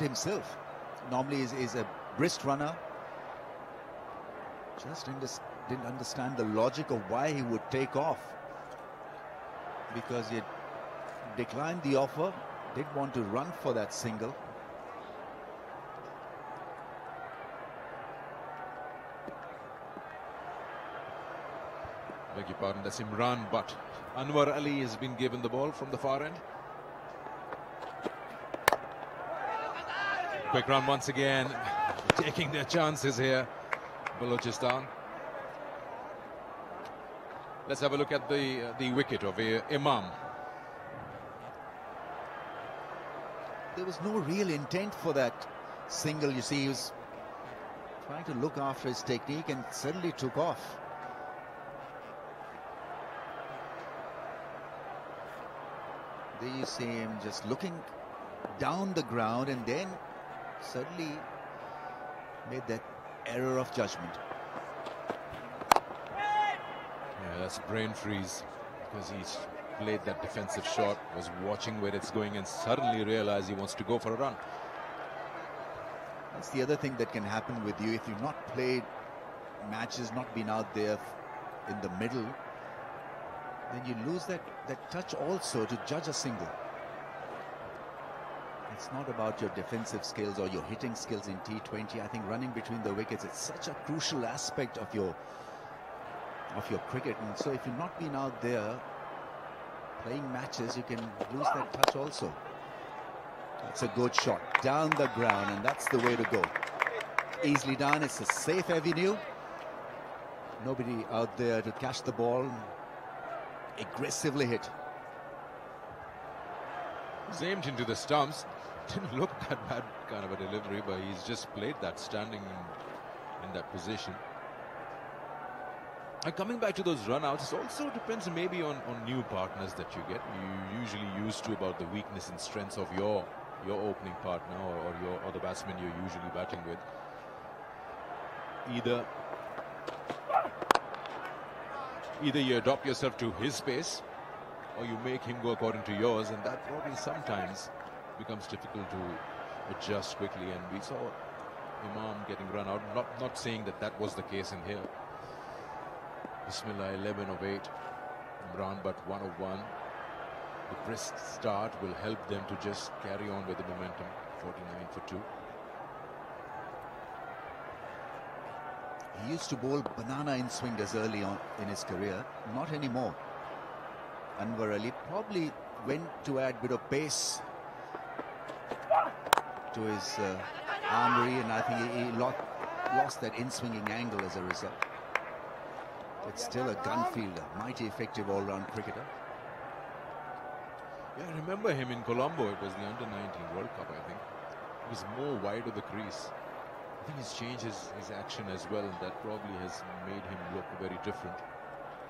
himself. Normally is a brisk runner. Just didn't understand the logic of why he would take off, because he had declined the offer, did want to run for that single. Beg your pardon, that's Imran, but Anwar Ali has been given the ball from the far end. Quick run once again, taking their chances here, Balochistan. Let's have a look at the wicket of Imam. There was no real intent for that single. You see, he was trying to look after his technique and suddenly took off. There you see him just looking down the ground and then suddenly made that error of judgment. Yeah, that's brain freeze, because he's played that defensive shot, was watching where it's going and suddenly realized he wants to go for a run. That's the other thing that can happen with you if you've not played matches, not been out there in the middle, then you lose that touch also to judge a single. It's not about your defensive skills or your hitting skills in T20. I think running between the wickets is such a crucial aspect of your cricket, and so if you've not been out there playing matches, you can lose that touch also. That's a good shot down the ground, and that's the way to go. Easily done. It's a safe avenue. Nobody out there to catch the ball. Aggressively hit. He's aimed into the stumps. Didn't look that bad, kind of a delivery, but he's just played that standing in that position. And coming back to those runouts, it also depends maybe on new partners that you get. You're usually used to about the weakness and strengths of your opening partner or the batsman you're usually batting with. Either you adopt yourself to his pace, or you make him go according to yours, and that probably sometimes becomes difficult to adjust quickly. And we saw Imam getting run out. Not saying that was the case in here. Bismillah, 11 of 8. Imran, but 1 of 1. The brisk start will help them to just carry on with the momentum. 49 for 2. He used to bowl banana in swingers early on in his career. Not anymore. Anwar Ali probably went to add a bit of pace to his armory, and I think he lost that in-swinging angle as a result. But still a gun fielder, mighty effective all-round cricketer. Yeah, I remember him in Colombo. It was the Under-19 World Cup, I think. He was more wide of the crease. I think he's changed his action as well, and that probably has made him look very different.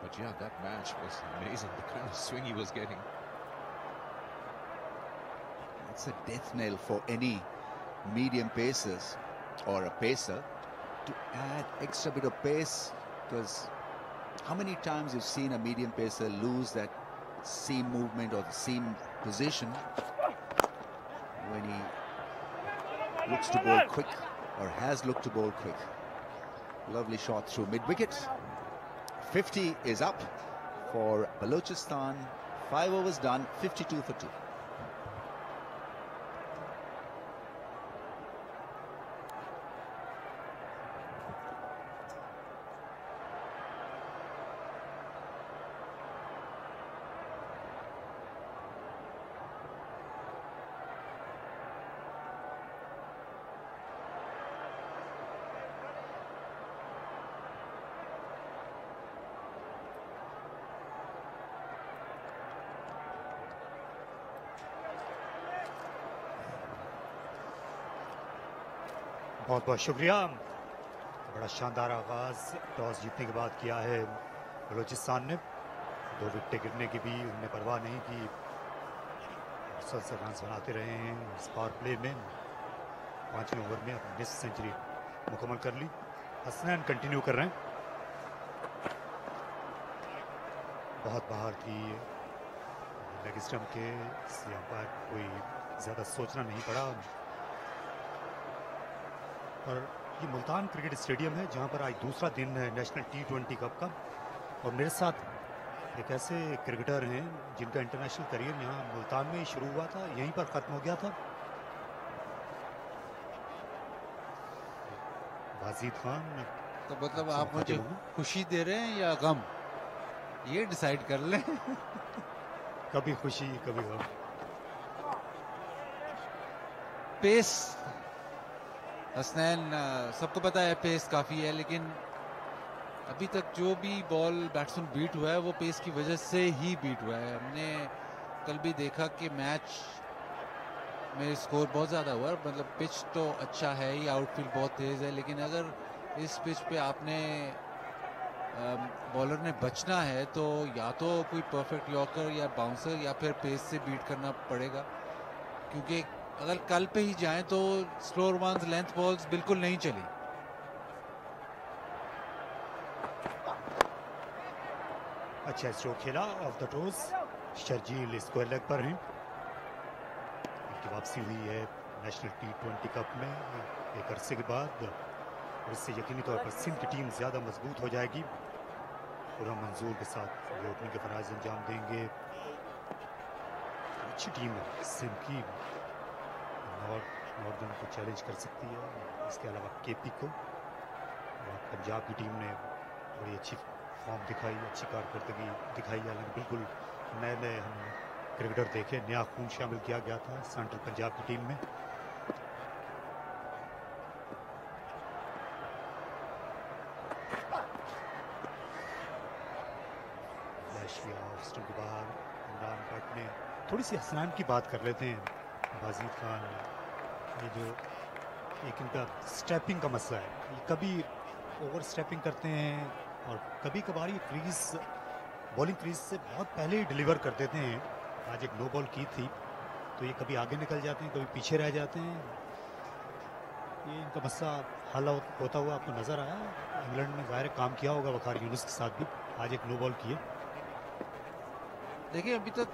But yeah, that match was amazing, the kind of swing he was getting. It's a death knell for any medium pacers or a pacer to add extra bit of pace, because how many times you've seen a medium pacer lose that seam movement or the seam position when he looks to bowl quick or has looked to bowl quick. Lovely shot through mid-wicket. 50 is up for Balochistan. 5 overs done, 52 for 2. बहुत बहुत शुक्रिया। बड़ा शानदार आगाज toss जीतने के बाद किया है बलूचिस्तान ने। 2 विकेटें गिरने की भी उन्होंने परवाह नहीं की, मुसलसल रन बनाते रहे हैं। इस पावर प्ले में 5वें ओवर में अपनी 20 सेंचुरी मुकम्मल कर ली। हसनैन कंटिन्यू कर रहे हैं। बहुत बाहर थी लेग स्टंप के, अंपायर कोई ज़्यादा सोचना नहीं पड़ा। और ये मुल्तान क्रिकेट स्टेडियम है जहां पर आज दूसरा दिन है नेशनल T20 कप का। और मेरे साथ एक ऐसे क्रिकेटर हैं जिनका इंटरनेशनल करियर यहाँ मुल्तान में ही शुरू हुआ था, यहीं पर ख़त्म हो गया था। वाजिद खान। तो मतलब आप मुझे खुशी दे रहे हैं या गम, ये डिसाइड कर लें। कभी खुशी कभी गम। पेस हसनैन, सबको पता है पेस काफ़ी है, लेकिन अभी तक जो भी बॉल बैट्समैन बीट हुआ है वो पेस की वजह से ही बीट हुआ है। हमने कल भी देखा कि मैच में स्कोर बहुत ज़्यादा हुआ, मतलब पिच तो अच्छा है ही, आउटफील्ड बहुत तेज़ है, लेकिन अगर इस पिच पे आपने बॉलर ने बचना है तो या तो कोई परफेक्ट यॉर्कर या बाउंसर या फिर पेस से बीट करना पड़ेगा, क्योंकि अगर कल पे ही जाएं तो स्लोअर वंस लेंथ बॉल्स बिल्कुल नहीं चली। अच्छा स्ट्रोक खेला of the toes, Sharjeel square leg पर हैं। इनकी वापसी हुई है नेशनल T20 कप में एक अरसे के बाद, और इससे यकीनी तौर पर सिंध की टीम ज़्यादा मजबूत हो जाएगी। पूरा मंजूर के साथ ये ओपनिंग के फराज अंजाम देंगे। अच्छी टीम है सिंध की, नॉर्दर्न को चैलेंज कर सकती है। इसके अलावा KP को, और पंजाब की टीम ने बड़ी अच्छी फॉर्म दिखाई, अच्छी कारकर्दगी दिखाई है। लेकिन बिल्कुल नए नए हमने क्रिकेटर देखे, नया खून शामिल किया गया था सेंट्रल पंजाब की टीम में। के बाहर इमरान भट्ट ने थोड़ी सी हसनैन की बात कर लेते हैं। वाजिद खान, ये जो एक इनका स्टेपिंग का मसला है, ये कभी ओवर स्टेपिंग करते हैं और कभी कभार ये क्रीज बॉलिंग क्रीज से बहुत पहले ही डिलीवर कर देते हैं। आज एक नो बॉल की थी तो ये कभी आगे निकल जाते हैं, कभी पीछे रह जाते हैं। ये इनका मसला हल होता हुआ आपको नजर आया? इंग्लैंड में ज़ाहिर काम किया होगा वकार यूनुस के साथ भी, आज एक नो बॉल किए। देखिए अभी तक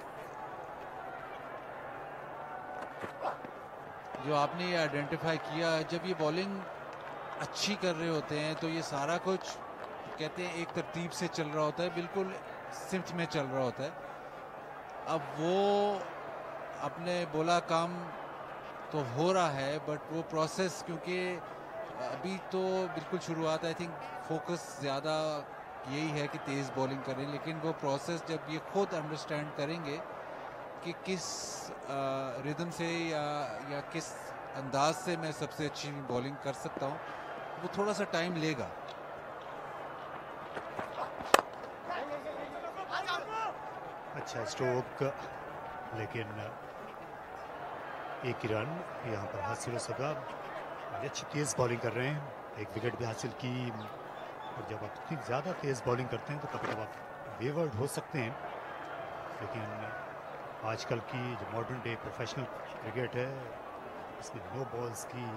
जो आपने ये आइडेंटिफाई किया, जब ये बॉलिंग अच्छी कर रहे होते हैं तो ये सारा कुछ कहते हैं एक तरतीब से चल रहा होता है, बिल्कुल सिमत में चल रहा होता है। अब वो आपने बोला काम तो हो रहा है, बट वो प्रोसेस, क्योंकि अभी तो बिल्कुल शुरुआत, आई थिंक फोकस ज़्यादा यही है कि तेज़ बॉलिंग करें, लेकिन वो प्रोसेस जब ये खुद अंडरस्टैंड करेंगे कि किस रिदम से या किस अंदाज से मैं सबसे अच्छी बॉलिंग कर सकता हूँ, वो थोड़ा सा टाइम लेगा। अच्छा स्ट्रोक, लेकिन एक ही रन यहाँ पर हासिल हो सका। अच्छी तेज़ बॉलिंग कर रहे हैं, एक विकेट भी हासिल की। और जब आप इतनी ज़्यादा तेज़ बॉलिंग करते हैं तो कभी कभी आप बेवर्ड हो सकते हैं, लेकिन आजकल की जो मॉडर्न डे प्रोफेशनल क्रिकेट है इसमें नो बॉल्स की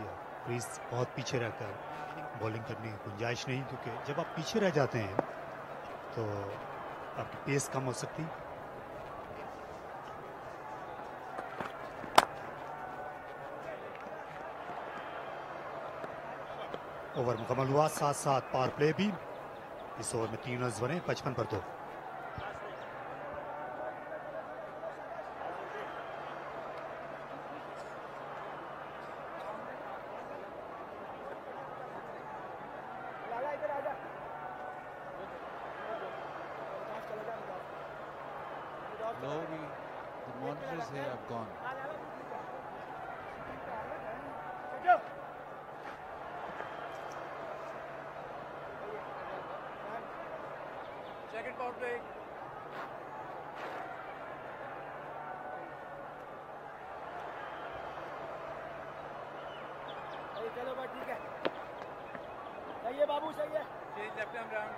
क्रीज बहुत पीछे रहकर बॉलिंग करने की गुंजाइश नहीं, क्योंकि जब आप पीछे रह जाते हैं तो आपकी पेस कम हो सकती। ओवर मुकम्मल हुआ, साथ साथ पावर प्ले भी। इस ओवर में 3 रन बने, 55 पर 2। चलो भाई ठीक है, सही है बाबू, सही है। Change left hand round.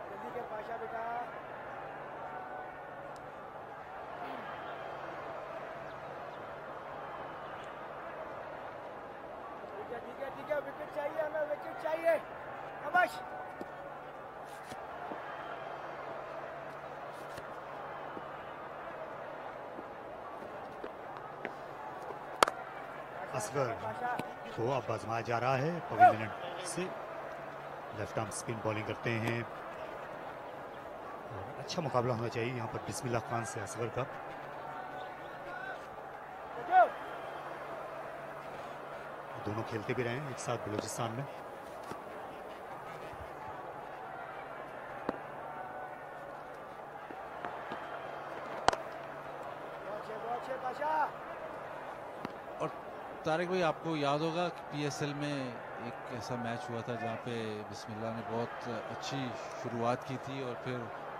जल्दी कर पाशा बेटा। ठीक है ठीक है ठीक है, विकेट चाहिए हमें, विकेट चाहिए। शाबाश। असगर को अब आजमाया जा रहा है पवेलियन से। लेफ्ट आर्म स्पिन बॉलिंग करते हैं और अच्छा मुकाबला होना चाहिए यहाँ पर बिस्मिल्लाह खान से असगर का। दोनों खेलते भी रहे हैं एक साथ बलूचिस्तान में। और तारिक भाई, आपको याद होगा कि PSL में एक ऐसा मैच हुआ था जहाँ पे बिस्मिल्लाह ने बहुत अच्छी शुरुआत की थी और फिर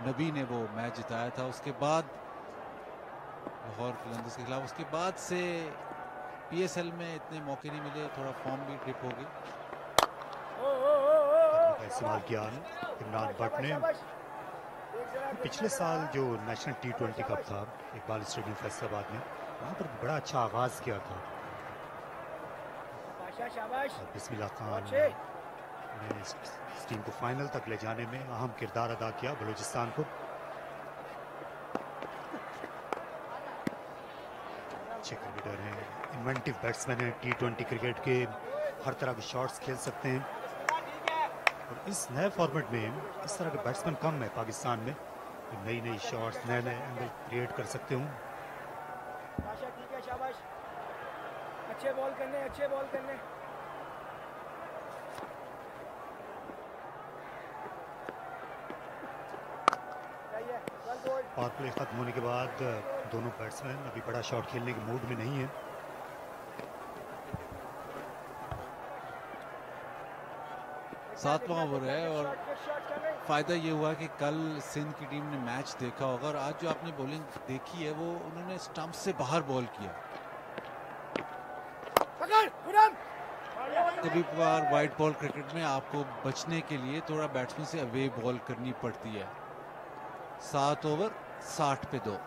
नबी ने वो मैच जिताया था। उसके बाद लाहौर कलंदर्स के खिलाफ, उसके बाद से PSL में इतने मौके नहीं मिले, थोड़ा फॉर्म भी डिप हो गई। इस्तेमाल किया इमरान भट्ट ने। पिछले साल जो नेशनल T20 कप था इकबाल स्टेडियम फैसलाबाद में, वहाँ पर बड़ा अच्छा आगाज किया था और बिस्मिल्लाह खान ने इस टीम को फाइनल तक ले जाने में अहम किरदार अदा किया बलूचिस्तान को। अच्छे क्रिकेटर हैं, इन्वेंटिव बैट्समैन हैं, T20 क्रिकेट के हर तरह के शॉट्स खेल सकते हैं और इस नए फॉर्मेट में इस तरह के बैट्समैन कम है पाकिस्तान में। नई नई शॉट्स, नए नए एंगल क्रिएट कर सकते हूँ। ठीक है, शाबाश, अच्छे बॉल करने, अच्छे बॉल करने। पावर प्ले खत्म होने के बाद दोनों बैट्समैन अभी बड़ा शॉट खेलने के मूड में नहीं है। सातवां ओवर है और फायदा ये हुआ कि कल सिंध की टीम ने मैच देखा होगा और आज जो आपने बॉलिंग देखी है वो उन्होंने स्टंप से बाहर बॉल किया। कभी बार वाइट बॉल क्रिकेट में आपको बचने के लिए थोड़ा बैट्समैन से अवे बॉल करनी पड़ती है। 7 ओवर 60 पे 2।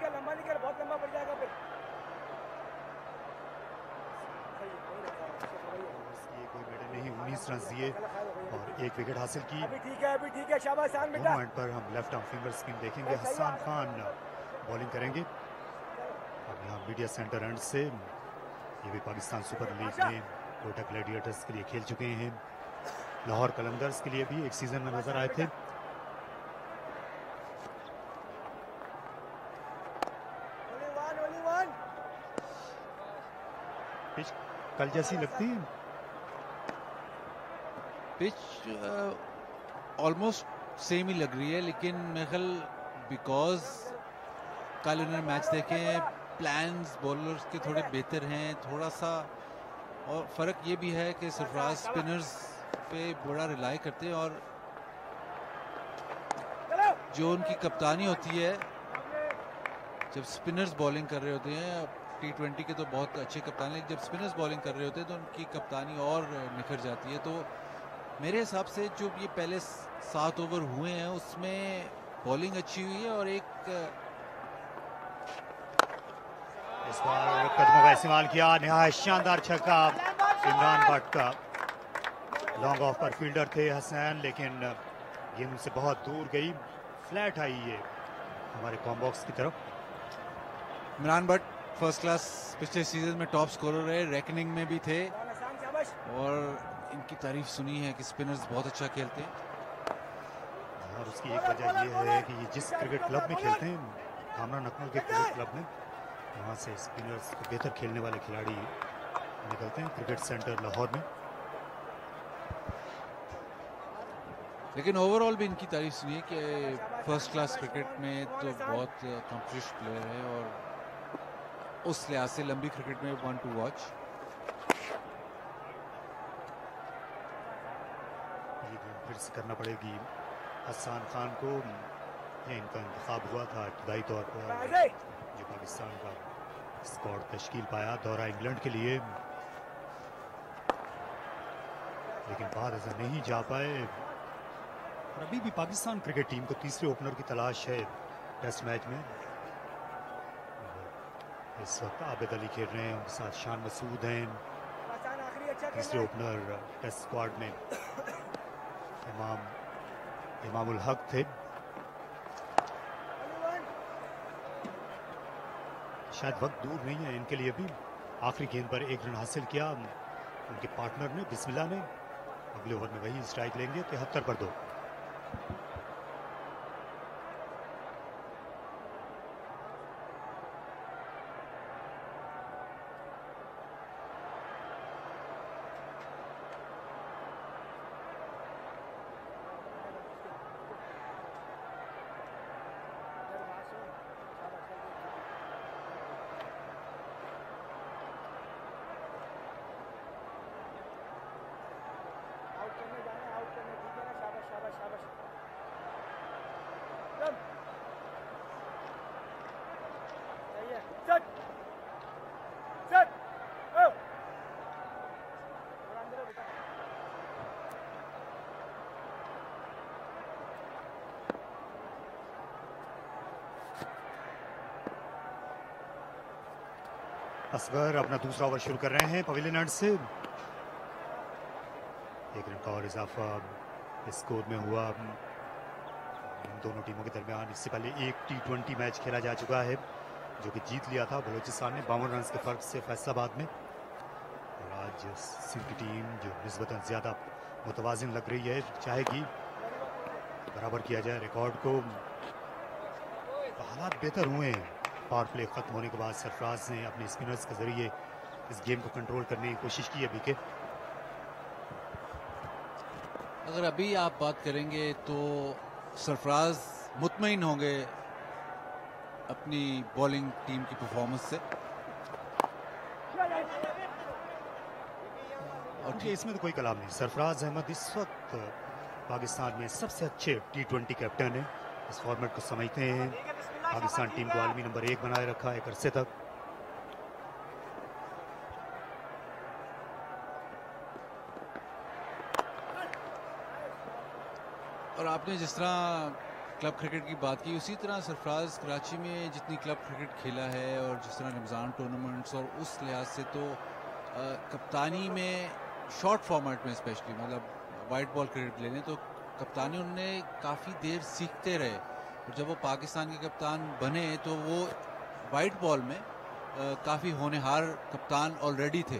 लंबा निकल, बहुत लंबा पड़ जाएगा फिर। ये कोई विकेट नहीं, 19 रन दिए और 1 विकेट हासिल की। अभी ठीक है, शाबाश बेटा। पॉइंट पर हम लेफ्ट आर्म फिंगर स्पिन देखेंगे। हसन खान बॉलिंग करेंगे। अब यहाँ मीडिया सेंटर एंड से ये भी पाकिस्तान सुपर लीग में कोटा ग्लैडिएटर्स के लिए खेल चुके हैं। लाहौर कलंदर्स के लिए भी एक सीजन में नजर आए थे। पिच कल जैसी लगती है। पिच ऑलमोस्ट सेम ही लग रही है, लेकिन मेरे ख्याल बिकॉज कल उन्होंने मैच देखे हैं, प्लान्स बॉलर्स के थोड़े बेहतर हैं थोड़ा सा, और फ़र्क ये भी है कि सरफराज स्पिनर्स पे बड़ा रिलाई करते हैं और जो उनकी कप्तानी होती है जब स्पिनर्स बॉलिंग कर रहे होते हैं, T20 के तो बहुत अच्छे कप्तान, लेकिन जब स्पिनर्स बॉलिंग कर रहे होते हैं तो उनकी कप्तानी और निखर जाती है। तो मेरे हिसाब से जो ये पहले 7 ओवर हुए हैं उसमें बॉलिंग अच्छी हुई है और एक इस बार कदमों का इस्तेमाल किया, निहायत शानदार छक्का इमरान भट्ट का। लॉन्ग ऑफ पर फील्डर थे हसन, लेकिन गेंद उनसे बहुत दूर गई, फ्लैट आई ये हमारे कॉम्बॉक्स की तरफ। इमरान भट्ट फर्स्ट क्लास पिछले सीजन में टॉप स्कोरर रहे, रैंकिंग में भी थे और इनकी तारीफ सुनी है कि स्पिनर्स बहुत अच्छा खेलते हैं। और उसकी एक वजह ये है कि ये जिस क्रिकेट क्लब में खेलते हैं, कामरा नकमल के क्रिकेट क्लब में, वहाँ से स्पिनर्स बेहतर खेलने वाले खिलाड़ी निकलते हैं क्रिकेट सेंटर लाहौर में। लेकिन ओवरऑल भी इनकी तारीफ सुनिए कि फर्स्ट क्लास क्रिकेट में तो बहुत अकम्प्लिश प्लेयर है और उस लिहाज से लंबी क्रिकेट में वन टू वॉच। ये फिर से करना पड़ेगी हसन खान को। ये इनका इंतखाब हुआ था इब्तदाई तौर पर जो पाकिस्तान का स्क्वाड तश्कील पाया दौरा इंग्लैंड के लिए, लेकिन बाद ऐसा नहीं जा पाए। और अभी भी पाकिस्तान क्रिकेट टीम को तीसरे ओपनर की तलाश है टेस्ट मैच में। इस वक्त आबिद अली खेल रहे हैं, उनके साथ शान मसूद हैं। तीसरे ओपनर टेस्ट स्क्वाड में इमामुल हक थे। शायद वक्त दूर नहीं है इनके लिए भी। आखिरी गेंद पर एक रन हासिल किया उनके पार्टनर ने, बिस्मिल्लाह ने। अगले ओवर में वही स्ट्राइक लेंगे 73 पर 2। असगर अपना दूसरा ओवर शुरू कर रहे हैं पवेलियन एंड से। एक रन का और इजाफा इस स्कोर में हुआ इन दोनों टीमों के दरमियान। इससे पहले एक T20 मैच खेला जा चुका है जो कि जीत लिया था बलोचिस्तान ने 52 रन के फर्क से फैसलाबाद में। और आज सिंध की टीम जो निस्बतन ज़्यादा मुतवाज़िन लग रही है, चाहेगी बराबर किया जाए रिकॉर्ड को। हालात बेहतर हुए हैं। पावर प्ले खत्म होने के बाद सरफराज ने अपने स्पिनर्स के जरिए इस गेम को कंट्रोल करने की कोशिश की है। बीके अगर अभी आप बात करेंगे तो सरफराज मुतमईन होंगे अपनी बॉलिंग टीम की परफॉर्मेंस से। और इसमें तो कोई कलाम नहीं। सरफराज अहमद इस वक्त पाकिस्तान में सबसे अच्छे T20 कैप्टन है। इस फॉर्मेट को समझते हैं। पाकिस्तान टीम को आलमी नंबर 1 बनाए रखा है एक अरसे तक। और आपने जिस तरह क्लब क्रिकेट की बात की, उसी तरह सरफराज कराची में जितनी क्लब क्रिकेट खेला है और जिस तरह रमज़ान टूर्नामेंट्स, और उस लिहाज से तो कप्तानी में शॉर्ट फॉर्मेट में स्पेशली, मतलब वाइट बॉल क्रिकेट ले लें तो कप्तानी उन्होंने काफ़ी देर सीखते रहे। और जब वो पाकिस्तान के कप्तान बने तो वो वाइट बॉल में काफ़ी होनहार कप्तान ऑलरेडी थे।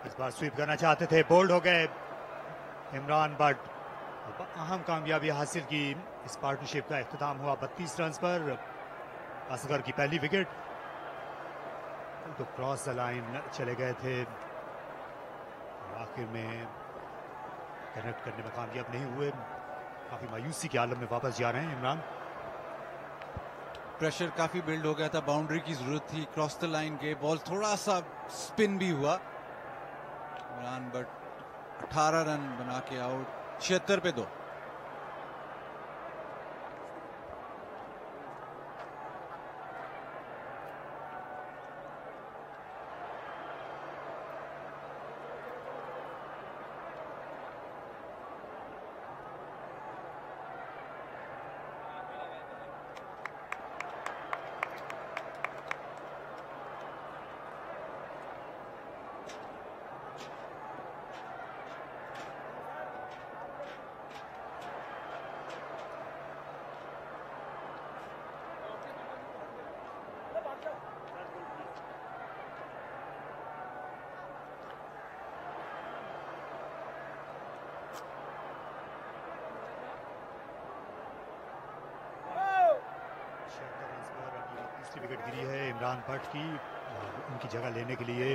इस बार स्वीप करना चाहते थे, बोल्ड हो गए इमरान बट अहम कामयाबी हासिल की। इस पार्टनरशिप का इख्तिताम हुआ 32 रन पर। असगर की पहली विकेट तो क्रॉस द लाइन चले गए थे और आखिर में कनेक्ट करने में कामयाब नहीं हुए। काफी मायूसी के आलम में वापस जा रहे हैं इमरान। प्रेशर काफ़ी बिल्ड हो गया था, बाउंड्री की ज़रूरत थी, क्रॉस द लाइन के बॉल थोड़ा सा स्पिन भी हुआ इमरान बट 18 रन बना के आउट 76 पे 2। विकेट गिरी है इमरान भट्ट की। उनकी जगह लेने के लिए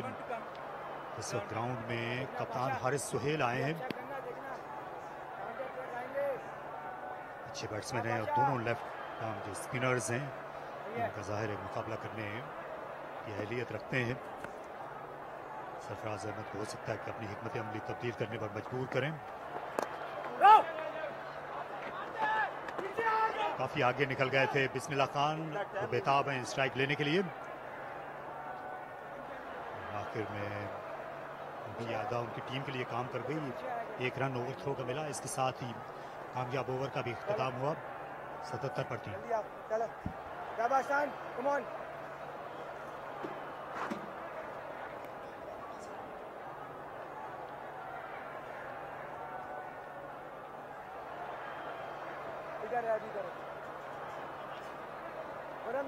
इस वक्त ग्राउंड में कप्तान हारिस सुहेल आए हैं। अच्छे बैट्समैन हैं और दोनों लेफ्ट आर्म जो स्पिनर्स हैं उनका जाहिर है मुकाबला करने की अहलियत रखते हैं। सरफराज अहमद को हो सकता है कि अपनी हिकमत अमली तब्दील करने पर मजबूर करें। काफी आगे निकल गए थे बिस्मिल्लाह खान, वो बेताब हैं स्ट्राइक लेने के लिए। आखिर में उनकी यादा उनकी टीम के लिए काम कर गई। 1 रन ओवर थ्रो का मिला, इसके साथ ही कामयाब ओवर का भी इख्तिताम हुआ 77 पर 3।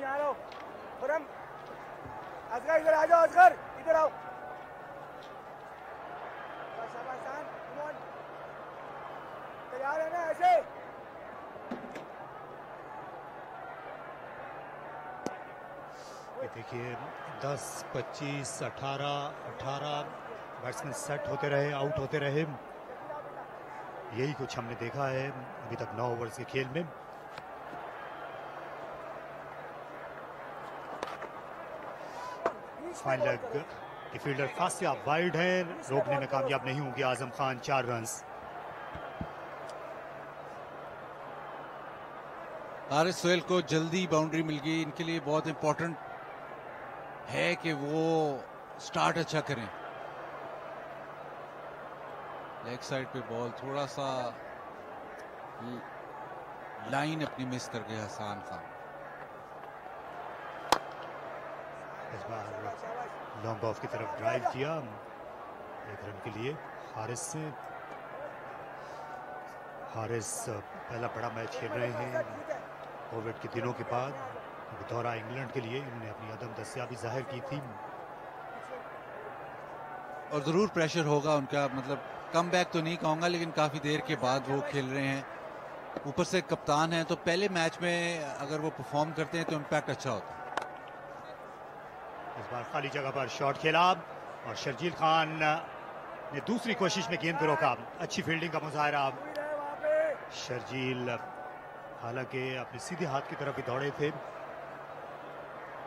यहाँ आओ, असगर इधर आ जाओ, असगर इधर आओ। तैयार है ना ऐसे? ये देखिए 10, 25, 18 बैट्समैन सेट होते रहे, आउट होते रहे। यही कुछ हमने देखा है अभी तक 9 ओवर्स के खेल में। फाइन लेग के फील्डर फास्ट या वाइड है, रोकने में कामयाब नहीं होंगे आजम खान। 4 रन्स। हारिस सोहेल को जल्दी बाउंड्री मिल गई, इनके लिए बहुत इंपॉर्टेंट है कि वो स्टार्ट अच्छा करें। लेग साइड पे बॉल थोड़ा सा लाइन अपनी मिस कर गया हसन खान। इस बार लॉन्ग ऑफ की तरफ ड्राइव किया 1 रन के लिए हारिस से। हारिस पहला बड़ा मैच खेल रहे हैं कोविड के दिनों के बाद। दौरा इंग्लैंड के लिए इन्होंने अपनी अदम दस्तयाबी जाहिर की थी और जरूर प्रेशर होगा उनका, मतलब कम बैक तो नहीं कहूंगा लेकिन काफी देर के बाद वो खेल रहे हैं। ऊपर से कप्तान है तो पहले मैच में अगर वो परफॉर्म करते हैं तो इम्पैक्ट अच्छा होता है। इस बार खाली जगह पर शॉट खेला और शर्जील खान ने दूसरी कोशिश में गेंद को रोका। अच्छी फील्डिंग का मुजाहरा शर्जील, हालांकि अपने सीधे हाथ की तरफ भी दौड़े थे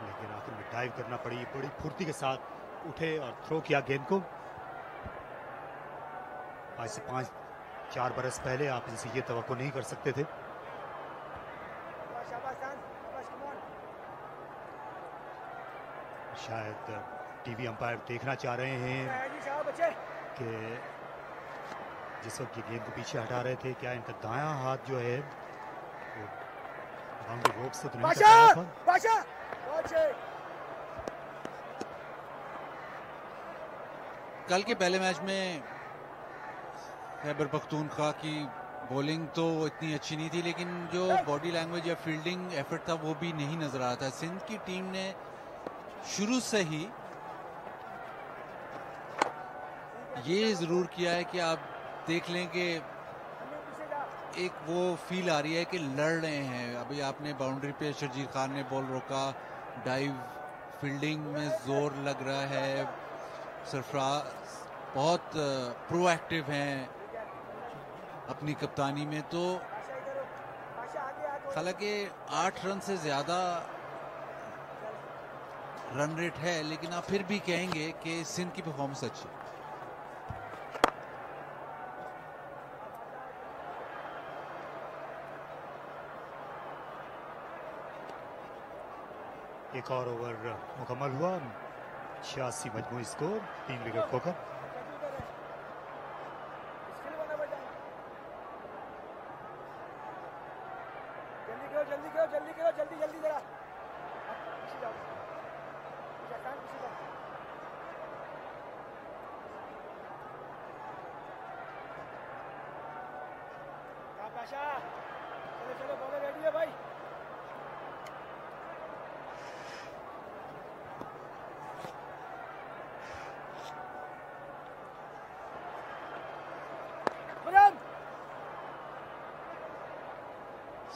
लेकिन आखिर में डाइव करना पड़ी। बड़ी फुर्ती के साथ उठे और थ्रो किया गेंद को। आज से 5-4 बरस पहले आप इनसे ये तवक्को नहीं कर सकते थे। शायद टीवी अंपायर देखना चाह रहे हैं कि जिस वक्त ये गेंद को पीछे हटा रहे थे क्या इनका दायां हाथ जो है वो बाउंड्री रोप से तो नहीं टकराया था। कल के पहले मैच में खैबर पख्तूनख्वा की बॉलिंग तो इतनी अच्छी नहीं थी लेकिन जो बॉडी लैंग्वेज या फील्डिंग एफर्ट था वो भी नहीं नजर आ रहा था। सिंध की टीम ने शुरू से ही ये जरूर किया है कि आप देख लें कि एक वो फील आ रही है कि लड़ रहे हैं। अभी आपने बाउंड्री पे शर्जील खान ने बॉल रोका, डाइव फील्डिंग में जोर लग रहा है। सरफराज बहुत प्रोएक्टिव हैं अपनी कप्तानी में। तो हालांकि 8 रन से ज्यादा रन रेट है लेकिन आप फिर भी कहेंगे कि सिंध की परफॉर्मेंस अच्छी। एक और ओवर मुकम्मल हुआ। 86 मजमूई स्कोर, 3 विकेट खोकर। जल्दी जरा चलो बॉलर रेडी है भाई।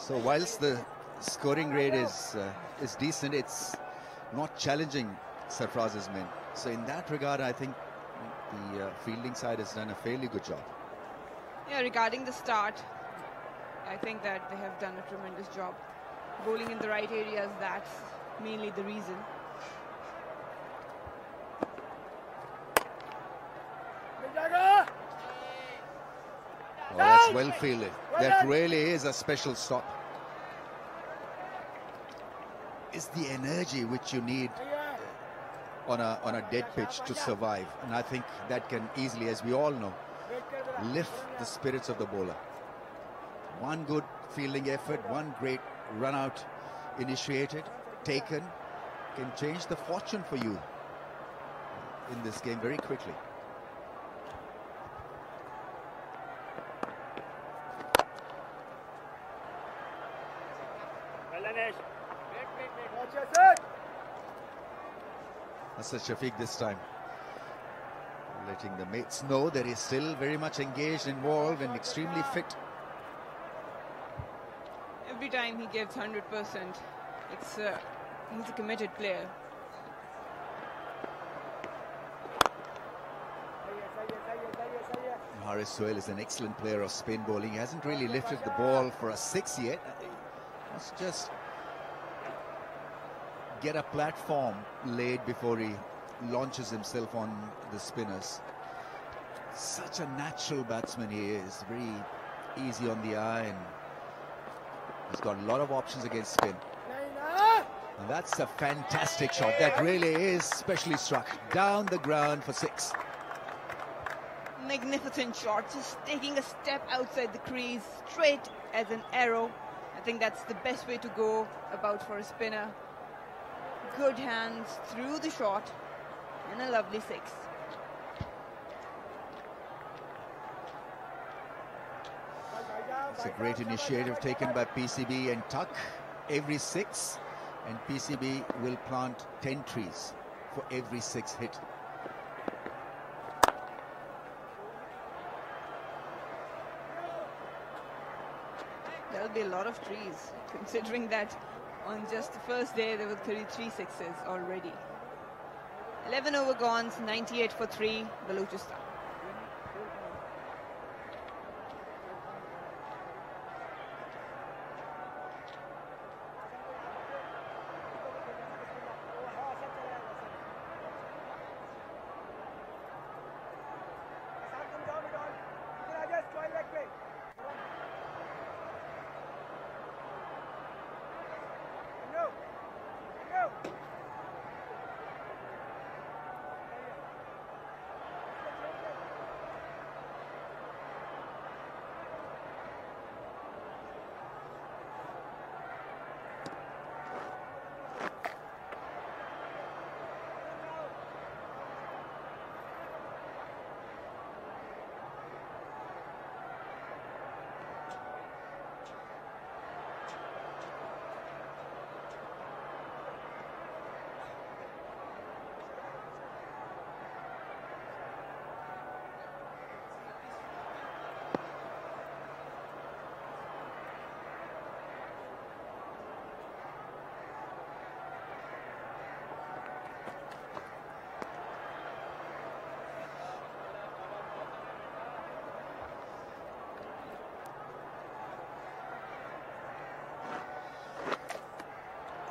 So whilst the scoring rate is decent, it's not challenging Sarfraz's men. So in that regard, I think the fielding side has done a fairly good job. Yeah, regarding the start, I think that they have done a tremendous job. Bowling in the right areas, that's mainly the reason. Oh, that's well fielded. That really is a special stop. is the energy which you need on a dead pitch to survive. And I think that can easily, as we all know, lift the spirits of the bowler. One good fielding effort, one great run out initiated, taken, can change the fortune for you in this game very quickly. That's Shafiq this time, letting the mates know that he's still very much engaged, involved, and extremely fit. Every time he gives 100%, he's a committed player. Haris Sohail is an excellent player of spin bowling. He hasn't really lifted the ball for a 6 yet. He must just get a platform laid before he launches himself on the spinners. Such a natural batsman he is, very easy on the eye, and he's got a lot of options against spin. And that's a fantastic shot. That really is specially struck down the ground for 6. Magnificent shot, just taking a step outside the crease, straight as an arrow. I think that's the best way to go about for a spinner. Good hands through the shot, and a lovely 6. It's a great initiative taken by PCB and Tuck. Every 6, and PCB will plant 10 trees for every 6 hit. There'll be a lot of trees, considering that on just the first day there were 33 sixes already. 11 over gone, 98 for 3, Balochistan.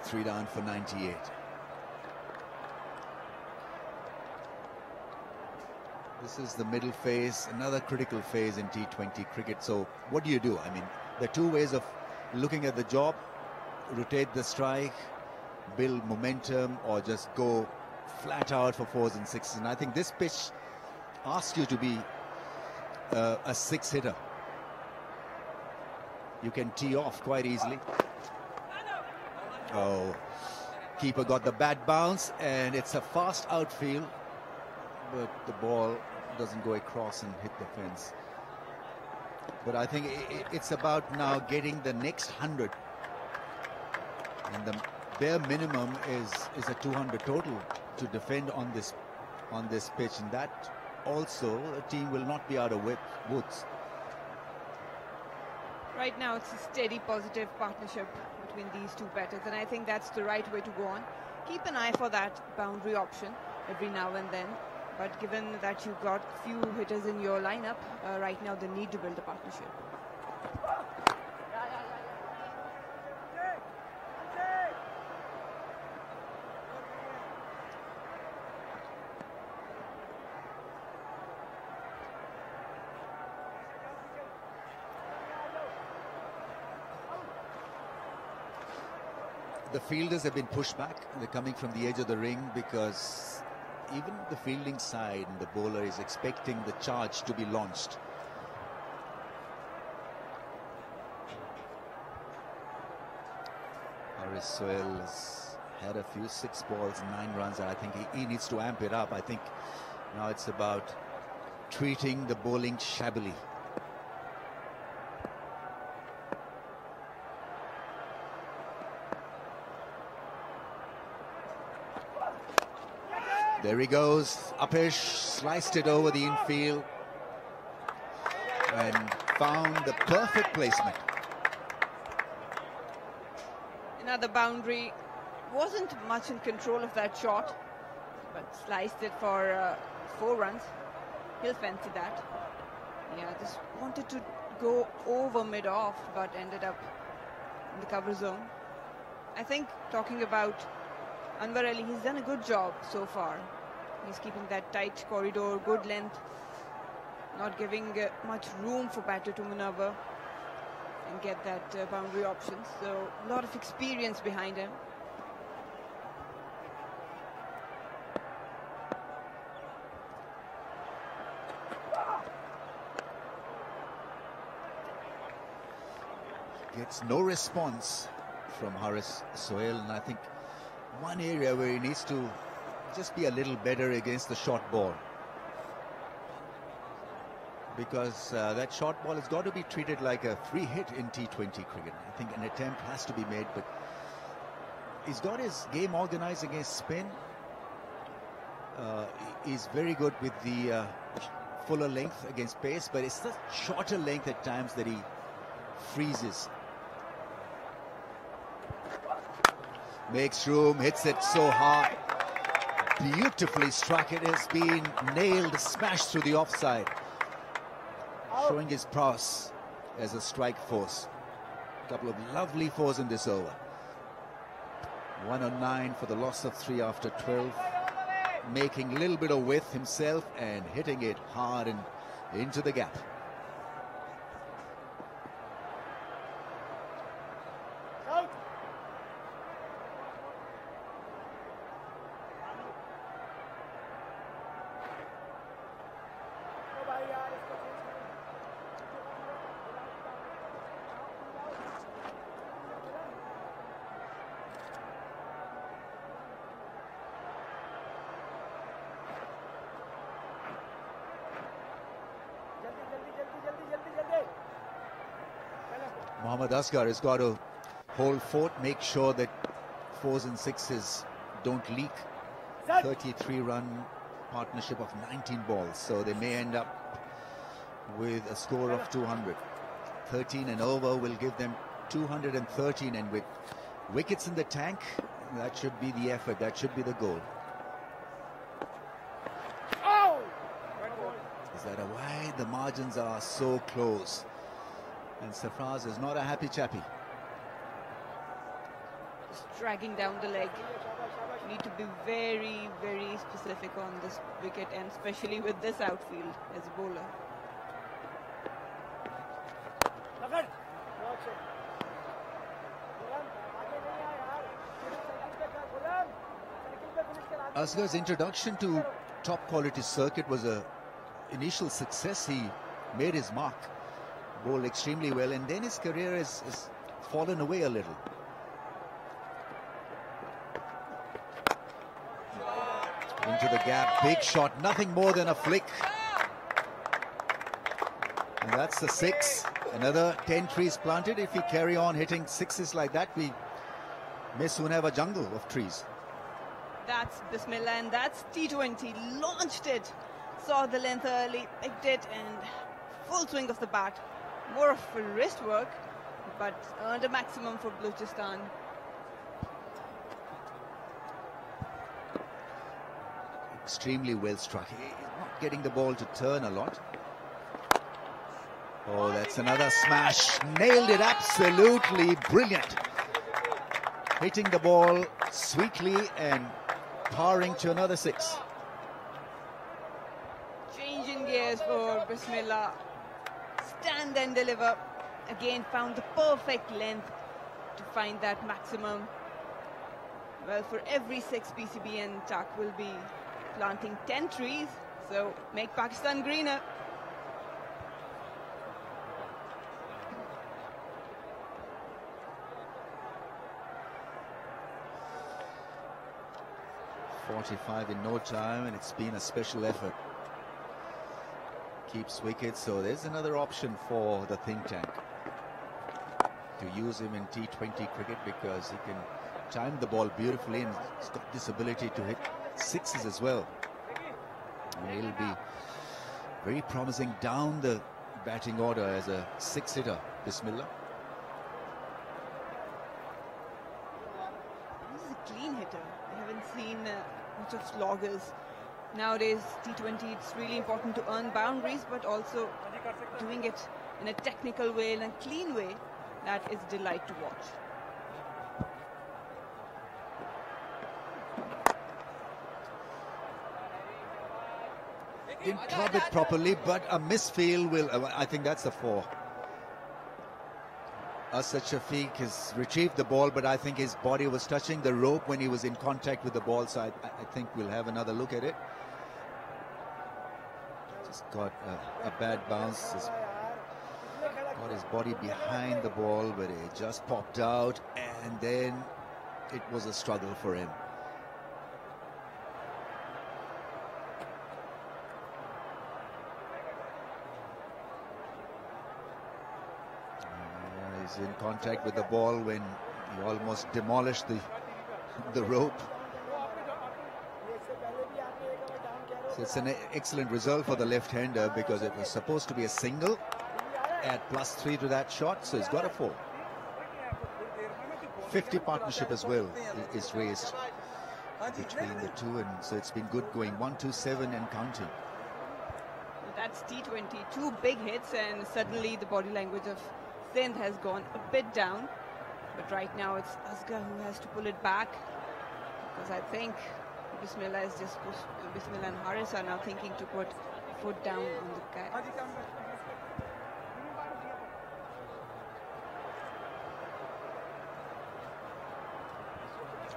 Three down for 98. This is the middle phase, another critical phase in T20 cricket. So what do you do? I mean, there are two ways of looking at the job: rotate the strike, build momentum, or just go flat out for 4s and 6s. And I think this pitch asks you to be a 6-hitter. You can tee off quite easily. Oh, keeper got the bat bounce, and it's a fast outfield, but the ball doesn't go across and hit the fence. But I think it's about now getting the next 100, and the bare minimum is a 200 total to defend on this pitch, and that also a team will not be out of woods. Right now it's a steady positive partnership between these two batters, and I think that's the right way to go on. Keep an eye for that boundary option every now and then, but given that you've got few hitters in your lineup right now, they need to build a partnership. the fielders have been pushed back. They're coming from the edge of the ring because even the fielding side and the bowler is expecting the charge to be launched. Haris Sohail has had a few 6 balls, 9 runs, and I think he needs to amp it up. I think now it's about treating the bowling shabbily. There he goes, Upish sliced it over the infield and found the perfect placement. Another boundary. Wasn't much in control of that shot, but sliced it for 4 runs. He'll fancy that. Yeah, just wanted to go over mid-off, but ended up in the cover zone. I think talking about Anwar Ali, he's done a good job so far. He's keeping that tight corridor, good length, not giving much room for batter to maneuver and get that boundary option. So a lot of experience behind him. Gets no response from Haris Sohail, and I think one area where he needs to just be a little better against the short ball, because that short ball has got to be treated like a free hit in T20 cricket. I think an attempt has to be made, but he's got his game organized against spin. He's very good with the fuller length against pace, but it's the shorter length at times that he freezes. Makes room, hits it so hard. Beautifully struck. It has been nailed, smashed through the offside. Showing his prowess as a strike force. A couple of lovely fours in this over. 1 on 9 for the loss of 3 after 12. Making a little bit of width himself and hitting it hard and into the gap. Mohammad Asghar has got to hold fort, make sure that 4s and 6s don't leak. 33-run partnership of 19 balls, so they may end up with a score of 200. 13 and over will give them 213, and with wickets in the tank, that should be the effort, that should be the goal. Is that a wide? The margins are so close. And Sarfraz is not a happy chappy. Just dragging down the leg. You need to be very, very specific on this wicket, and especially with this outfield as a bowler. Asghar's introduction to top quality circuit was a initial success. He made his mark, bowled extremely well, and then his career has fallen away a little. Into the gap, big shot, nothing more than a flick. And that's the 6. Another 10 trees planted. If we carry on hitting 6s like that, we may soon have a jungle of trees. That's Bismillah, and that's T20. Launched it, saw the length early, picked it, and full swing of the bat. More of a wrist work, but earned a maximum for Balochistan. Extremely well struck. He's not getting the ball to turn a lot. Oh, that's another smash. Nailed it, absolutely brilliant. Hitting the ball sweetly and powering to another 6. Changing gears for Bismillah. Stand and deliver. Again, found the perfect length to find that maximum. Well, for every 6 PCB, and Tak will be planting 10 trees. So make Pakistan greener. .45 in no time, and it's been a special effort. Keeps wickets, so there's another option for the think tank to use him in T20 cricket, because he can time the ball beautifully, and he's got this ability to hit sixes as well. And he'll be very promising down the batting order as a six-hitter. Bismillah. He's a clean hitter. I haven't seen much of sloggers. Nowadays, T20, it's really important to earn boundaries, but also doing it in a technical way, in a clean way, that is a delight to watch. Didn't club it properly, but a misfield will, I think that's a 4. Asad Shafiq has retrieved the ball, but I think his body was touching the rope when he was in contact with the ball, so I think we'll have another look at it. Just got a bad bounce. Got his body behind the ball, but it just popped out, and then it was a struggle for him. He's in contact with the ball when he almost demolished the rope. So it's an excellent result for the left-hander, because it was supposed to be a single. Add +3 to that shot, so he's got a 4. 50 partnership as well is raised between the two, and so it's been good going 1-2-7 and counting. That's T20, 2 big hits, and suddenly the body language of Sindh has gone a bit down. But right now it's Asghar who has to pull it back, because I think Bismillah is just pushed. Bismillah and Haris are now thinking to put foot down on the guy.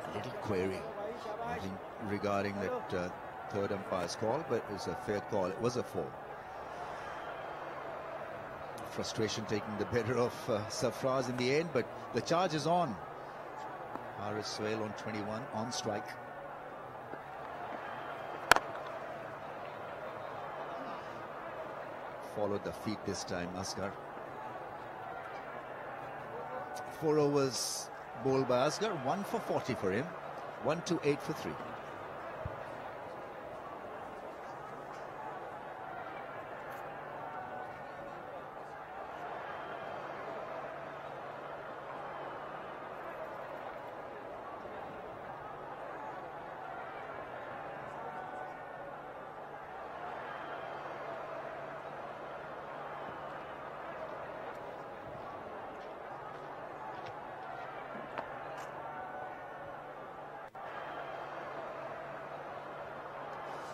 A little query, I think, regarding that third umpire's call, but it was a fair call. It was a 4. Frustration taking the better of Sarfraz in the end, but the charge is on. Haris Sohail on 21 on strike. Followed the feet this time, Asghar. 4 overs bowled by Asghar, 1 for 40 for him, 1 to 8 for 3.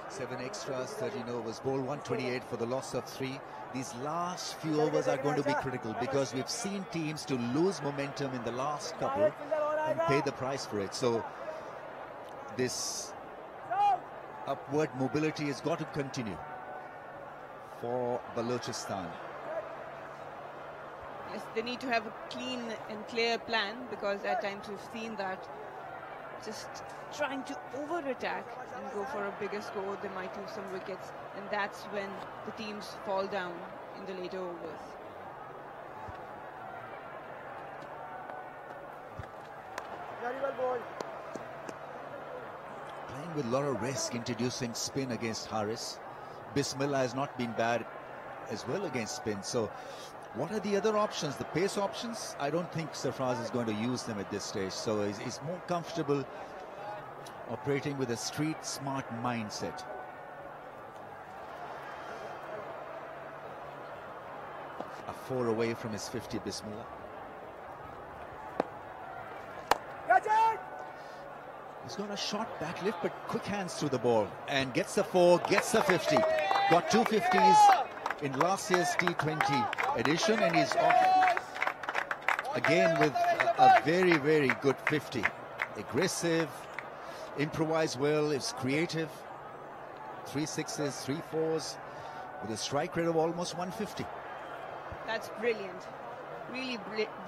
Seven extras, 13 overs, ball 128 for the loss of 3. These last few overs are going to be critical, because we've seen teams to lose momentum in the last couple and pay the price for it. So this upward mobility has got to continue for Balochistan. Yes, they need to have a clean and clear plan, because at times we've seen that just trying to over-attack and go for a bigger score, they might lose some wickets, and that's when the teams fall down in the later overs. Very well bowled. Playing with a lot of risk, introducing spin against Haris. Bismillah has not been bad as well against spin. So what are the other options? The pace options? I don't think Sarfraz is going to use them at this stage. So he's more comfortable operating with a street smart mindset. A 4 away from his 50, Bismillah. He's got a short back lift, but quick hands through the ball, and gets a 4, gets a 50. Got 2 50s in last year's T20 edition, and he's off again with a very, very good 50. Aggressive, improvised well, is creative. 3 6s, 3 4s, with a strike rate of almost 150. That's brilliant. Really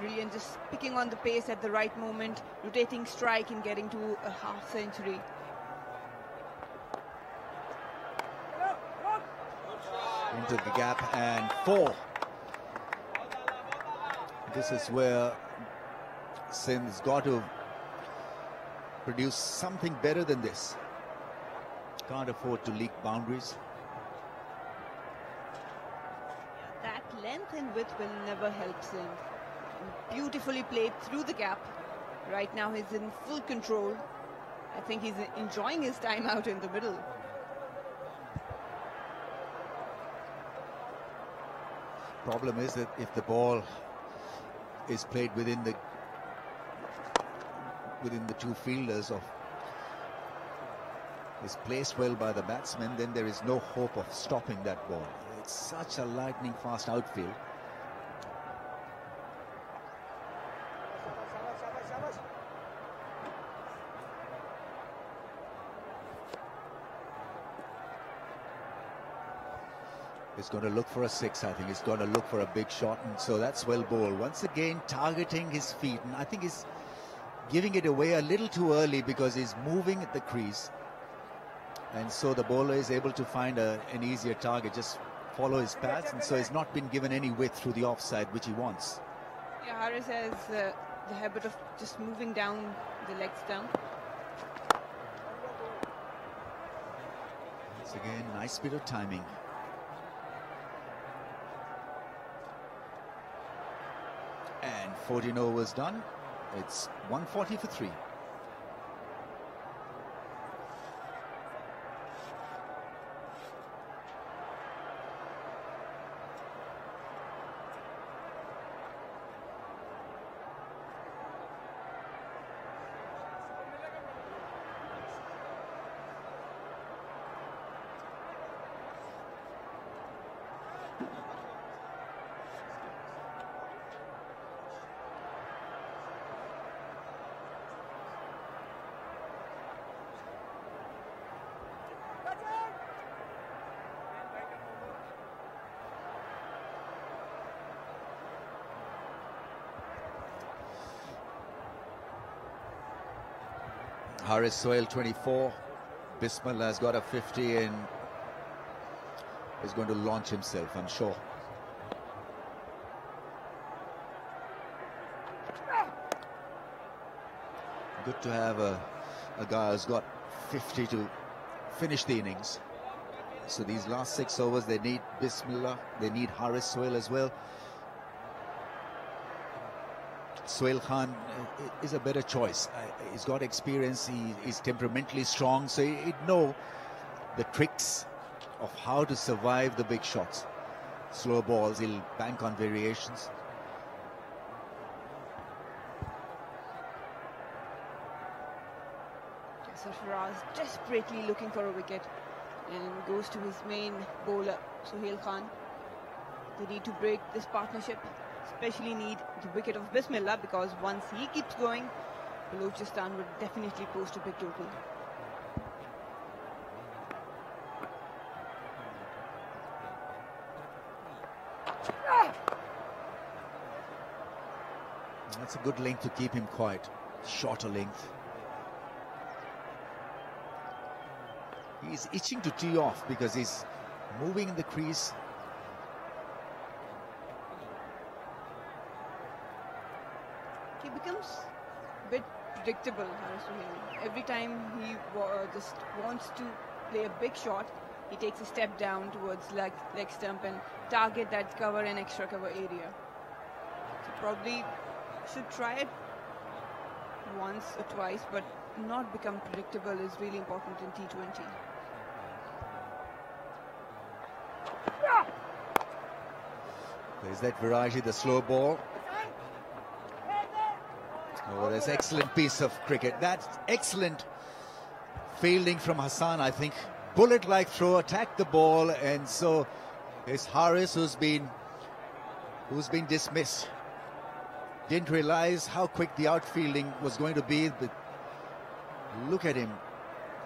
brilliant. Just picking on the pace at the right moment, rotating strike and getting to a half century. Into the gap and 4. This is where Sindh's got to produce something better than this. Can't afford to leak boundaries. That length and width will never help Sindh. Beautifully played through the gap. Right now he's in full control. I think he's enjoying his time out in the middle. Problem is that if the ball is played within the two fielders, of is placed well by the batsman, then there is no hope of stopping that ball. It's such a lightning fast outfield. He's going to look for a 6, I think. He's going to look for a big shot, and so that's well bowled. Once again, targeting his feet, and I think he's giving it away a little too early because he's moving at the crease. And so the bowler is able to find an easier target, just follow his paths, and so he's not been given any width through the offside, which he wants. Yeah, Harris has the habit of just moving down the leg stump. Once again, nice bit of timing. And 14 overs done. It's 140 for 3. Haris Sohail 24. Bismillah has got a 50 and is going to launch himself, I'm sure. Good to have a guy who's got 50 to finish the innings. So these last 6 overs, they need Bismillah, they need Haris Sohail as well. Sohail Khan is a better choice. He's got experience, he's temperamentally strong, so he'd know the tricks of how to survive the big shots. Slow balls, he'll bank on variations. Sarfaraz desperately looking for a wicket and goes to his main bowler, Sohail Khan. They need to break this partnership. Especially need the wicket of Bismillah, because once he keeps going, Balochistan would definitely post a big total. That's a good length to keep him quiet. Shorter length. He's itching to tee off because he's moving in the crease. He becomes a bit predictable, Haris Sohail. Every time he just wants to play a big shot, he takes a step down towards leg stump and target that cover and extra cover area. So probably should try it once or twice, but not become predictable is really important in T20. There's that variety, the slow ball. Oh, that's excellent piece of cricket. That's excellent fielding from Hassan, I think. Bullet-like throw, attacked the ball, and so it's Haris who's been dismissed. Didn't realize how quick the outfielding was going to be, but look at him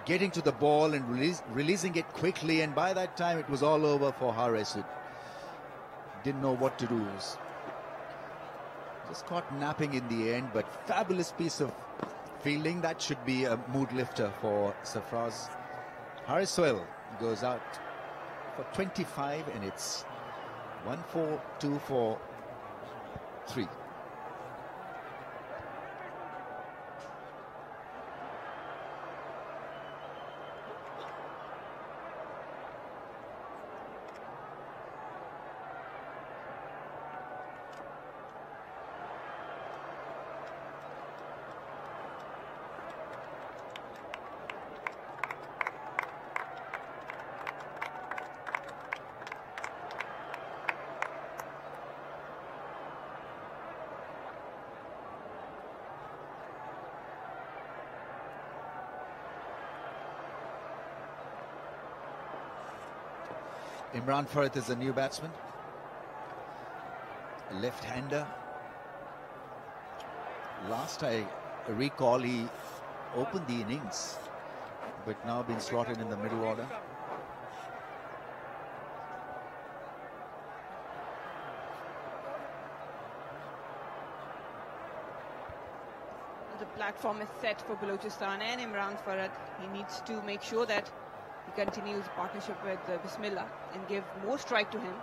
getting to the ball and releasing it quickly, and by that time it was all over for Haris. It didn't know what to do. Just caught napping in the end, but fabulous piece of fielding. That should be a mood lifter for Sarfaraz. Haris Sohail goes out for 25, and it's 1-4, 2-4, 3. Imran Farhat is a new batsman, a left-hander. Last I recall, he opened the innings, but now been slotted in the middle order. The platform is set for Balochistan and Imran Farhat. He needs to make sure that he continues partnership with Bismillah and give more strike to him,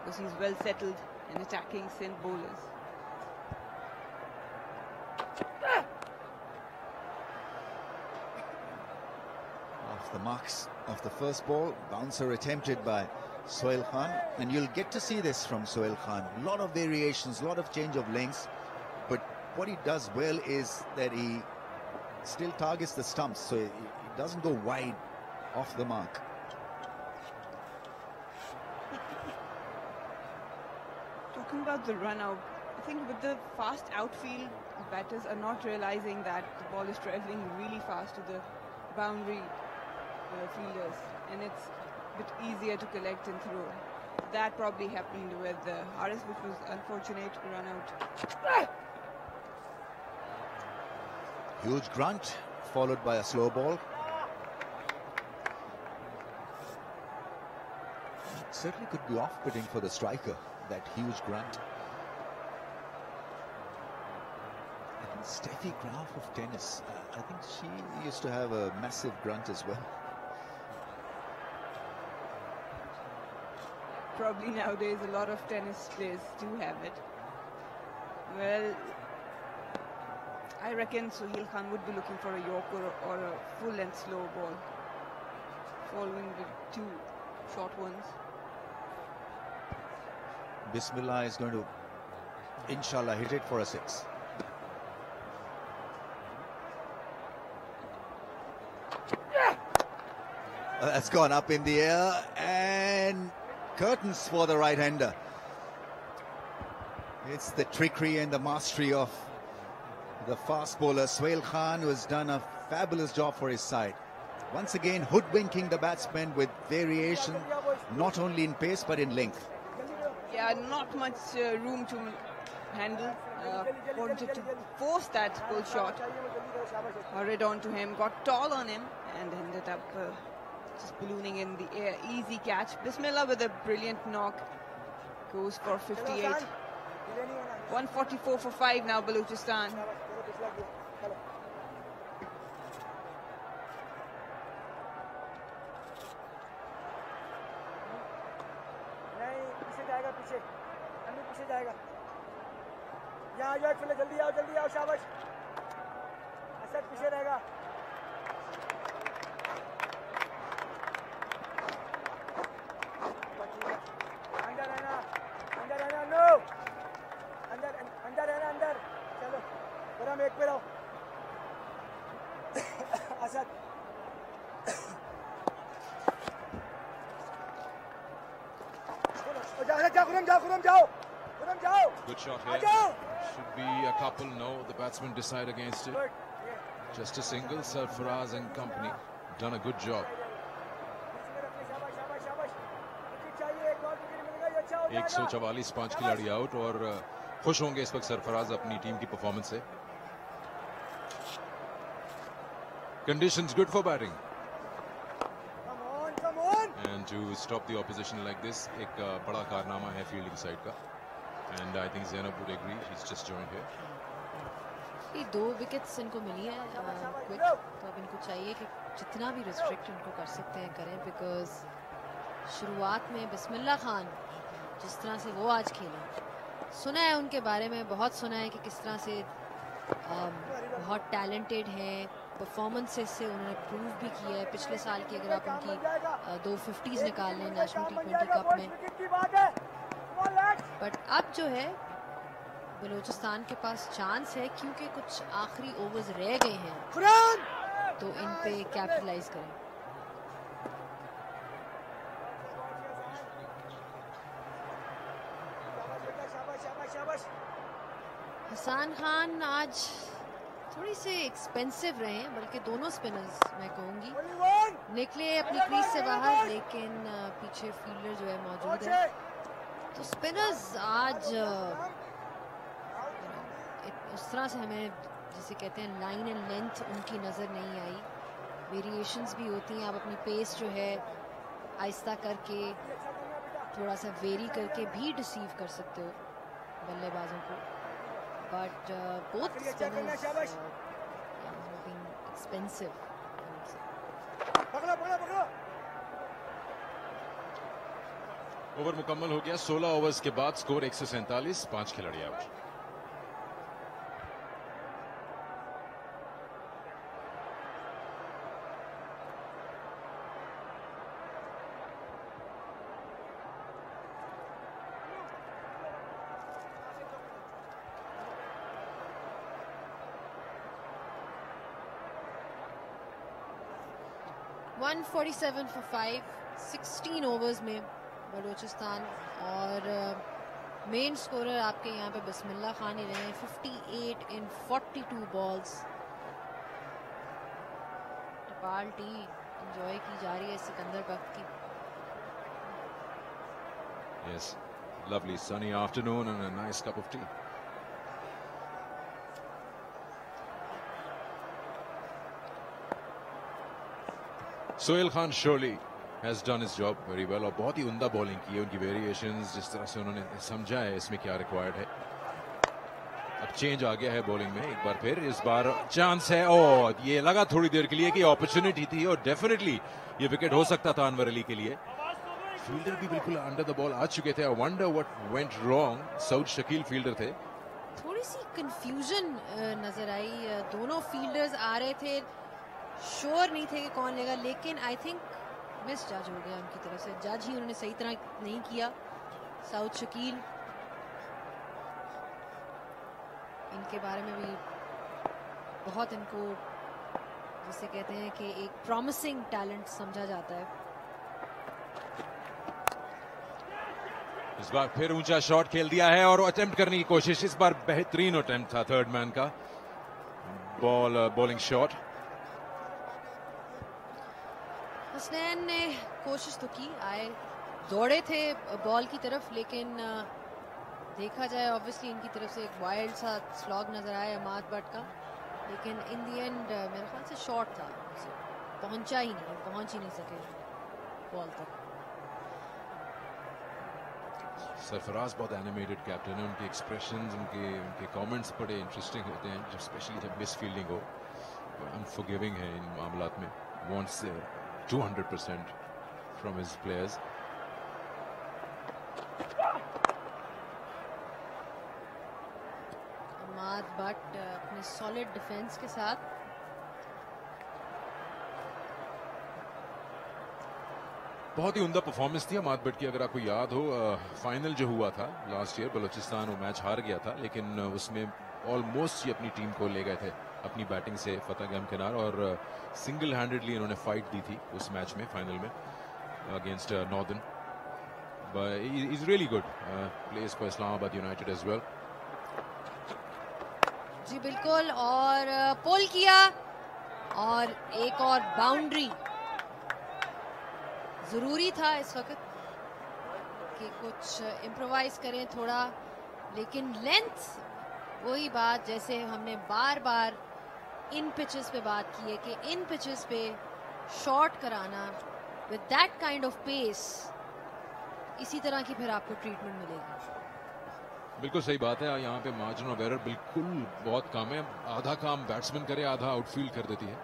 because he's well settled in attacking Sindh bowlers. Off the marks of the first ball, bouncer attempted by Sohail Khan, and you'll get to see this from Sohail Khan. A lot of variations, a lot of change of lengths, but what he does well is that he still targets the stumps, so he doesn't go wide off the mark. Talking about the run out, I think with the fast outfield, batters are not realizing that the ball is traveling really fast to the boundary fielders, and it's a bit easier to collect and throw. That probably happened with Haris, which was unfortunate run out. Huge grunt followed by a slow ball. Certainly could be off-putting for the striker, that huge grunt. I think Steffi Graf of tennis, I think she used to have a massive grunt as well. Probably nowadays a lot of tennis players do have it. Well, I reckon Sohail Khan would be looking for a Yorker or a full-length slow ball, following the two short ones. Bismillah is going to, inshallah, hit it for a 6. That's gone up in the air, and curtains for the right-hander. It's the trickery and the mastery of the fast bowler Sohail Khan, who has done a fabulous job for his side. Once again, hoodwinking the batsman with variation, not only in pace but in length. Yeah, not much room to handle. Wanted to force that pull shot. Hurried on to him, got tall on him, and ended up just ballooning in the air. Easy catch. Bismillah with a brilliant knock. Goes for 58. 144 for 5 now, Balochistan. जल्दी आओ शाबाश असद पीछे रहेगा अंदर रहना no अंदर रहना चलो गरम एक पे रहो असद जाओ Good shot here. Should be a couple. No, the batsmen decide against it. Just a single. Sarfaraz and company done a good job. 144 5 खिलाड़ी आउट और खुश होंगे इस वक्त सरफराज अपनी टीम की परफॉर्मेंस से. Conditions good for batting. to stop the opposition like this एक बड़ा कारनामा है फील्डिंग साइड का, and I think Zainab would agree. She's just joined here. ये 2 विकेट्स इनको मिली है क्विक, तो अब इनको चाहिए कि जितना भी रिस्ट्रिक्ट इनको कर सकते हैं करें, बिकॉज शुरुआत में बिस्मिल्लाह खान जिस तरह से वो आज खेला, सुना है उनके बारे में, बहुत सुना है कि किस तरह से बहुत टैलेंटेड हैं, परफॉर्मेंसेस से उन्होंने प्रूव भी किया है। पिछले साल की अगर आप उनकी 2 50s निकाल लें नेशनल T20 कप में, बट अब जो है बलूचिस्तान के पास चांस है, क्योंकि कुछ आखिरी ओवर्स रह गए हैं, तो इन पे कैपिटलाइज करें। हसन खान आज थोड़ी से एक्सपेंसिव रहे हैं, बल्कि दोनों स्पिनर्स मैं कहूंगी निकले अपनी क्रीज से बाहर, लेकिन पीछे फील्डर जो है मौजूद है, तो स्पिनर्स आज उस तरह से हमें जिसे कहते हैं लाइन एंड लेंथ उनकी नज़र नहीं आई। वेरिएशंस भी होती हैं, आप अपनी पेस जो है आहिस्ता करके थोड़ा सा वेरी करके भी डिसीव कर सकते हो बल्लेबाजों को, but both spinners expensive. Over मुकम्मल हो गया, 16 ओवर्स के बाद स्कोर 147, 5 खिलाड़ी आउट। वन 47 for 5, 16 ओवर्स में बलूचिस्तान, और मेन स्कोरर आपके यहाँ पे बिस्मिल्लाह खान ही रहे हैं, 58 in 42 बॉल्स। टपाल टी एंजॉय की जा रही है सिकंदर बख्त की। Yes, lovely sunny afternoon and a nice cup of tea. Sohail Khan surely has done his job very well, और बहुत ही उम्दा बॉलिंग की है। उनकी वेरिएशंस जिस तरह से उन्होंने समझा है इसमें क्या रिक्वायर्ड है। अब चेंज आ गया है बॉलिंग में एक बार फिर, इस बार चांस है, और ये लगा थोड़ी देर के लिए कि अपॉर्चुनिटी थी, और डेफिनेटली ये विकेट हो सकता था अनवर अली के लिए। फील्डर भी बिल्कुल अंडर द बॉल आ चुके थे। I wonder what went wrong. Saud Shakeel fielder थे। थोड़ी सी कंफ्यूजन नजर आई, दोनों फील्डर्स आ रहे थे, श्योर नहीं थे कि कौन लेगा, लेकिन आई थिंक मिस जज हो गया उनकी तरफ से। जज ही उन्होंने सही तरह नहीं किया। सऊद शकील, इनके बारे में भी बहुत, इनको जिसे कहते हैं कि एक प्रॉमिसिंग टैलेंट समझा जाता है। इस बार फिर ऊंचा शॉट खेल दिया है और अटेम्प्ट करने की कोशिश, इस बार बेहतरीन अटेम्प्ट था थर्ड मैन का। Bowling shot. हसनैन ने कोशिश तो की, आए दौड़े थे बॉल की तरफ, लेकिन देखा जाए ऑब्वियसली इनकी तरफ से एक वाइल्ड सा स्लॉग नजर आया अमाद भट्ट का, लेकिन इन दी एंड मेरे ख्याल से शॉट था, पहुंच ही नहीं सके बॉल तक। सरफराज बहुत एनिमेटेड कैप्टन है, उनके एक्सप्रेशंस, उनके कमेंट्स बड़े इंटरेस्टिंग होते हैं, जब स्पेशली जब मिस फील्डिंग हो। अनफॉरगिविंग है इन मामलात में, wants 200% from his players. Amad Butt अपने सॉलिड डिफेंस के साथ बहुत ही उम्दा परफॉर्मेंस थी अमाद भट्ट की। अगर आपको याद हो, फाइनल जो हुआ था लास्ट ईयर, बलूचिस्तान वो मैच हार गया था, लेकिन उसमें ऑलमोस्ट ही अपनी टीम को ले गए थे अपनी बैटिंग से फतह गमकिनार, और सिंगल हैंडेडली इन्होंने फाइट दी थी उस मैच में, फाइनल में against northern. Is really good, place for Islamabad United as well. जी बिल्कुल, और पुल किया, और एक और बाउंड्री जरूरी था इस वक्त कि कुछ इम्प्रोवाइज करें थोड़ा, लेकिन लेंथ, वही बात जैसे हमने बार बार इन पिचेस पे बात की है कि इन पिचेस पे शॉट कराना with that kind of pace इसी तरह की फिर आपको ट्रीटमेंट मिलेगी। बिल्कुल सही बात है, यहाँ पे मार्जिन ऑफ एरर बिल्कुल बहुत कम है। आधा काम बैट्समैन करे, आधा आउटफील्ड कर देती है।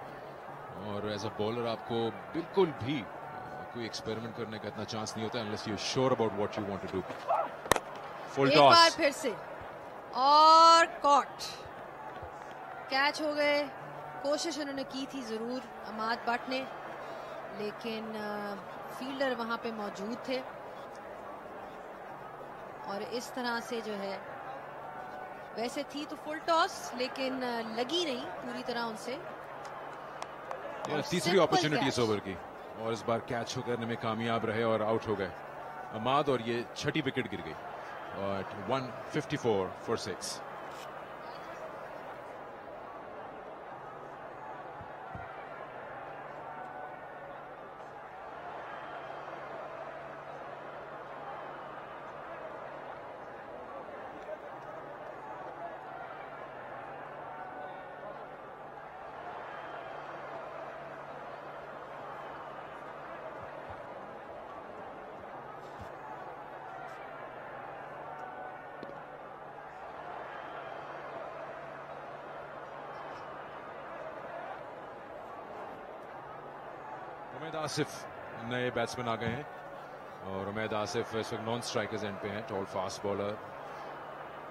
और एज अ बॉलर आपको बिल्कुल भी कोई एक्सपेरिमेंट करने का इतना चांस नहीं होता unless you sure about what you want to do. Full एक टॉस बार फिर से और कॉट, कैच हो गए। कोशिश उन्होंने की थी जरूर अमाद भट्ट ने, लेकिन फील्डर वहां पे मौजूद थे और इस तरह से जो है, वैसे थी तो फुल टॉस लेकिन लगी नहीं पूरी तरह उनसे। तीसरी अपॉर्चुनिटी इस ओवर की, और इस बार कैच करने में कामयाब रहे और आउट हो गए अमाद, और ये छठी विकेट गिर गई। और 154 for 6। उमैद आसिफ नए बैट्समैन आ गए हैं, और उमैद आसिफ इस वक्त नॉन स्ट्राइकर्स एंड पे हैं। टॉल फास्ट बॉलर,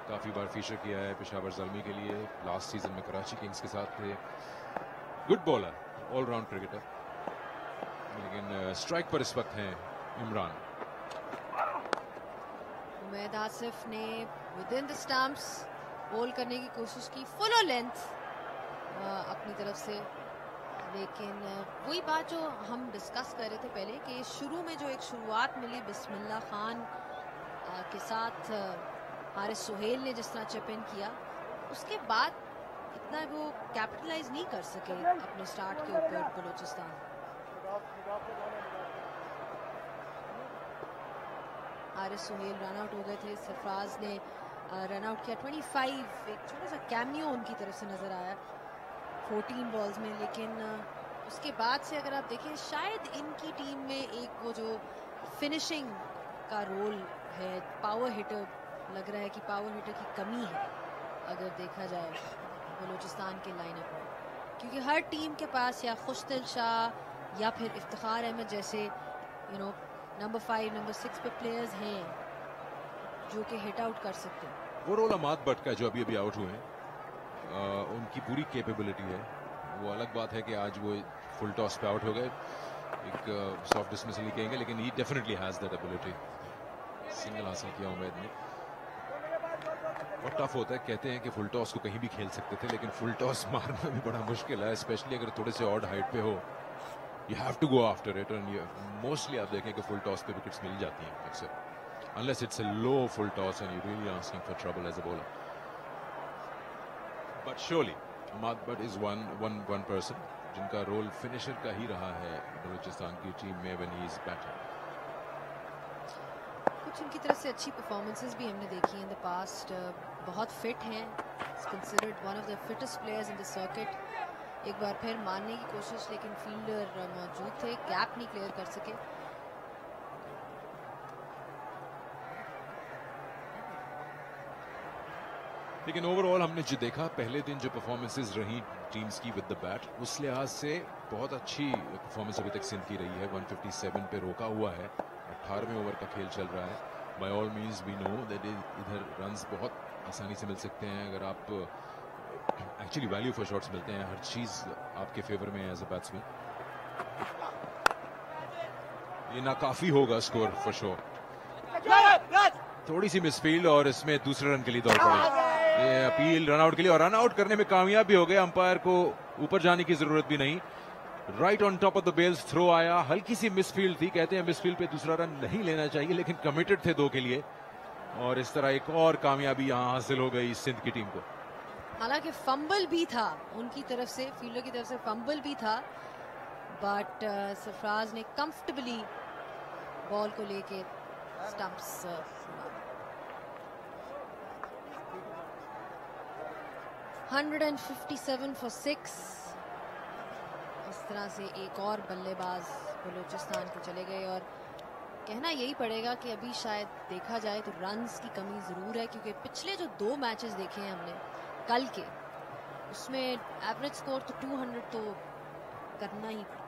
काफी बार फीचर किया है पेशावर ज़ल्मी के लिए, लास्ट सीजन में कराची किंग्स के साथ थे। गुड बॉलर, ऑलराउंड क्रिकेटर, लेकिन स्ट्राइक पर इस वक्त हैं इमरान। उमैद आसिफ ने with in the stumps ball करने की कोशिश की, फुल लेंथ अपनी तरफ से, लेकिन वही बात जो हम डिस्कस कर रहे थे पहले कि शुरू में जो एक शुरुआत मिली बिस्मिल्लाह खान के साथ, हारिस सुहेल ने जिस तरह चिप इन किया, उसके बाद इतना वो कैपिटलाइज नहीं कर सके अपने स्टार्ट के ऊपर बलूचिस्तान। हारिस सुहेल रन आउट हो गए थे, सरफराज ने रन आउट किया 25, एक छोटा सा कैमियो उनकी तरफ से नजर आया 14 बॉल्स में, लेकिन उसके बाद से अगर आप देखें शायद इनकी टीम में एक वो जो फिनिशिंग का रोल है, पावर हिटर लग रहा है कि पावर हिटर की कमी है अगर देखा जाए बलूचिस्तान के लाइनअप में, क्योंकि हर टीम के पास या खुशदिल शाह या फिर इफ्तिखार अहमद जैसे नंबर 5 नंबर 6 पे प्लेयर्स हैं जो कि हिट आउट कर सकते हैं। वो रोल अमाद भट्ट का जो अभी अभी आउट हुए हैं, उनकी पूरी कैपेबिलिटी है। वो अलग बात है कि आज वो फुल टॉस पे आउट हो गए, एक सॉफ्ट डिसमिसल ही कहेंगे, लेकिन he definitely has that ability. Single हासिल किया उमैद ने। और टफ होता है, कहते हैं कि फुल टॉस को कहीं भी खेल सकते थे, लेकिन फुल टॉस मारना भी बड़ा मुश्किल है, स्पेशली अगर थोड़े से ऑड हाइट पे हो। You have to go after it, and mostly आप देखें कि फुल टॉस पे विकेट्स मिल जाती हैं अक्सर, unless it's a low full toss and you're really asking for trouble as a bowler. But surely Ahmad Bhatt is one person जिनका role finisher का ही रहा है बलूचिस्तान की टीम में when he is batting. कुछ उनकी तरफ से अच्छी परफॉर्मेंसेस भी हमने देखी इन द पास्ट, बहुत फिट हैं, considered one of the fittest players in the circuit. एक बार फिर मारने की कोशिश, लेकिन फील्डर मौजूद थे, गैप नहीं क्लियर कर सके। लेकिन ओवरऑल हमने जो देखा पहले दिन, जो परफॉर्मेंसेस रही टीम्स की विद द बैट, उस लिहाज से बहुत अच्छी परफॉर्मेंस अभी तक सिंध की रही है। 157 पे रोका हुआ है, 18वें ओवर का खेल चल रहा है। By all means we know that इधर रन्स बहुत आसानी से मिल सकते हैं अगर आप एक्चुअली वैल्यू फॉर शॉट्स मिलते हैं, हर चीज आपके फेवर में एज अ बैट्समैन। ये नाकाफी होगा स्कोर फॉर श्योर। थोड़ी सी मिसफील्ड और इसमें दूसरे रन के लिए दौड़ पड़ी। ये अपील रन आउट के लिए, और रन आउट करने में कामयाब भी हो गए। अंपायर को ऊपर जाने की जरूरत भी नहीं, right on top of the bells throw आया। हल्की सी मिसफील्ड थी, कहते हैं मिसफील्ड पे दूसरा रन नहीं लेना चाहिए, लेकिन कमिटेड थे 2 के लिए, और इस तरह एक और कामयाबी यहां हासिल हो गई सिंध की टीम को। हालांकि फंबल भी था उनकी तरफ से, फील्डर की तरफ से फंबल भी था, बट सरफराज ने कंफर्टेबली बॉल को लेके स्टंप्स 157 for 6। इस तरह से एक और बल्लेबाज बलूचिस्तान के चले गए और कहना यही पड़ेगा कि अभी शायद देखा जाए तो रन्स की कमी ज़रूर है, क्योंकि पिछले जो 2 मैचेस देखे हैं हमने कल के, उसमें एवरेज स्कोर तो 200 तो करना ही पड़ता है।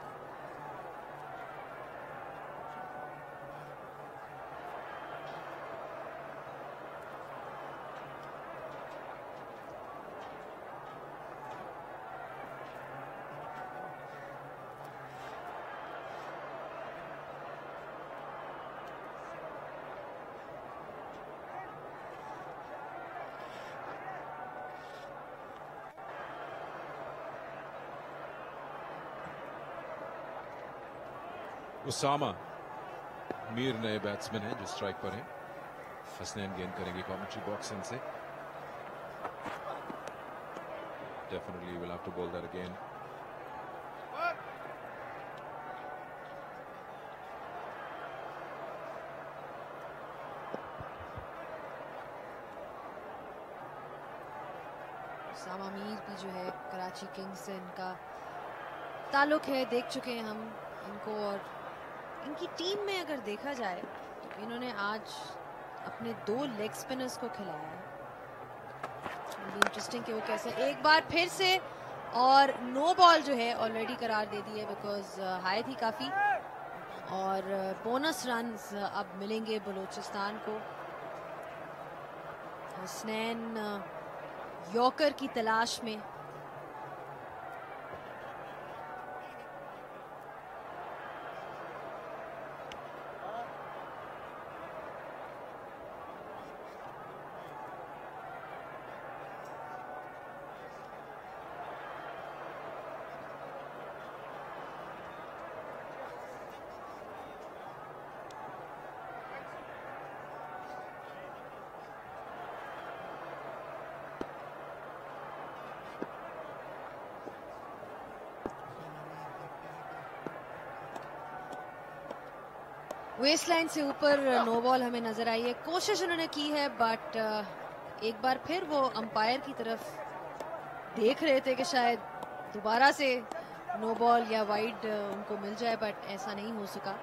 उसामा मीर नए बैट्समैन हैं जो स्ट्राइक पर हैं। हसनैन गेंद करेंगे कमेंट्री बॉक्स इनसे। Definitely will have to bowl that again. Usama Mir भी जो है कराची किंग्स से इनका ताल्लुक है, देख चुके हैं हम इनको, और इनकी टीम में अगर देखा जाए तो इन्होंने आज अपने 2 लेग स्पिनर्स को खिलाया है। इंटरेस्टिंग कि वो कैसे एक बार फिर से, और नो बॉल जो है ऑलरेडी करार दे दी है बिकॉज हाई थी काफ़ी, और बोनस रन्स अब मिलेंगे बलूचिस्तान को। हसनैन यॉर्कर की तलाश में। वेस्ट लाइन से ऊपर नो बॉल हमें नजर आई है। कोशिश उन्होंने की है, बट एक बार फिर वो अंपायर की तरफ देख रहे थे कि शायद दोबारा से नो बॉल या वाइड उनको मिल जाए, बट ऐसा नहीं हो सका।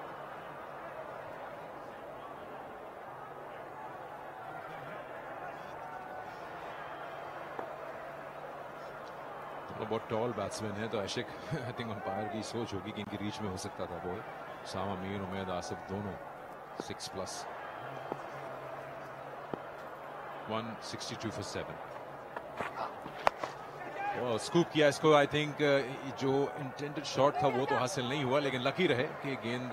बहुत टॉल बैट्समैन है, तो आशिक आई थिंक अंपायर की सोच होगी कि इनकी रीच में हो सकता था बॉल। उसामा मीर, उमैद आसिफ दोनों 6+। 162 for 7। स्कूप किया इसको। आई थिंक जो इंटेंडेड शॉट था वो तो हासिल नहीं हुआ, लेकिन लकी रहे कि गेंद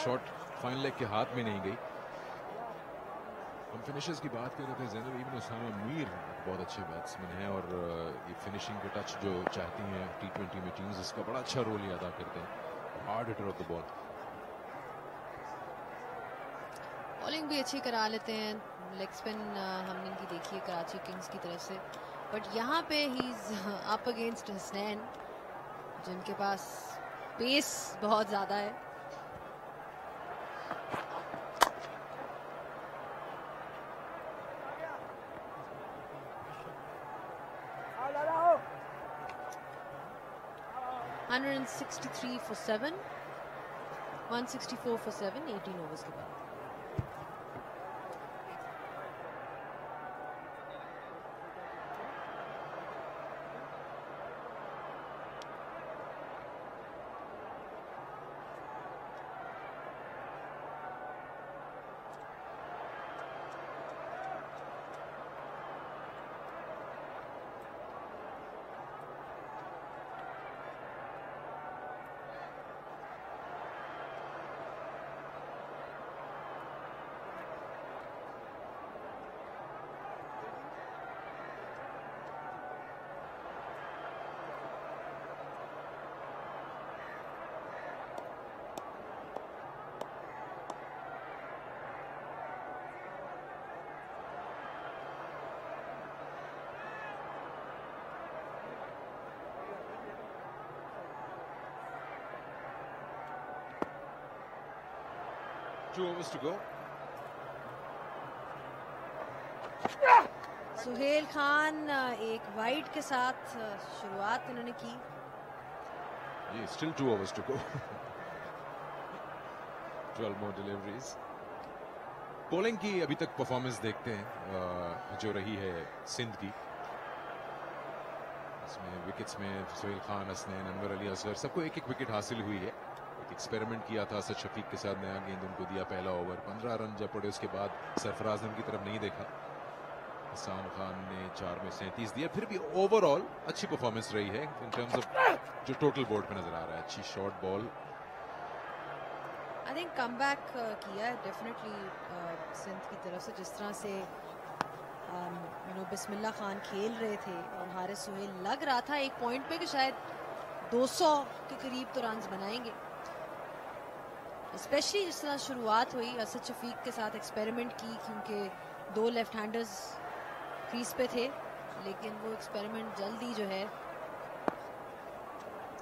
शॉट फाइन लेग के हाथ में नहीं गई। हम फिनिशर्स की बात कर रहे थे ज़ैनब, इवन उसामा मीर बहुत अच्छे बैट्समैन हैं, और ये फिनिशिंग के टच जो चाहती हैं T20 में टीम्स, इसका बड़ा अच्छा रोल ये अदा करते हैं। Hard hitter of the ball. Bowling भी अच्छी करा लेते हैं। लेग स्पिन हमने इनकी देखी है कराची किंग्स की तरफ से, बट यहाँ पे he is up against Hasnain जिनके पास पेस बहुत ज़्यादा है। and 163 for 7, 164 for 7, 18 ओवर्स के बाद। Two overs to go. Suhail Khan एक वाइड के साथ शुरुआत उन्होंने की। Still 2 overs to go. 12 more deliveries. Bowling की अभी तक परफॉर्मेंस देखते हैं जो रही है सिंध की. इसमें विकेट्स में सोहेल खान, हसनैन, अनवर अली असगर सबको एक एक विकेट हासिल हुई है. एक एक्सपेरिमेंट किया था असद शफीक के साथ, नया गेंद उनको दिया पहला ओवर. 15 रन जब पड़े उसके बाद सरफराज ने उनकी तरफ नहीं देखा. हसान खान ने 4 में 37 दिया. फिर भी ओवरऑल अच्छी परफॉर्मेंस रही है इन टर्म्स ऑफ जो टोटल बोर्ड पे नजर आ रहा है. अच्छी short ball. I think come back किया है डेफिनेटली सिंध की तरफ से. जिस तरह से बिस्मिल्लाह खान खेल रहे थे और हारिस सुहेल लग रहा था एक पॉइंट पे कि शायद 200 के करीब तो रन्स बनाएंगे. स्पेशली जिस तरह शुरुआत हुई, असद शफीक के साथ एक्सपेरिमेंट की क्योंकि 2 लेफ्ट हैंडर्स क्रीज पे थे, लेकिन वो एक्सपेरिमेंट जल्दी जो है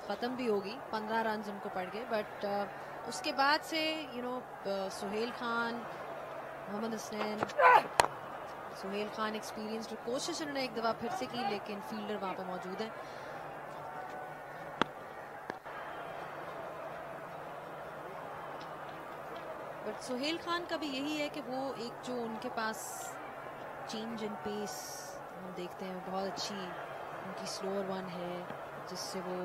ख़त्म भी होगी. 15 रन उनको पड़ गए. बट उसके बाद से सुहेल खान, मोहम्मद हसनैन, सुहेल खान एक्सपीरियंस्ड. कोशिश उन्होंने एक दफ़ा फिर से की लेकिन फील्डर वहाँ पे मौजूद है. बट सुहेल खान का भी यही है कि वो एक जो उनके पास चेंज इन पेस हम देखते हैं, बहुत अच्छी उनकी स्लोअर वन है जिससे वो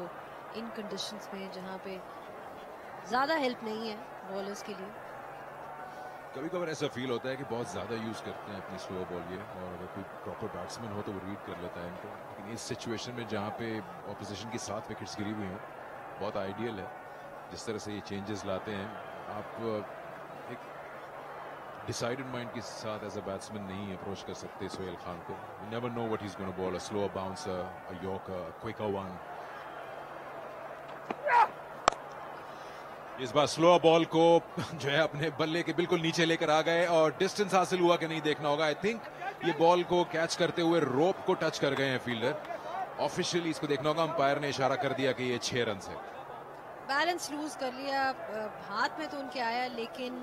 इन कंडीशंस में जहाँ पे ज़्यादा हेल्प नहीं है बॉलर्स के लिए. कभी कभार ऐसा फील होता है कि बहुत ज्यादा यूज करते हैं अपनी स्लो बॉल ये, और अगर कोई प्रॉपर बैट्समैन हो तो वो रीड कर लेता है इनको. लेकिन इस सिचुएशन में जहाँ पे ऑपोजिशन की 7 विकेट्स गिरी हुई हैं, बहुत आइडियल है जिस तरह से ये चेंजेस लाते हैं. आप एक डिसाइडेड माइंड के साथ एज अ बैट्समैन नहीं अप्रोच कर सकते सोहेल खान को. You never know what he is gonna bowl. A slow bouncer, a yorker, a quicker one. इस बार स्लो बॉल को जो है अपने बल्ले के बिल्कुल नीचे लेकर आ गए और डिस्टेंस हासिल हुआ कि नहीं देखना होगा. आई थिंक ये बॉल को कैच करते हुए रोप को टच कर गए हैं फील्डर. ऑफिशियली इसको देखना होगा. अंपायर ने इशारा कर दिया कि ये 6 रन है. बैलेंस लूज कर लिया. हाथ में तो उनके आया लेकिन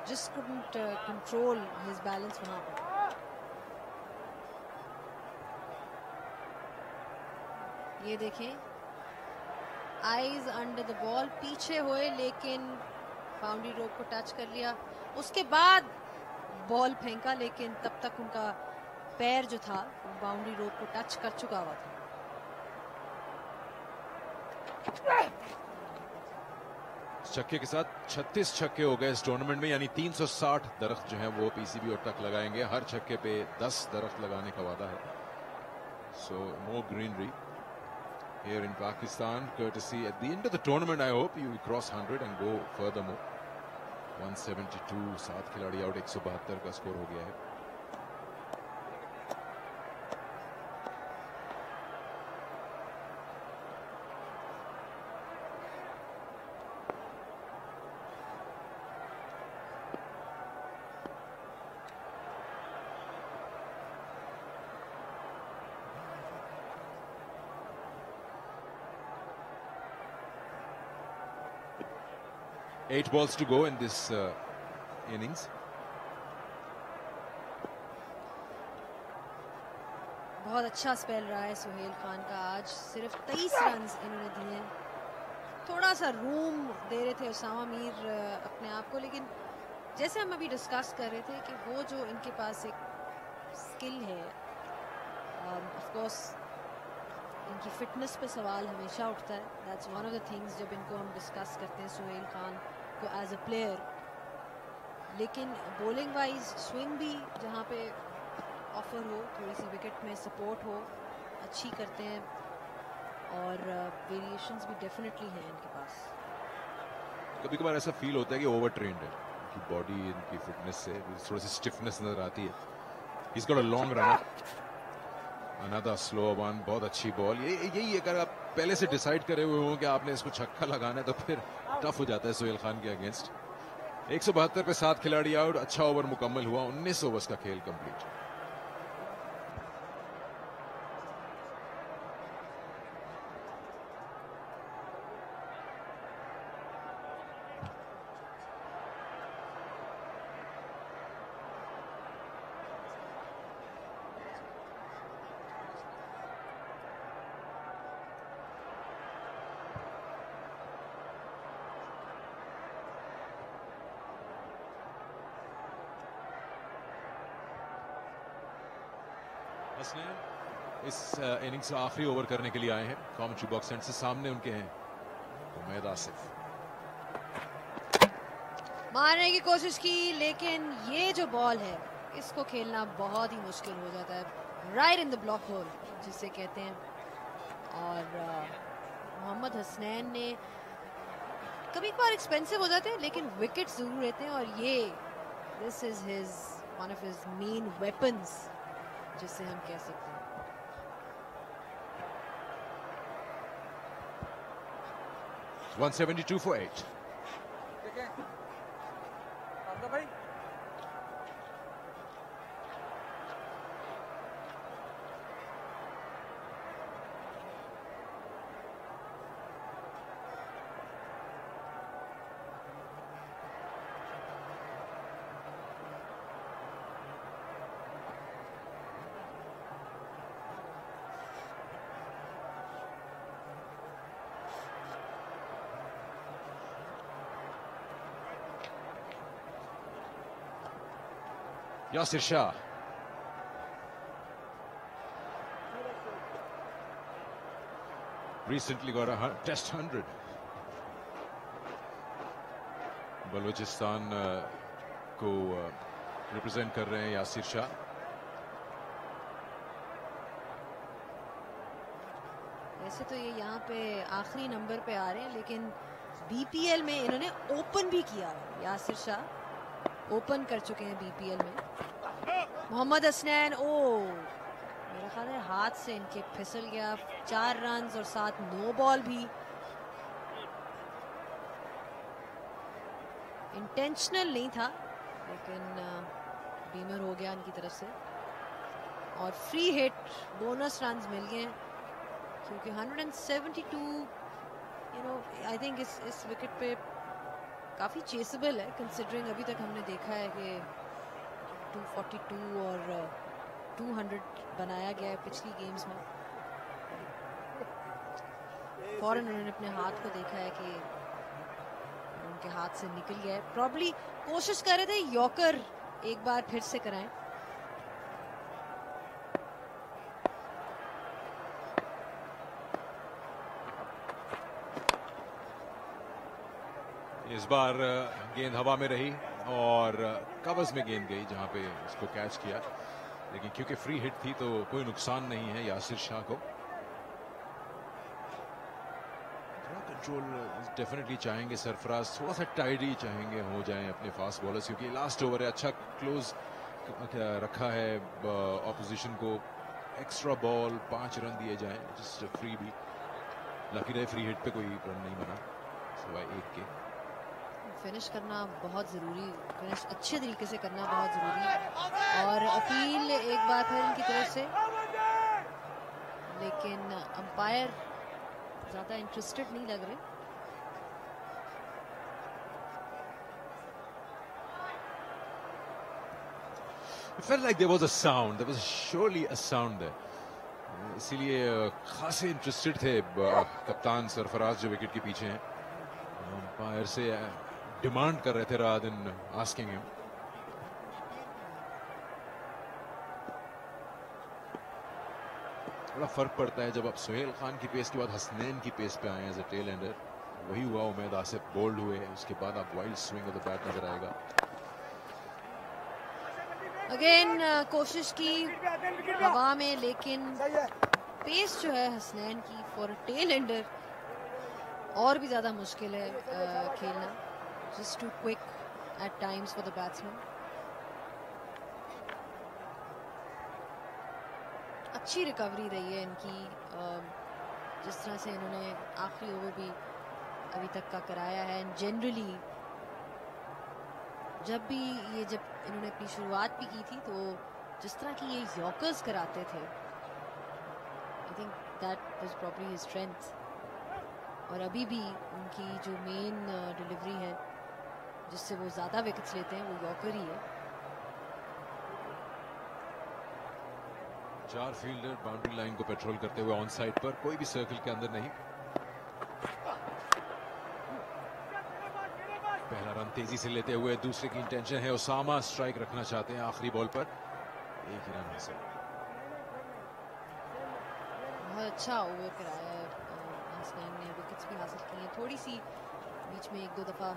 just couldn't control his balance वहां पर. ये देखें, आईज अंडर द बॉल, पीछे हुए लेकिन बाउंड्री रोप को टच कर लिया. उसके बाद बॉल फेंका लेकिन तब तक उनका पैर जो था बाउंड्री रोप को टच कर चुका हुआ था. छक्के के साथ 36 छक्के हो गए इस टूर्नामेंट में, यानी 360 दरख्त जो है वो पीसीबी और तक लगाएंगे. हर छक्के पे 10 दरख्त लगाने का वादा है. सो मोर greenery here in Pakistan, courtesy at the end of the tournament. I hope you cross 100 and go furthermore. 172, 7 खिलाड़ी आउट, 172 का स्कोर हो गया है. Eight balls to go in this innings. बहुत अच्छा स्पेल रहा है सुहेल खान का. आज सिर्फ 23 रन इन्होंने दिए. थोड़ा सा रूम दे रहे थे उसामा मीर अपने आप को, लेकिन जैसे हम अभी डिस्कस कर रहे थे कि वो जो इनके पास एक स्किल है, ऑफ कोर्स इनकी फिटनेस पे सवाल हमेशा उठता है. That's one of the things जब इनको हम डिस्कस करते हैं सुहेल खान को एज अ प्लेयर. लेकिन बॉलिंग वाइज स्विंग भी जहाँ पे ऑफर हो, थोड़ी सी विकेट में सपोर्ट हो, अच्छी करते हैं. और वेरिएशंस भी डेफिनेटली हैं इनके पास. कभी कभार ऐसा फील होता है कि ओवर ट्रेंड है. इनकी बॉडी, इनकी फिटनेस से थोड़ी सी स्टिफनेस नजर आती है. He's got a long run. Another slow one. बहुत अच्छी बॉल. यही अगर आप पहले से डिसाइड करे हुए हो कि आपने इसको छक्का लगाना है तो फिर टफ हो जाता है सोहेल खान के अगेंस्ट. 172 पे 7 खिलाड़ी आउट. अच्छा ओवर मुकम्मल हुआ. 19 ओवर्स का खेल कंप्लीट. हसनैन इस इनिंग्स का आखिरी ओवर करने के लिए आए हैं। कमेंट्री बॉक्स एंड से सामने उनके हैं उमैद आसिफ। मारने की कोशिश की, लेकिन ये जो बॉल है इसको खेलना बहुत ही मुश्किल हो जाता है। Right in the block whole जिसे कहते हैं। और मोहम्मद हसनैन ने कभी कभार एक्सपेंसिव हो जाते हैं लेकिन विकेट्स जरूर रहते हैं, और ये this is his one of his main weapons जिसे हम कह सकते हैं। It's 172 for 8. भाई Yasir Shah. Recently got a test 100. Balochistan को रिप्रेजेंट कर रहे हैं यासिर शाह। वैसे तो ये यहाँ पे आखिरी नंबर पे आ रहे हैं, लेकिन बीपीएल में इन्होंने ओपन भी किया है। यासिर शाह ओपन कर चुके हैं बीपीएल में। मोहम्मद हसनैन, ओ मेरा ख्याल है हाथ से इनके फिसल गया। 4 रन और साथ नो बॉल भी। इंटेंशनल नहीं था लेकिन बीमर हो गया इनकी तरफ से, और फ्री हिट बोनस रन्स मिल गए क्योंकि 172 आई थिंक इस विकेट पे काफ़ी चेसेबल है, कंसिडरिंग अभी तक हमने देखा है कि 242 और 200 बनाया गया है पिछली गेम्स में। फौरन उन्होंने अपने हाथ को देखा है कि उनके हाथ से निकल गया है। प्रॉब्ली कोशिश कर रहे थे यॉर्कर एक बार फिर से कराएं। इस बार गेंद हवा में रही और कवर्स में गेंद गई जहां पे उसको कैच किया, लेकिन क्योंकि फ्री हिट थी तो कोई नुकसान नहीं है यासिर शाह को। थोड़ा कंट्रोल डेफिनेटली चाहेंगे सरफराज, थोड़ा सा टाइडी चाहेंगे हो जाएं अपने फास्ट बॉलर्स, क्योंकि लास्ट ओवर है। अच्छा क्लोज रखा है ऑपोजिशन को। एक्स्ट्रा बॉल 5 रन दिए जाएं, जस्ट फ्री भी। लकी रहे फ्री हिट पे कोई रन नहीं बना सिवाय 1 के। फिनिश करना बहुत ज़रूरी, फिनिश अच्छे तरीके से करना बहुत ज़रूरी है। और अपील एक बार फिर इनकी तरफ से, लेकिन अंपायर ज़्यादा इंटरेस्टेड नहीं लग रहे। It felt like there was a sound. There was surely a sound there. इसीलिए खासे इंटरेस्टेड थे कप्तान सरफराज जो विकेट के पीछे हैं। अंपायर से डिमांड कर रहे थे rather than asking him. बड़ा फर्क पड़ता है जब आप सुहेल खान की पेस के बाद हसनैन की पेस पे आए एज अ टेल एंडर। वही हुआ, उमैद आसिफ बोल्ड हुए, उसके बाद आप wild swing of the bat नजर आएगा। अगेन कोशिश की हवा में, लेकिन पेस जो है हसनैन की फॉर अ टेल एंडर और भी ज़्यादा मुश्किल है खेलना। Just too quick at times for the batsman. अच्छी रिकवरी रही है इनकी, जिस तरह से इन्होंने आखिरी ओवर भी अभी तक का कराया है। एंड जनरली जब इन्होंने अपनी शुरुआत भी की थी तो जिस तरह की ये यॉर्कर्स कराते थे, I think that was probably his strength. और अभी भी उनकी जो मेन डिलीवरी है जिससे वो ज़्यादा विकेट्स लेते हैं वो यॉर्कर ही है। 4 फील्डर बाउंड्री लाइन को पेट्रोल करते हुए ऑन साइड पर, कोई भी सर्कल के अंदर नहीं। पहला रन तेजी से लेते हुए, दूसरे की इंटेंशन है ओसामा स्ट्राइक रखना चाहते हैं आखिरी बॉल पर। 1 ही रन हासिल। बहुत अच्छा ओवर कराया है हसनैन ने, विकेट्स भी हासिल की हैं। थोड़ी सी बीच में 1-2 दफ़ा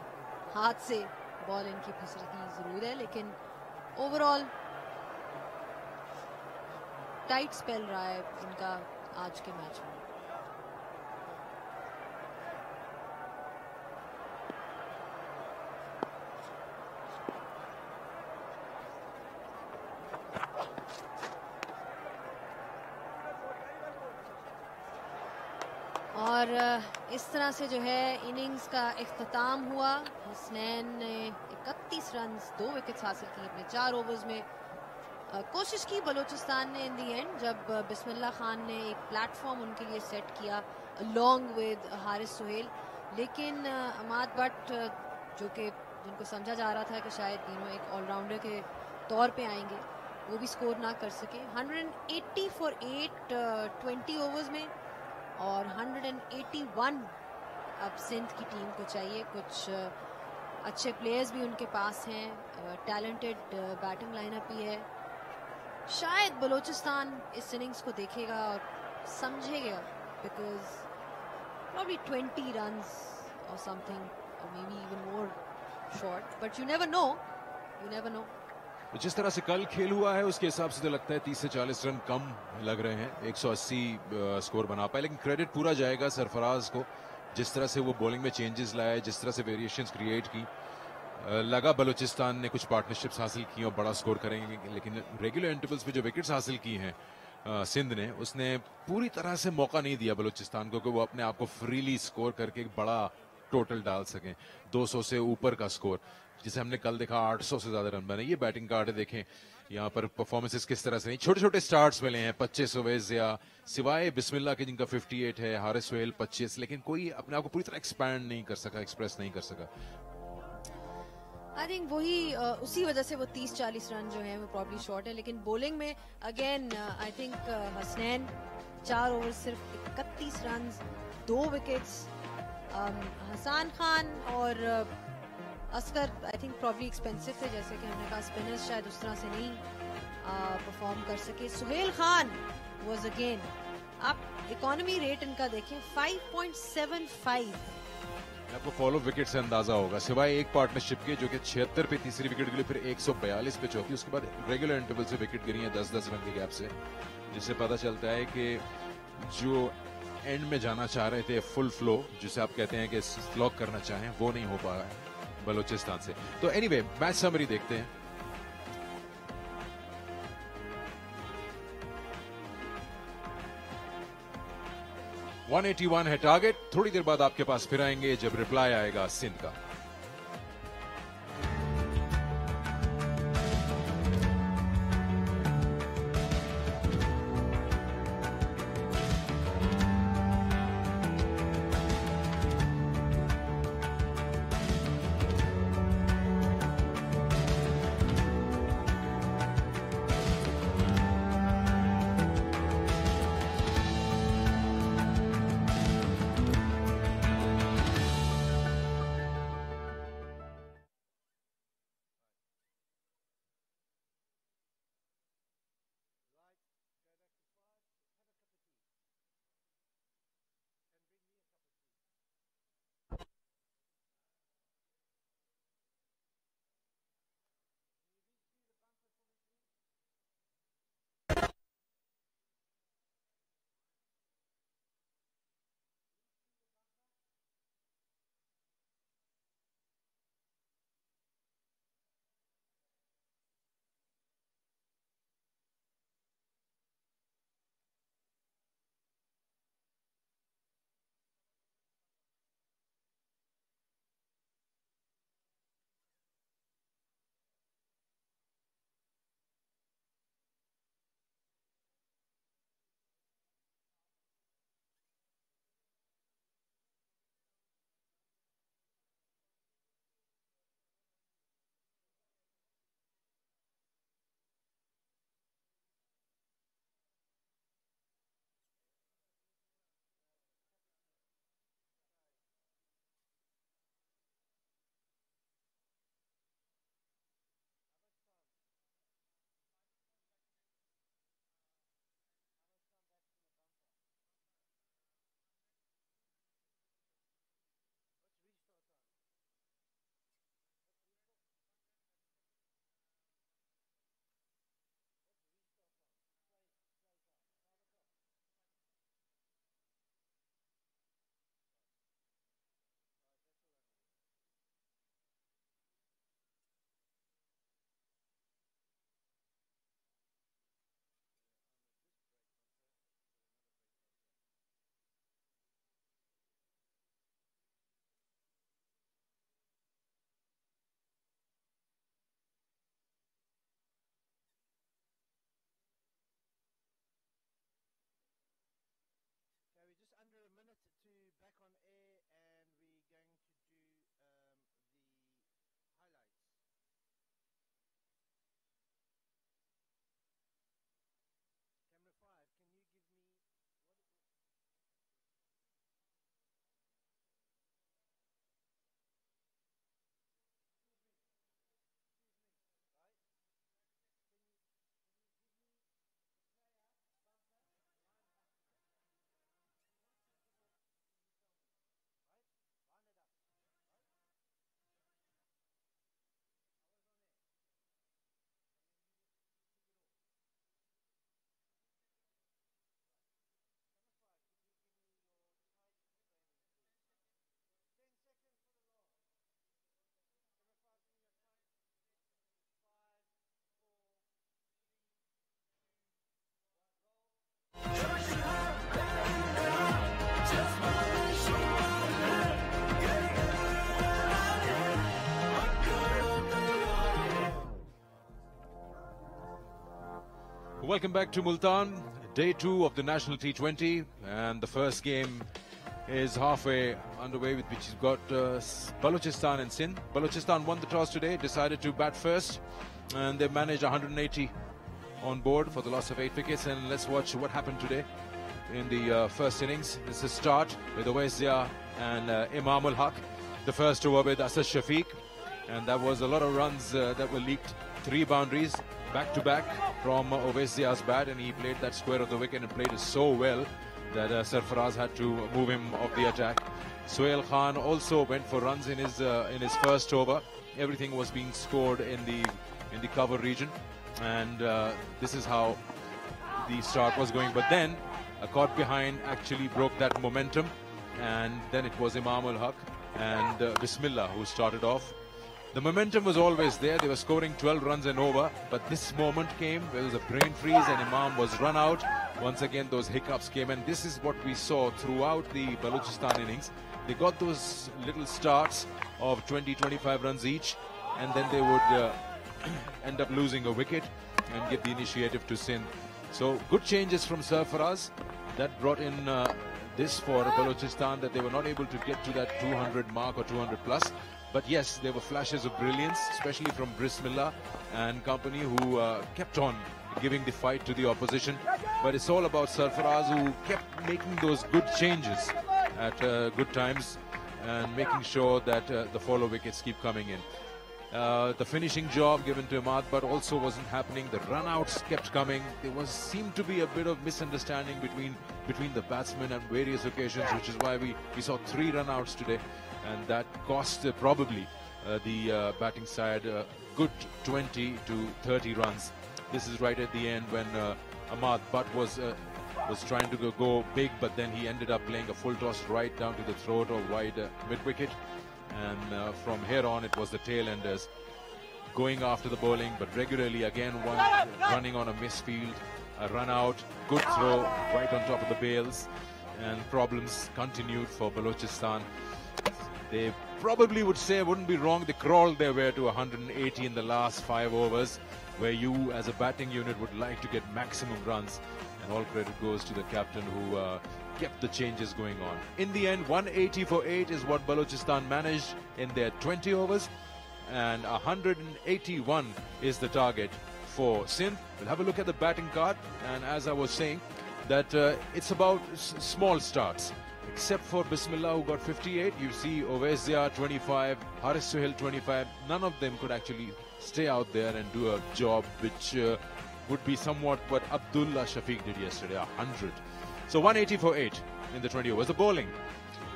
हाथ से बॉल इनकी फिसलती ज़रूर है, लेकिन ओवरऑल टाइट स्पेल रहा है इनका आज के मैच में। और इस तरह से जो है इनिंग्स का इख्तिताम हुआ। हसनैन ने 31 रन 2 विकेट्स हासिल की अपने 4 ओवर्स में। कोशिश की बलोचिस्तान ने इन दी एंड, जब बिस्मिल्लाह खान ने एक प्लेटफॉर्म उनके लिए सेट किया अलॉन्ग विद हारिस सुहेल, लेकिन अमाद भट्ट जो कि जिनको समझा जा रहा था कि शायद एक ऑलराउंडर के तौर पे आएंगे, वो भी स्कोर ना कर सके। 180 फॉर 8 20 ओवर्स में और 181 अब सिंध की टीम को चाहिए। कुछ अच्छे प्लेयर्स भी उनके पास हैं, टैलेंटेड बैटिंग लाइनअप भी है। शायद बलोचिस्तान इस इनिंग्स को देखेगा और समझेगा, because probably 20 runs or something or maybe even more short, but you never know. जिस तरह से कल खेल हुआ है उसके हिसाब से तो लगता है 30 से 40 रन कम लग रहे हैं। 180 स्कोर बना पाए, लेकिन क्रेडिट पूरा जाएगा सरफराज को, जिस तरह से वो बॉलिंग में चेंजेस लाए, जिस तरह से वेरिएशंस क्रिएट की। लगा बलूचिस्तान ने कुछ पार्टनरशिप्स हासिल की और बड़ा स्कोर करेंगे, लेकिन रेगुलर इंटरवल्स पे जो विकेट्स हासिल की हैं सिंध ने, उसने पूरी तरह से मौका नहीं दिया बलूचिस्तान को कि वो अपने आप को फ्रीली स्कोर करके एक बड़ा टोटल डाल सकें। 200 से ऊपर का स्कोर जिसे हमने कल देखा, 800 से ज्यादा रन बने। ये बैटिंग कार्ड देखें यहाँ पर, परफॉर्मेंसेस किस तरह से नहीं, छोटे छोटे स्टार्ट्स मिले हैं। 25 ओवर्स या सिवाय बिस्मिल्लाह के जिनका 58 है, हारिस सुहेल 25, लेकिन कोई अपने आप को पूरी तरह एक्सपैंड नहीं कर सका, एक्सप्रेस नहीं कर सका। आई थिंक वही उसी वजह से वो 30-40 रन जो है वो प्रॉब्ली शॉर्ट है। लेकिन बॉलिंग में again I think Hasnain 4 over सिर्फ 31 रन 2 विकेट्स। हसन खान और Asghar I think probably expensive थे, जैसे कि हमने कहा स्पिनर्स शायद उस तरह से नहीं परफॉर्म कर सके। सुहेल खान वाज अगेन, आप इकोनॉमी रेट इनका देखें 5.75। आपको फॉलो विकेट से अंदाजा होगा, सिवाय एक पार्टनरशिप के जो कि 76 पे तीसरी विकेट गिरी, फिर 142 पे चौथी, उसके बाद रेगुलर इंटरवल से विकेट गिरी है 10-10 रन के गैप से, जिससे पता चलता है कि जो एंड में जाना चाह रहे थे फुल फ्लो, जिसे आप कहते हैं कि लॉक करना चाहें, वो नहीं हो पा रहा है बलूचिस्तान से। तो एनीवे मैच समरी देखते हैं। । 181 है टारगेट। थोड़ी देर बाद आपके पास फिर आएंगे जब रिप्लाई आएगा सिंध का। Welcome back to Multan, day 2 of the National T20, and the first game is halfway underway, with which you've got Balochistan and Sindh. Balochistan won the toss today, decided to bat first, and they managed 180 on board for the loss of 8 wickets. And let's watch what happened today in the first innings. This is start with Owaisia and Imam ul Haq. The first over with Asad Shafiq, and that was a lot of runs that were leaked. 3 boundaries back to back from Owaisia's bat, and he played that square of the wicket and played it so well that Sarfaraz had to move him off the attack. Sohail Khan also went for runs in his first over. Everything was being scored in the cover region, and this is how the start was going. But then a caught behind actually broke that momentum, and then it was Imam ul Haq and Bismillah who started off. The momentum was always there. They were scoring 12 runs and over, but this moment came where there was a brain freeze and Imam was run out. Once again, those hiccups came, and this is what we saw throughout the Balochistan innings. They got those little starts of 20-25 runs each, and then they would end up losing a wicket and give the initiative to Sindh. So good changes from Sarfaraz that brought in this for Balochistan, that they were not able to get to that 200 mark or 200 plus. But yes, there were flashes of brilliance, especially from Bismillah and company, who kept on giving the fight to the opposition. But it's all about Sarfaraz, who kept making those good changes at good times and making sure that the follow wickets keep coming in. The finishing job given to Ahmad but also wasn't happening. The run-outs kept coming. There seemed to be a bit of misunderstanding between the batsmen on various occasions, which is why we saw 3 run-outs today. And that cost probably the batting side a good 20 to 30 runs. This is right at the end when Ahmad Butt was trying to go big, but then he ended up playing a full toss right down to the throat or wide mid-wicket. And from here on, it was the tail-enders going after the bowling, but regularly again one running on a misfield, a run-out, good throw right on top of the bails, and problems continued for Balochistan. They probably would say, wouldn't be wrong, they crawled their way to 180 in the last 5 overs, where you as a batting unit would like to get maximum runs. And all credit goes to the captain, who kept the changes going on. In the end, 180 for 8 is what Balochistan managed in their 20 overs, and 181 is the target for Sindh. We'll have a look at the batting card, and as I was saying, that it's about small starts. Except for Bismillah, who got 58, you see Owaisia 25, Haris Sohail 25. None of them could actually stay out there and do a job which would be somewhat what Abdullah Shafiq did yesterday, 100. So 180 for 8 in the 20 overs. The bowling,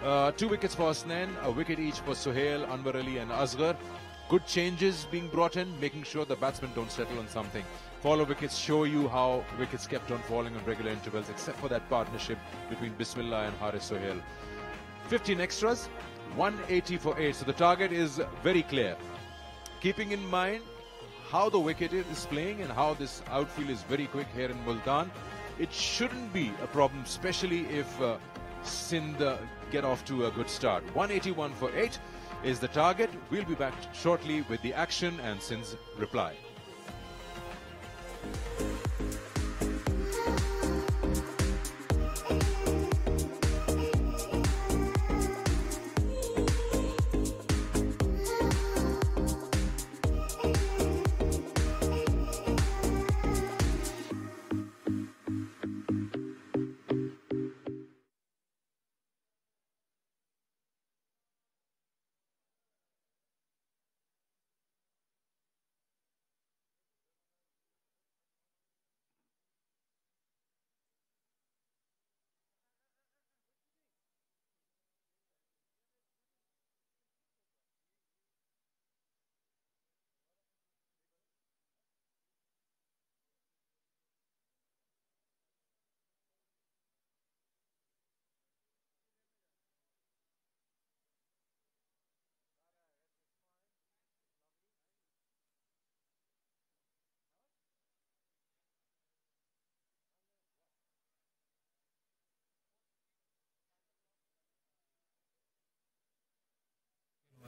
2 wickets for Asnan, a wicket each for Sohail, Anwar Ali and Asghar. Good changes being brought in, making sure the batsmen don't settle on something. Follow wickets show you how wickets kept on falling on regular intervals, except for that partnership between Bismillah and Haris Sohail. 15 extras, 180 for 8. So the target is very clear. Keeping in mind how the wicket is playing and how this outfield is very quick here in Multan, it shouldn't be a problem, especially if Sindh get off to a good start. 181 for 8 is the target. We'll be back shortly with the action and Sindh's reply.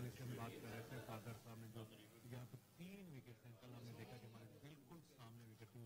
से हम बात कर रहे थे father साहब ने जो यहाँ पे 3 विकेट हैं, कल हमने देखा कि हमारे बिल्कुल सामने विकेट थी।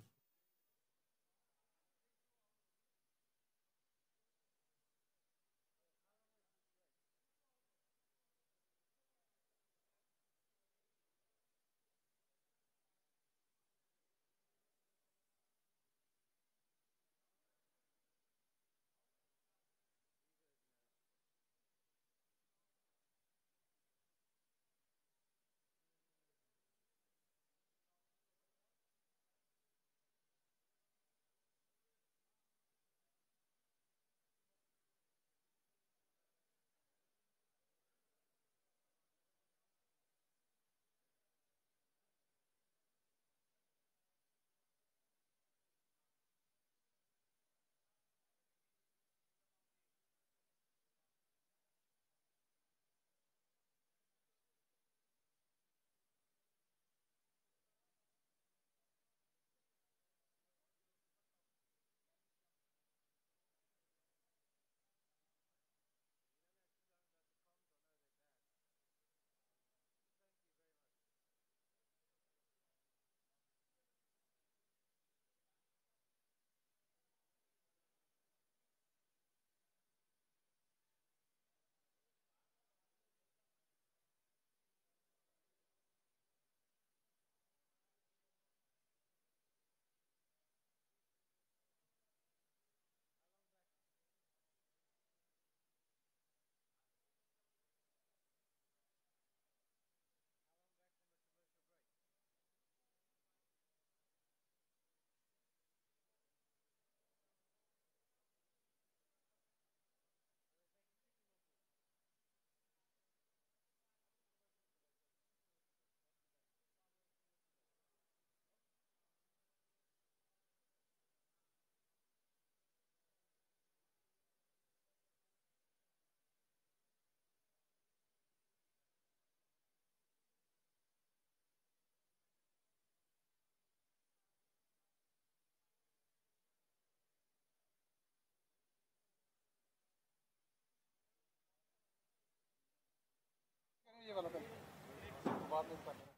वाला पहले, बाद में करना।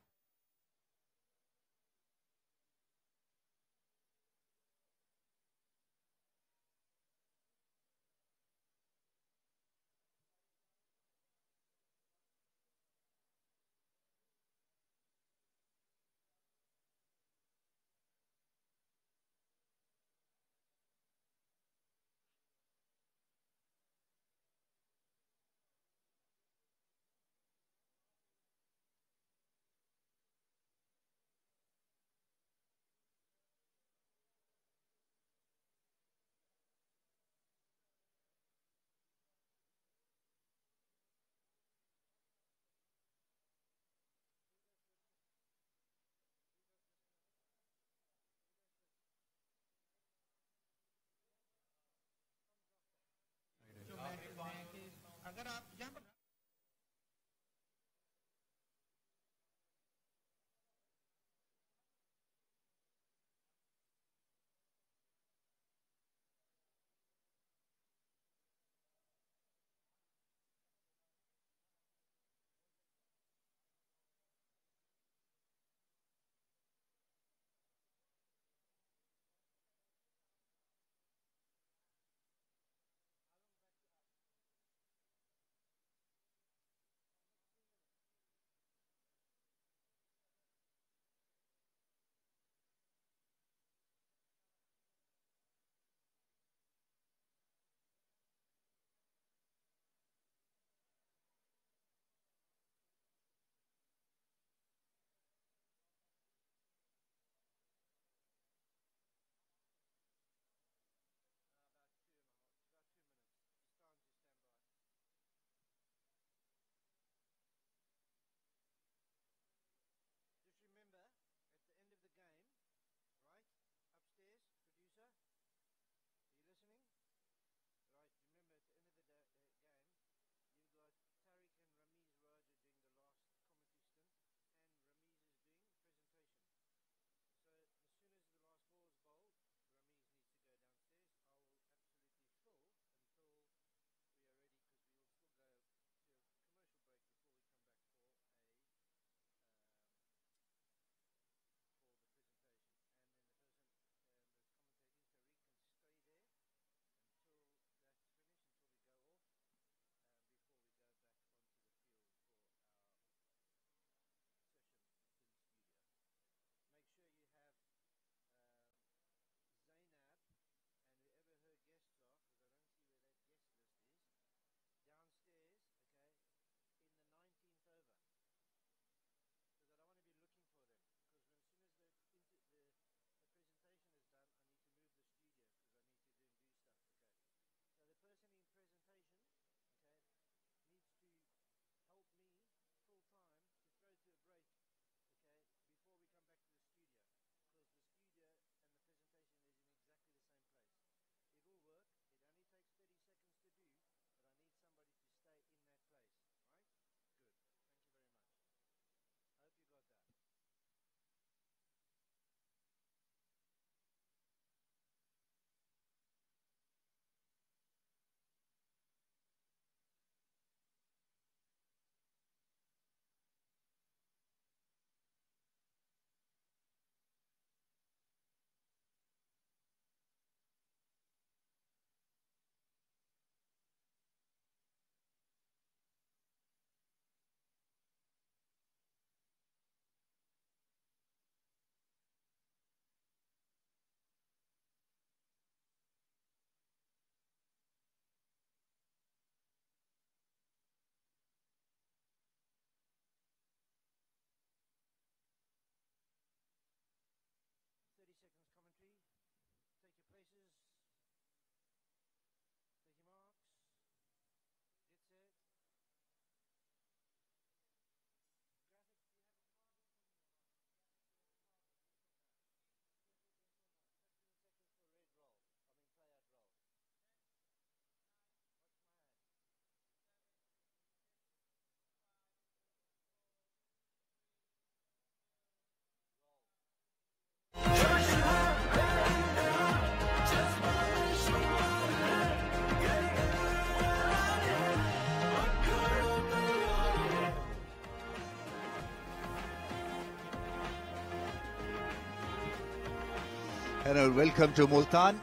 And a welcome to Multan.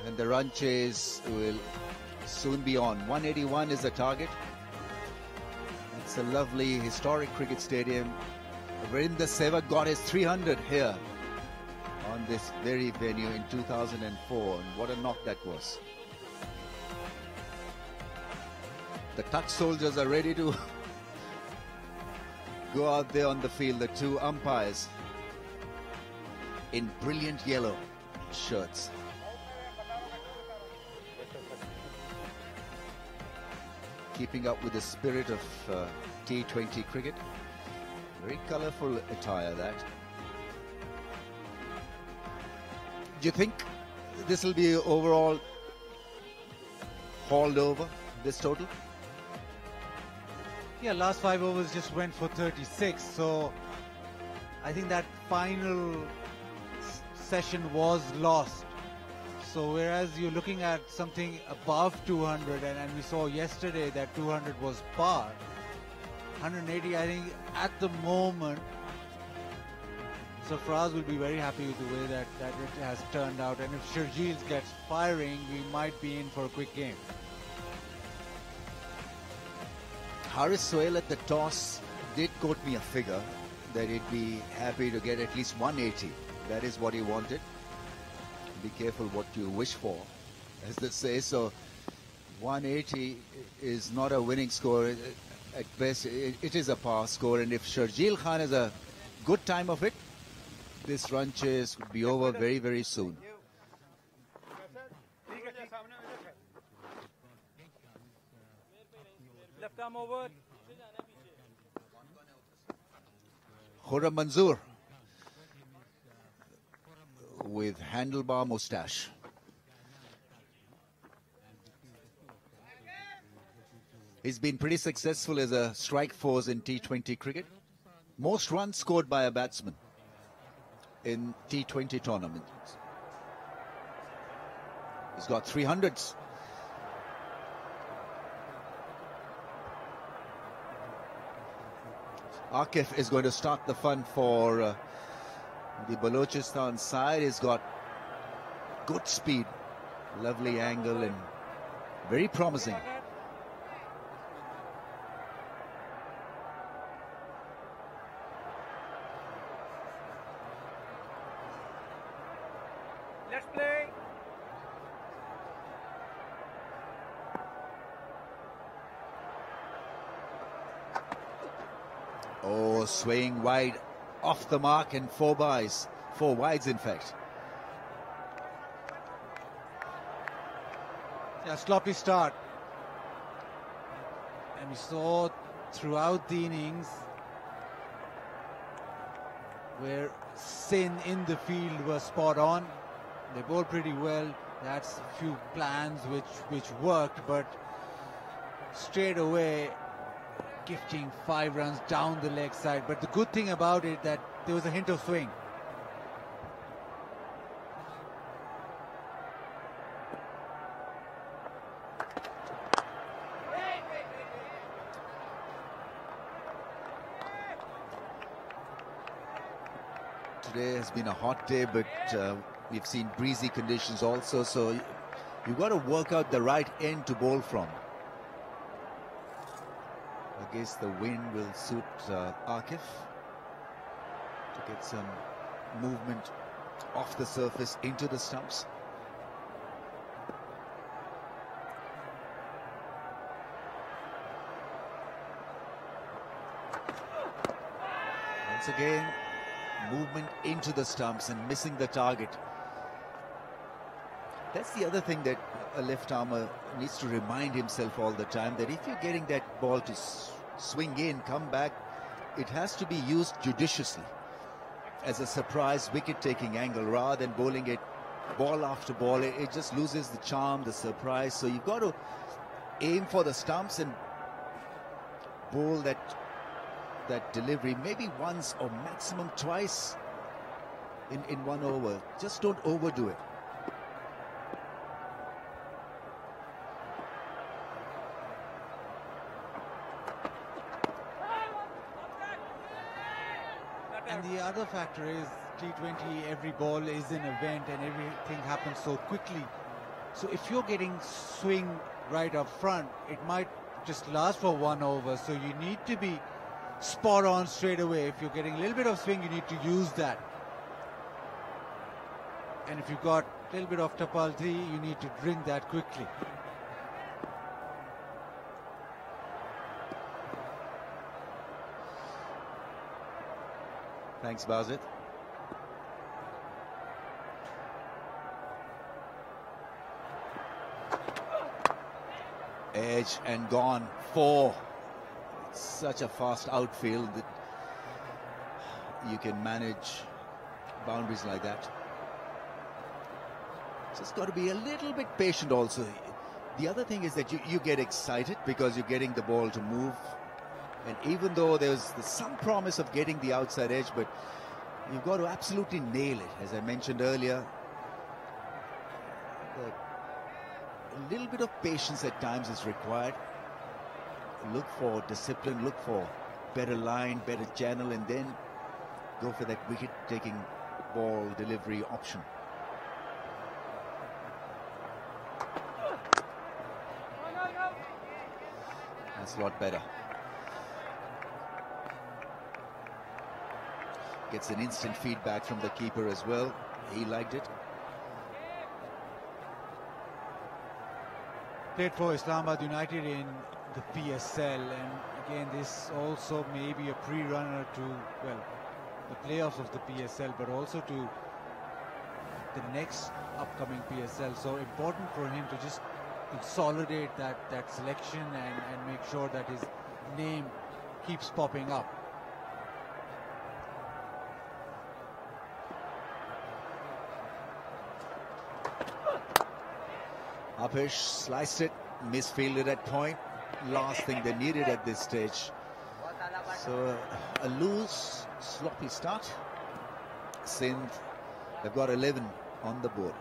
And the run chase will soon be on. 181 is the target. It's a lovely historic cricket stadium. Virender Sehwag got his 300 here on this very venue in 2004. And what a knock that was. The touch soldiers are ready to go out there on the field. The two umpires in brilliant yellow shirts. Keeping up with the spirit of T20 cricket. Very colourful attire, that. Do you think this will be overall hauled over, this total? Yeah, last 5 overs just went for 36, so I think that final session was lost. So whereas you're looking at something above 200, and we saw yesterday that 200 was par, 180, I think at the moment, Sarfaraz will be very happy with the way that it has turned out. And if Sharjeel gets firing, we might be in for a quick game. Haris Sohail at the toss did quote me a figure that he'd be happy to get at least 180. That is what he wanted. Be careful what you wish for, as they say. So 180 is not a winning score. At best, it is a par score. And if Sharjeel Khan has a good time of it, this run chase could be over very, very soon. Left arm over. Khurram Manzoor with handlebar moustache. He's been pretty successful as a strike force in T20 cricket. Most runs scored by a batsman in T20 tournaments. He's got 300s. Akif is going to start the fun for the Balochistan side. He's got good speed, lovely angle, and very promising. Let's play. Oh, swaying wide, off the mark, and four wides in fact. Yeah, sloppy start. And we saw throughout the innings where Sindh in the field was spot on. They bowled pretty well. That's a few plans which worked, but straight away gifting 5 runs down the leg side. But the good thing about it that there was a hint of swing. Today has been a hot day, but we've seen breezy conditions also, so you've got to work out the right end to bowl from. I guess the wind will suit Akif to get some movement off the surface into the stumps. Once again, movement into the stumps and missing the target. That's the other thing that a left armer needs to remind himself all the time, that if you're getting that ball to swing in, come back, it has to be used judiciously as a surprise wicket-taking angle rather than bowling it ball after ball. It just loses the charm, the surprise. So you've got to aim for the stumps and bowl that delivery maybe once or maximum twice in one over. Just don't overdo it. And the other factor is T20, every ball is an event and everything happens so quickly. So if you're getting swing right up front, it might just last for 1 over. So you need to be spot on straight away. If you're getting a little bit of swing, you need to use that. And if you've got a little bit of tapalti, you need to drink that quickly. Thanks, Basit. Edge and gone. 4. It's such a fast outfield that you can manage boundaries like that. Just got to be a little bit patient also. The other thing is that you get excited because you're getting the ball to move. And even though there's some promise of getting the outside edge, but you've got to absolutely nail it. As I mentioned earlier, a little bit of patience at times is required. Look for discipline, look for better line, better channel, and then go for that wicket-taking ball delivery option. That's a lot better. Gets an instant feedback from the keeper as well. He liked it. Played for Islamabad United in the PSL, and again this also may be a pre-runner to, well, the playoffs of the PSL, but also to the next upcoming PSL. So important for him to just consolidate that selection and make sure that his name keeps popping up. Apish sliced it, misfielded at point. Last thing they needed at this stage. So a loose, sloppy start. Sindh, they've got 11 on the board.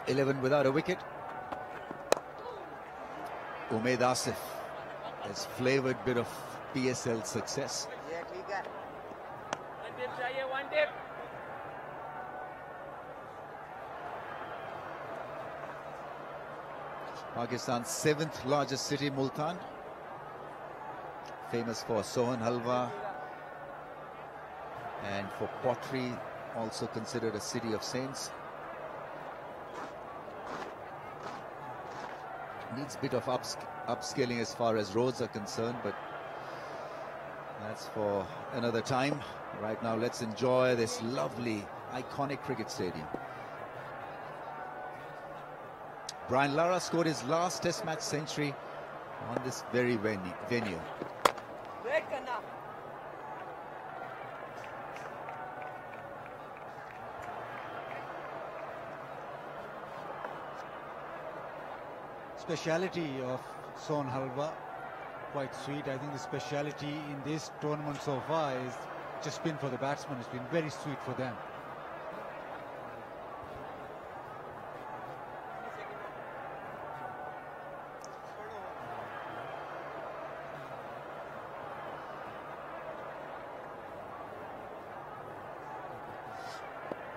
Eleven without a wicket. Umaid Asif has flavoured bit of PSL success. One dip. Pakistan's 7th largest city, Multan, famous for Sohan Halwa and for pottery, also considered a city of saints. Needs a bit of upscaling as far as roads are concerned, but that's for another time. Right now, let's enjoy this lovely, iconic cricket stadium. Brian Lara scored his last Test match century on this very venue. Speciality of Sohan Halwa, quite sweet. I think the speciality in this tournament so far is just been for the batsmen. It's been very sweet for them.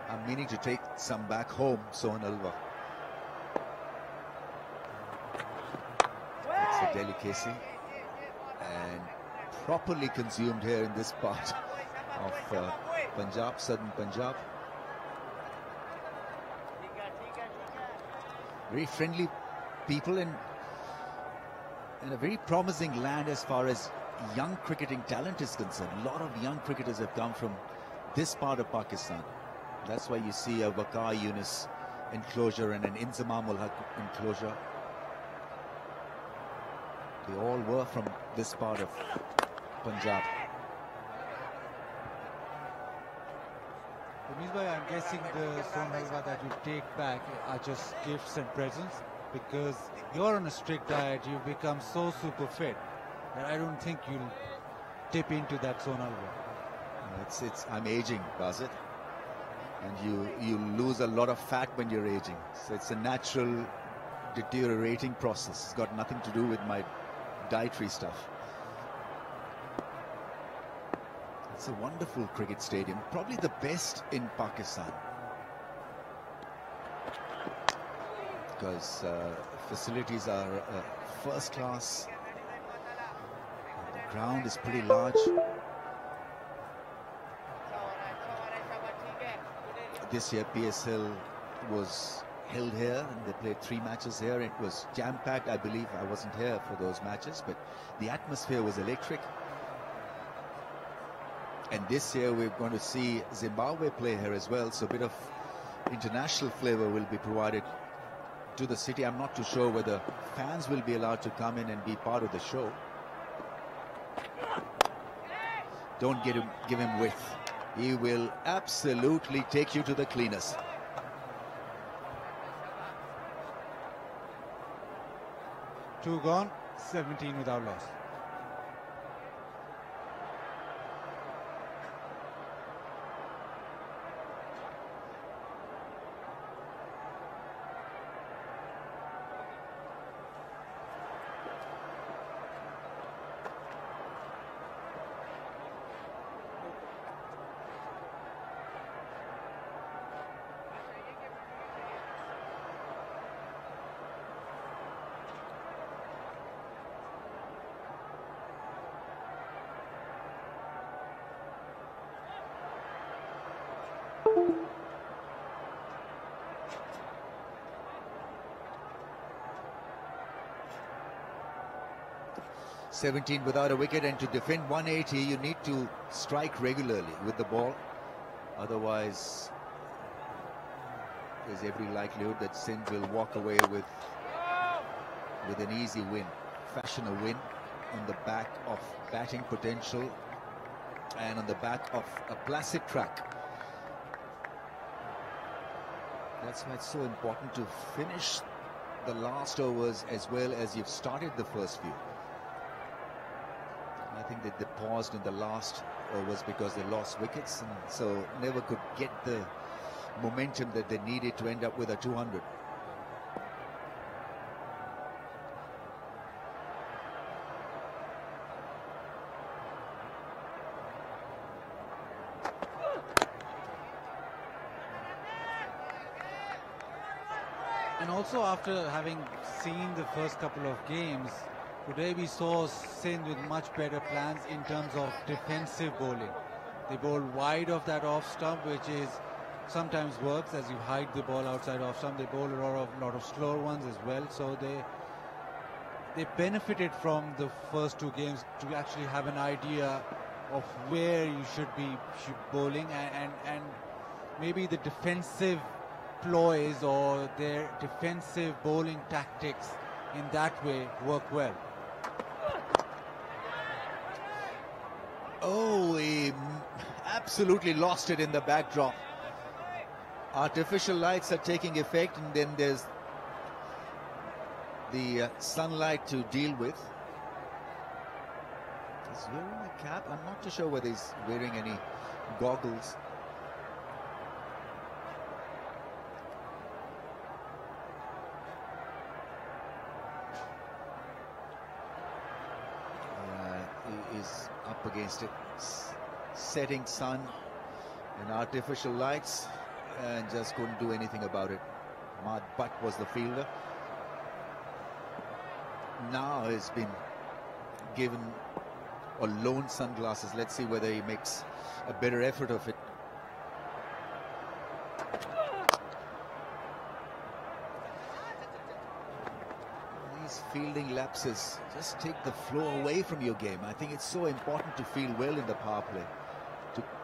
I'm meaning to take some back home, Sohan Halwa. It's a delicacy and properly consumed here in this part of Punjab, southern Punjab. Very friendly people and a very promising land as far as young cricketing talent is concerned. A lot of young cricketers have come from this part of Pakistan. That's why you see a Waqar Yunus enclosure and an Inzamam ul Haq enclosure. They all were from this part of Punjab. I'm guessing the Son Halwa that you take back are just gifts and presents, because you're on a strict diet, you've become so super fit that I don't think you'll dip into that Son Halwa. I'm aging, Basit, and you lose a lot of fat when you're aging. So it's a natural deteriorating process. It's got nothing to do with my dietary stuff. It's a wonderful cricket stadium, probably the best in Pakistan, because facilities are first class. The ground is pretty large. This year PSL was held here and they played 3 matches here. It was jam-packed. I believe I wasn't here for those matches, but the atmosphere was electric. And this year we're going to see Zimbabwe play here as well, so a bit of international flavor will be provided to the city. I'm not too sure whether fans will be allowed to come in and be part of the show. Don't give him width. He will absolutely take you to the cleaners. Two gone, 17 without loss. (17 without a wicket), and to defend 180 you need to strike regularly with the ball, otherwise there's every likelihood that Sindh will walk away with an easy win, fashion a win on the back of batting potential and on the back of a placid track. That's why it's so important to finish the last overs as well as you've started the first few. I think that they paused in the last overs because they lost wickets, and so never could get the momentum that they needed to end up with a 200. And also, after having seen the first couple of games, today we saw Sindh with much better plans in terms of defensive bowling. They bowl wide of that off stump, which is sometimes works as you hide the ball outside off stump. They bowl a lot of slower ones as well. So they benefited from the first 2 games to actually have an idea of where you should be bowling, and maybe the defensive ploys or their defensive bowling tactics in that way work well. Oh, he absolutely lost it in the backdrop. Artificial lights are taking effect, and then there's the sunlight to deal with. He's wearing a cap. I'm not too sure whether he's wearing any goggles. Is up against it. Setting sun and artificial lights, and just couldn't do anything about it. Ahmad Butt was the fielder. Now he's been given or loaned sunglasses. Let's see whether he makes a better effort of it. Fielding lapses just take the flow away from your game. I think it's so important to field well in the power play,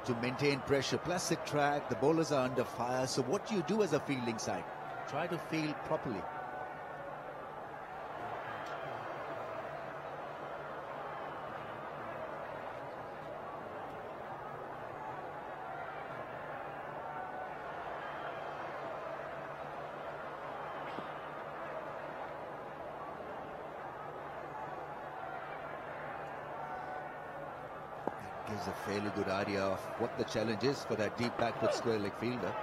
to maintain pressure. Plastic track, the bowlers are under fire. So what do you do as a fielding side? Try to field properly. Gives a fairly good idea of what the challenge is for that deep backward square leg fielder.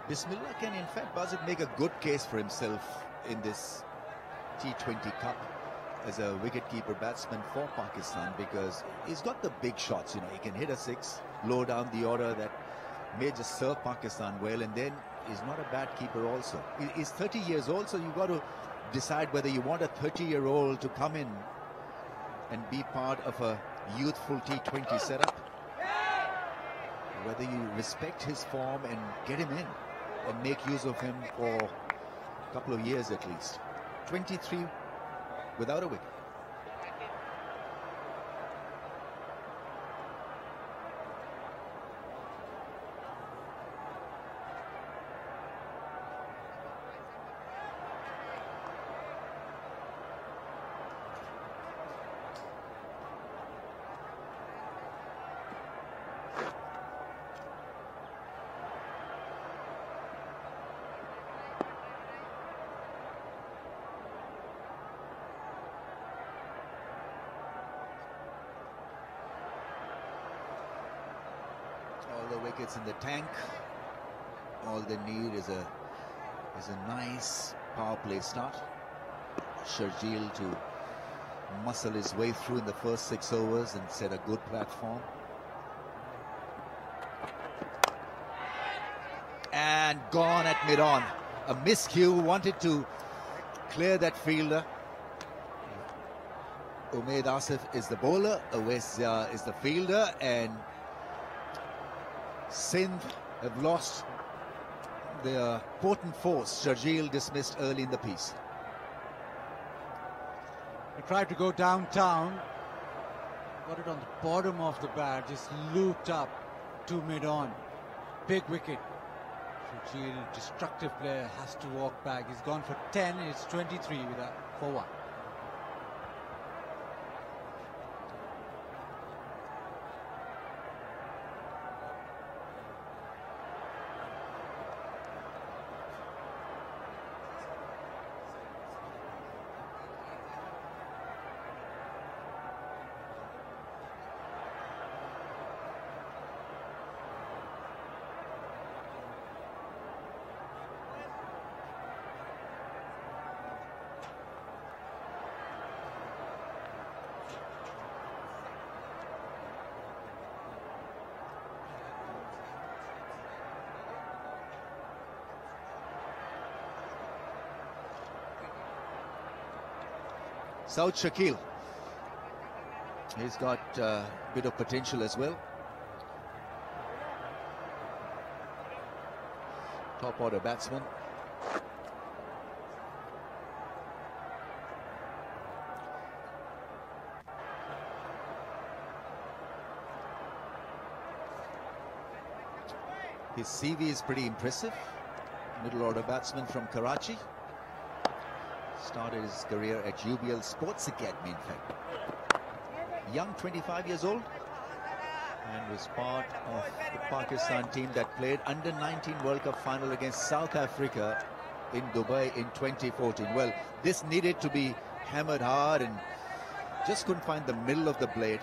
Bismillah can in fact make a good case for himself in this T20 Cup as a wicket-keeper batsman for Pakistan, because he's got the big shots. You know, he can hit a six low down the order that may just serve Pakistan well, and then he's not a bad keeper also. He's 30 years old, so you've got to decide whether you want a 30-year-old to come in and be part of a youthful T20 setup, whether you respect his form and get him in and make use of him for a couple of years at least. 23 without a wicket. All the wickets in the tank. All they need is a nice power play start. Sharjeel to muscle his way through in the first 6 overs and set a good platform. And gone at mid-on. A miscue, wanted to clear that fielder. Umaid Asif is the bowler, Awais is the fielder, and Sindh have lost their potent force. Sharjeel dismissed early in the piece. He tried to go downtown, got it on the bottom of the bat, just looped up to mid-on. Big wicket. Sharjeel, destructive player, has to walk back. He's gone for 10, it's 23 for 1. Saud Shakil, he's got a bit of potential as well. Top order batsman. His CV is pretty impressive. Middle order batsman from Karachi. Started his career at UBL Sports Academy, in fact. Young, 25 years old, and was part of the Pakistan team that played under-19 World Cup final against South Africa in Dubai in 2014. Well, this needed to be hammered hard and just couldn't find the middle of the blade.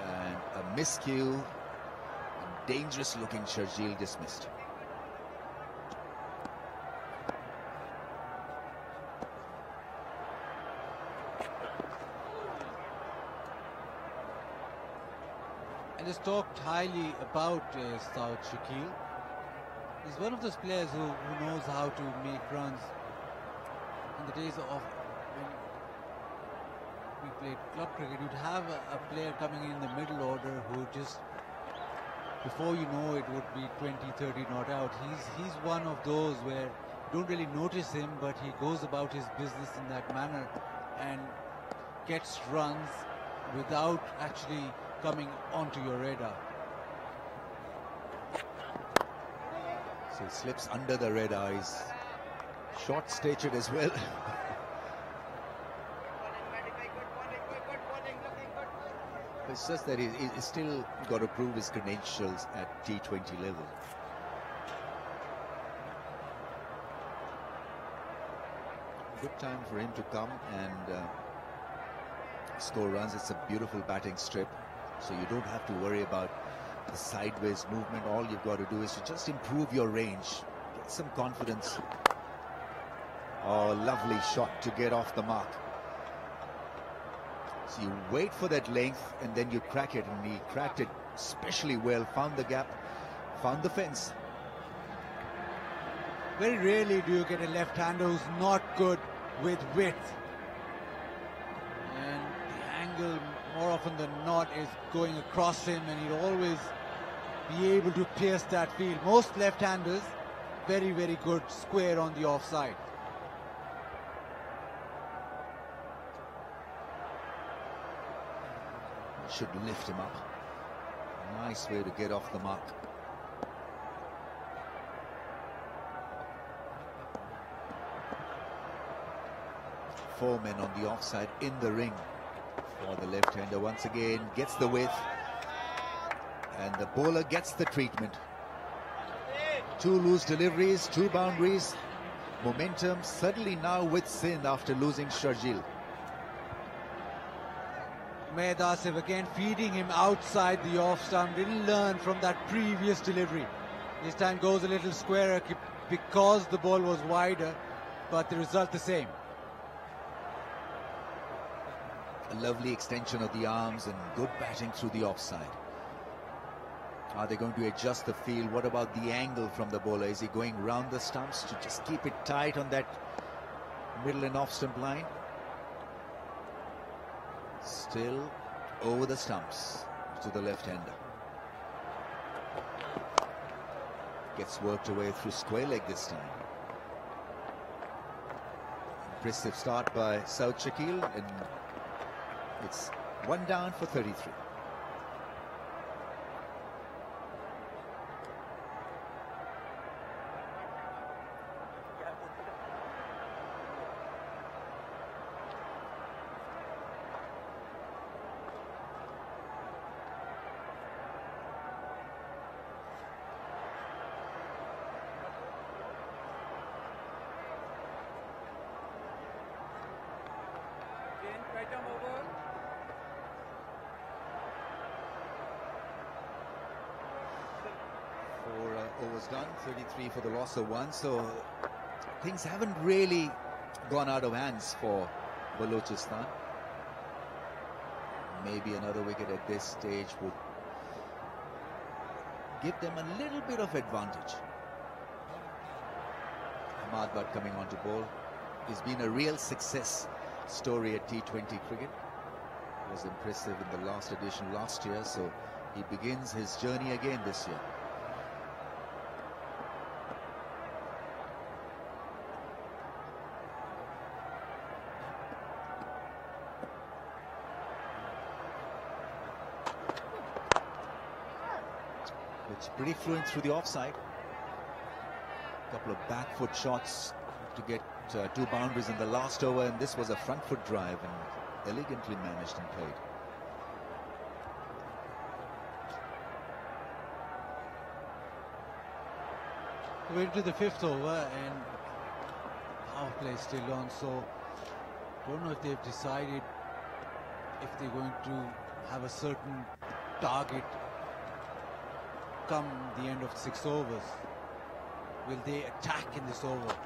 And a miscue, and dangerous-looking Sharjeel dismissed. Has talked highly about Saud Shakil. He's one of those players who knows how to make runs. In the days of when we played club cricket, you'd have a player coming in the middle order who just before you know it would be 20-30 not out. He's one of those where you don't really notice him, but he goes about his business in that manner and gets runs without actually coming onto your radar. So he slips under the red eyes. Short-statured as well. It's just that he's still got to prove his credentials at T20 level. Good time for him to come and score runs. It's a beautiful batting strip, so you don't have to worry about the sideways movement. All you've got to do is to just improve your range, get some confidence. Oh, lovely shot to get off the mark. So you wait for that length and then you crack it, and he cracked it especially well, found the gap, found the fence. Very rarely do you get a left-hander who's not good with width. And the angle, more often than not, is going across him, and he'll always be able to pierce that field. Most left-handers, very, very good square on the offside. Should lift him up. Nice way to get off the mark. Four men on the offside in the ring for the left-hander. Once again gets the width, and the bowler gets the treatment. Two loose deliveries, two boundaries. Momentum suddenly now with Sindh after losing Sharjeel. Med Asif again feeding him outside the off stump. Didn't learn from that previous delivery. This time goes a little squarer because the ball was wider, but the result the same. A lovely extension of the arms and good batting through the offside. Are they going to adjust the field? What about the angle from the bowler? Is he going round the stumps to just keep it tight on that middle and off stump line? Still over the stumps to the left-hander. Gets worked away through square leg this time. Impressive start by South Shakil, and it's one down for 33. Overs done, 33 for the loss of one, so things haven't really gone out of hands for Balochistan. Maybe another wicket at this stage would give them a little bit of advantage. Ahmad Butt coming on to bowl. He's been a real success story at T20 cricket. He was impressive in the last edition last year, so he begins his journey again this year. It's pretty fluent through the offside. A couple of back foot shots to get two boundaries in the last over, and this was a front foot drive and elegantly managed and played. We're into the fifth over and power play still on, so don't know if they've decided if they're going to have a certain target come the end of 6 overs. Will they attack in this over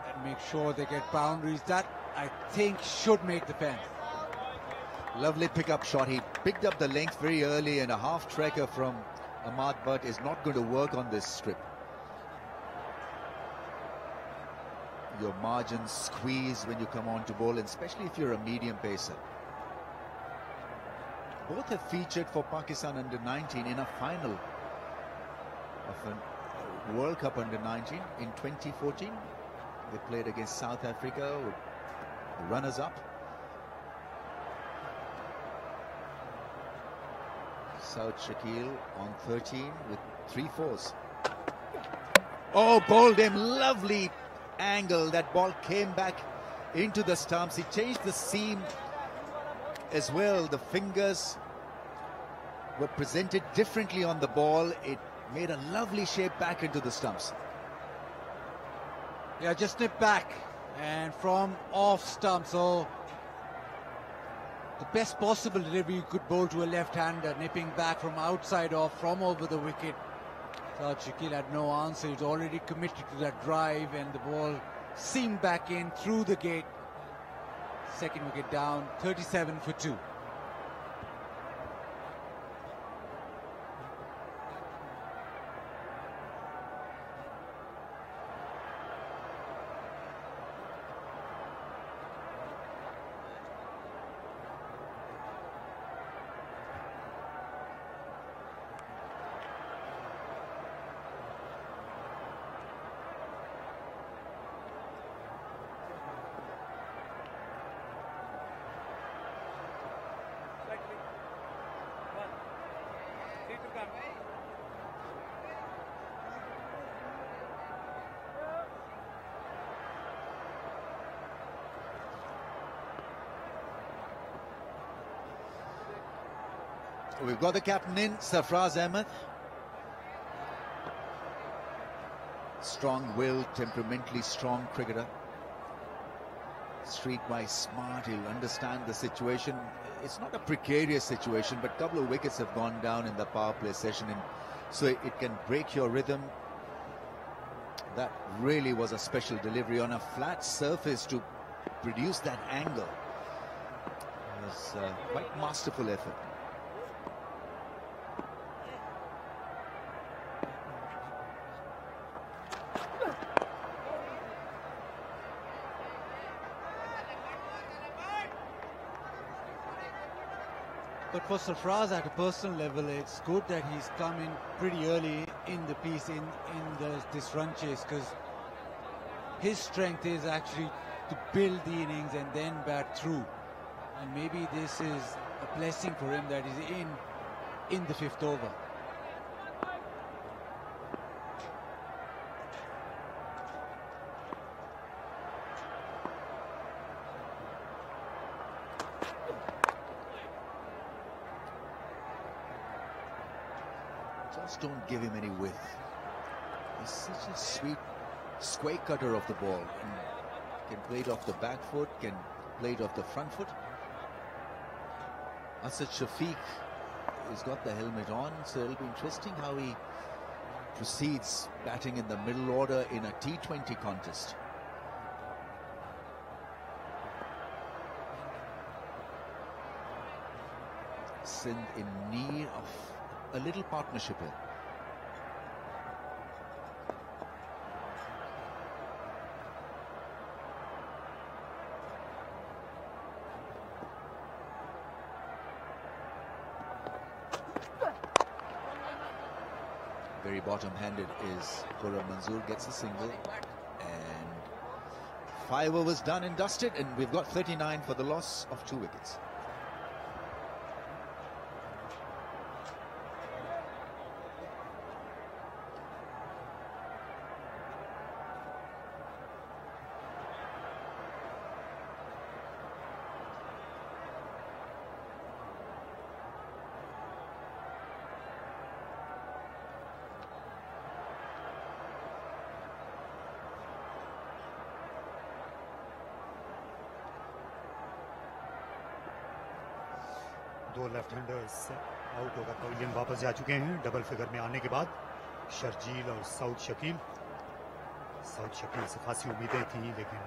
and make sure they get boundaries? That, I think, should make the fence. Lovely pickup shot. He picked up the length very early, and a half tracker from Ahmad Butt is not going to work on this strip. Your margins squeeze when you come on to bowl, and especially if you're a medium pacer. both have featured for Pakistan under-19 in a final of a World Cup under-19 in 2014. They played against South Africa, the runners-up. Saud Shakil on 13 with 3 fours. Oh, bowled him, lovely angle. That ball came back into the stumps. He changed the seam as well. The fingers were presented differently on the ball. It made a lovely shape back into the stumps. Yeah, just nip back and from off stump. So the best possible delivery you could bowl to a left-hander, nipping back from outside off, from over the wicket. So Shakil had no answer. He's already committed to that drive, and the ball seamed back in through the gate. Second wicket down, 37 for 2. We've got the captain in, Sarfraz Ahmed. Strong-willed, temperamentally strong cricketer. Streetwise smart, he'll understand the situation. It's not a precarious situation, but a couple of wickets have gone down in the power play session, and so it can break your rhythm. That really was a special delivery on a flat surface to produce that angle. It was quite masterful effort. But for Sarfraz, at a personal level, it's good that he's come in pretty early in the piece, in this run chase, because his strength is actually to build the innings and then bat through. And maybe this is a blessing for him that he's in the 5th over. Just don't give him any width. He's such a sweet square cutter of the ball. And can play it off the back foot, can play it off the front foot. Asad Shafiq has got the helmet on, so it'll be interesting how he proceeds batting in the middle order in a T20 contest. Sindh in need of a little partnership here. Very bottom-handed is Khurram Manzoor, gets a single, and 5 overs done and dusted, and we've got 39 for the loss of 2 wickets. दो left handers out होकर pavilion वापस जा चुके हैं double figure में आने के बाद शर्जील और साउद शकील से खासी उम्मीदें थी, लेकिन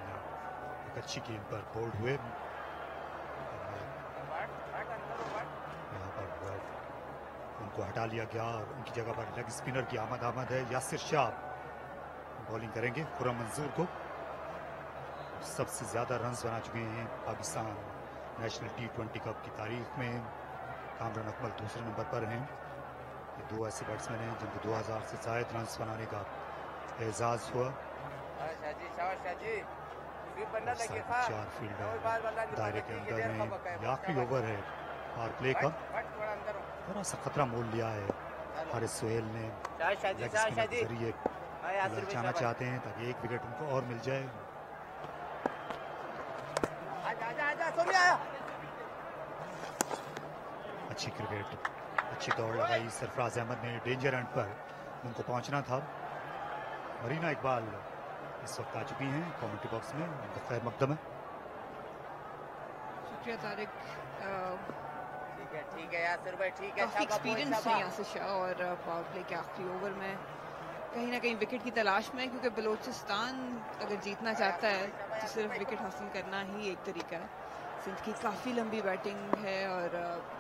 एक अच्छी गेंद पर बोल्ड हुए। यहाँ पर उनको हटा लिया गया और उनकी जगह पर लेग स्पिनर की आमद है। यासिर शाह बॉलिंग करेंगे खुर्रम मंजूर को। सबसे ज्यादा रन्स बना चुके हैं पाकिस्तान नेशनल T20 कप की तारीख में। कामरान अकमल दूसरे नंबर पर हैं। ये दो ऐसे बैट्समैन हैं जिनको 2000 से ज़ायद रन बनाने का एजाज़ हुआ। 4 फील्डर दायरे के अंदर हैं। ये आखिरी ओवर है पावर प्ले का। थोड़ा सा खतरा मोल लिया है हारिस सुहेल ने। लेग स्पिनर के जरिए बचाना चाहते हैं ताकि एक विकेट उनको और मिल जाए। अच्छी क्रिकेट, अच्छी दौड़ लगाई सरफराज अहमद ने। डेंजर एंड पर उनको पहुंचना था। मरीना इकबाल इस वक्त आ चुकी हैं कमेंट्री बॉक्स में। उनका खैर मकदम है। शुक्रिया तारिक। ठीक है यासिर भाई, ठीक है। काफी एक्सपीरियंस है यासिर शाह और पावर प्ले के आखिरी ओवर में कहीं ना कहीं विकेट की तलाश में, क्योंकि बलोचिस्तान अगर जीतना चाहता है तो सिर्फ विकेट हासिल करना ही एक तरीका है। सिंध की काफ़ी लंबी बैटिंग है और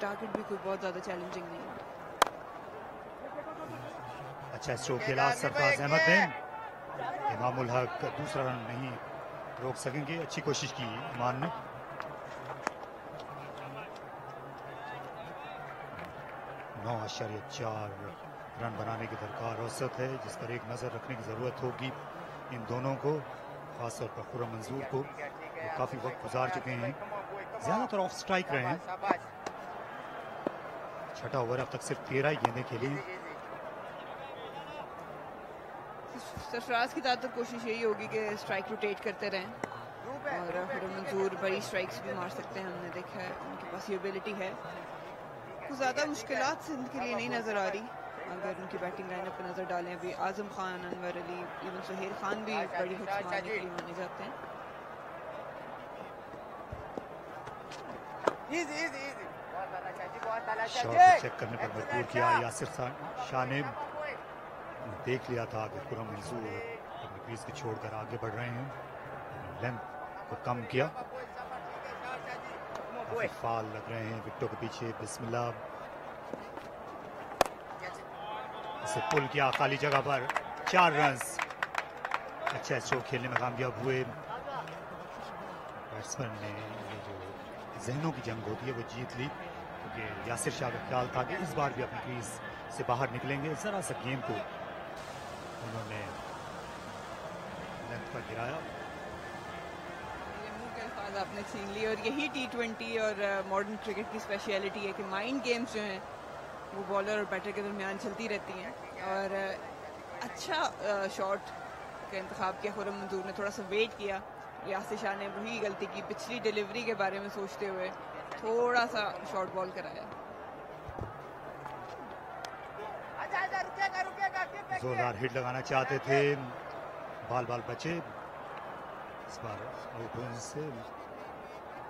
टारगेट भी कोई बहुत ज़्यादा चैलेंजिंग नहीं है। अच्छा स्ट्रोक खेला सरफराज अहमद ने। इमामुल हक दूसरा रन नहीं रोक सकेंगे। अच्छी कोशिश की ईमान ने। नौ 9.4 रन बनाने की दरकार औसत है, जिस पर एक नज़र रखने की ज़रूरत होगी इन दोनों को, खासतौर पर खुर्रम मंजूर को। वो काफ़ी वक्त गुजार चुके हैं, ज़्यादातर ऑफ स्ट्राइक रहे हैं। छठा ओवर अब तक सिर्फ 13 ही गेंदें खेली। सरफराज की ज़्यादातर कोशिश यही होगी कि स्ट्राइक रोटेट करते रहें और खुर्रम मंजूर बड़ी स्ट्राइक्स भी मार सकते हैं। हमने देखा है उनके पास ये एबिलिटी है। कुछ ज़्यादा मुश्किलात सिंध के लिए नहीं नज़र आ रही अगर उनकी बैटिंग लाइनअप पर नज़र डालें। अभी आजम खान, अनवर अली, इवन सुहेल खान भी बड़ी हुक्स मारने के लिए माने जाते हैं। शॉट चेक करने पर मजबूर किया यासिर शाह ने। देख लिया था कि खुर्रम मंजूर अपनी क्रीज को छोड़कर आगे बढ़ रहे हैं, लेंथ को कम किया। फाल लग रहे हैं विकेटों के पीछे। बिस्मिल्लाह, इसे पुल किया खाली जगह पर। 4 रन। अच्छा स्ट्रोक खेलने में कामयाब हुए। बैट्समैन ने ये जो जहनों की जंग होती है वो जीत ली, क्योंकि यासिर शाह का ख्याल था कि इस बार भी अपनी क्रीज से बाहर निकलेंगे। जरा सा गेम को उन्होंने लेंथ पर गिराया। आपने छीन ली और यही T20 और मॉडर्न क्रिकेट की स्पेशलिटी है कि माइंड गेम्स जो हैं वो बॉलर और बैटर के दरमियान चलती रहती हैं। और अच्छा शॉट का इंतखाब किया खुर्रम मंजूर ने। थोड़ा सा वेट किया। यासिर शाह ने वही गलती की, पिछली डिलीवरी के बारे में सोचते हुए थोड़ा सा शॉर्ट बॉल कराया। जोरदार हिट लगाना चाहते थे, बाल बचे। इस बार आउट होने से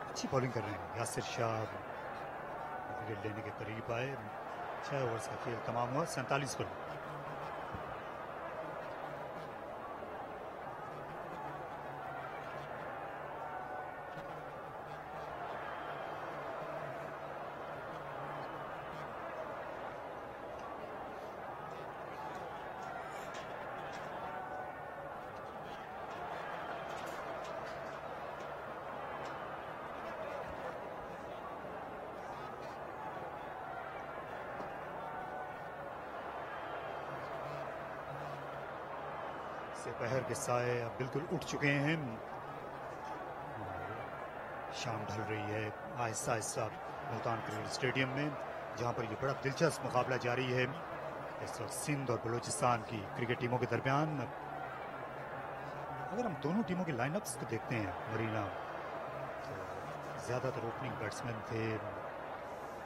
अच्छी बॉलिंग कर रहे हैं यासिर शाह। विकेट लेने के करीब आए। 6 ओवर्स का खेल तमाम हुआ। 47 पर। दोपहर के साए अब बिल्कुल उठ चुके हैं। शाम ढल रही है आहिस्ता आहिस्ता मुल्तान क्रिकेट स्टेडियम में, जहां पर ये बड़ा दिलचस्प मुकाबला जारी है इस वक्त सिंध और बलूचिस्तान की क्रिकेट टीमों के दरमियान। अगर हम दोनों टीमों के लाइनअप्स को देखते हैं मरीना, तो ज़्यादातर ओपनिंग बैट्समैन थे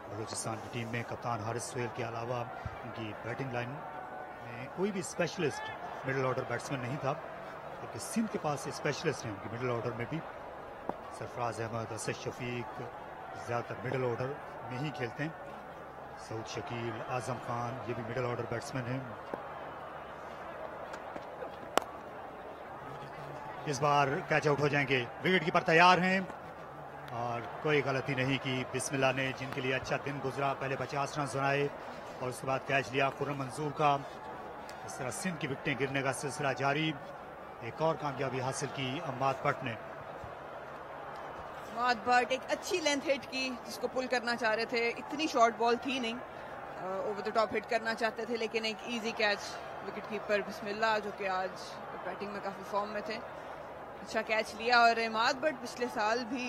बलूचिस्तान की टीम में। कप्तान हारिस सुहेल के अलावा उनकी बैटिंग लाइन में कोई भी स्पेशलिस्ट मिडिल ऑर्डर बैट्समैन नहीं था, क्योंकि सिंध के पास स्पेशलिस्ट हैं उनकी मिडिल ऑर्डर में भी। सरफराज अहमद, असद शफीक ज़्यादातर मिडिल ऑर्डर में ही खेलते हैं। सऊद शकील, आजम खान, ये भी मिडिल ऑर्डर बैट्समैन हैं। इस बार कैच आउट हो जाएंगे। विकेट कीपर तैयार हैं और कोई गलती नहीं की बिस्मिल्लाह ने, जिनके लिए अच्छा दिन गुजरा। पहले 50 रन बनाए और उसके बाद कैच लिया खुर्रम मंजूर का। इस तरह सिंध की विकेटें गिरने का सिलसिला जारी। एक और कामयाबी हासिल की अम्माद पट ने। इमाद बट एक अच्छी लेंथ हिट की जिसको पुल करना चाह रहे थे, इतनी शॉर्ट बॉल थी नहीं, ओवर द टॉप हिट करना चाहते थे, लेकिन एक इजी कैच विकेट कीपर बिस्मिल्लाह जो कि आज बैटिंग में काफ़ी फॉर्म में थे, अच्छा कैच लिया। और इमाद बट पिछले साल भी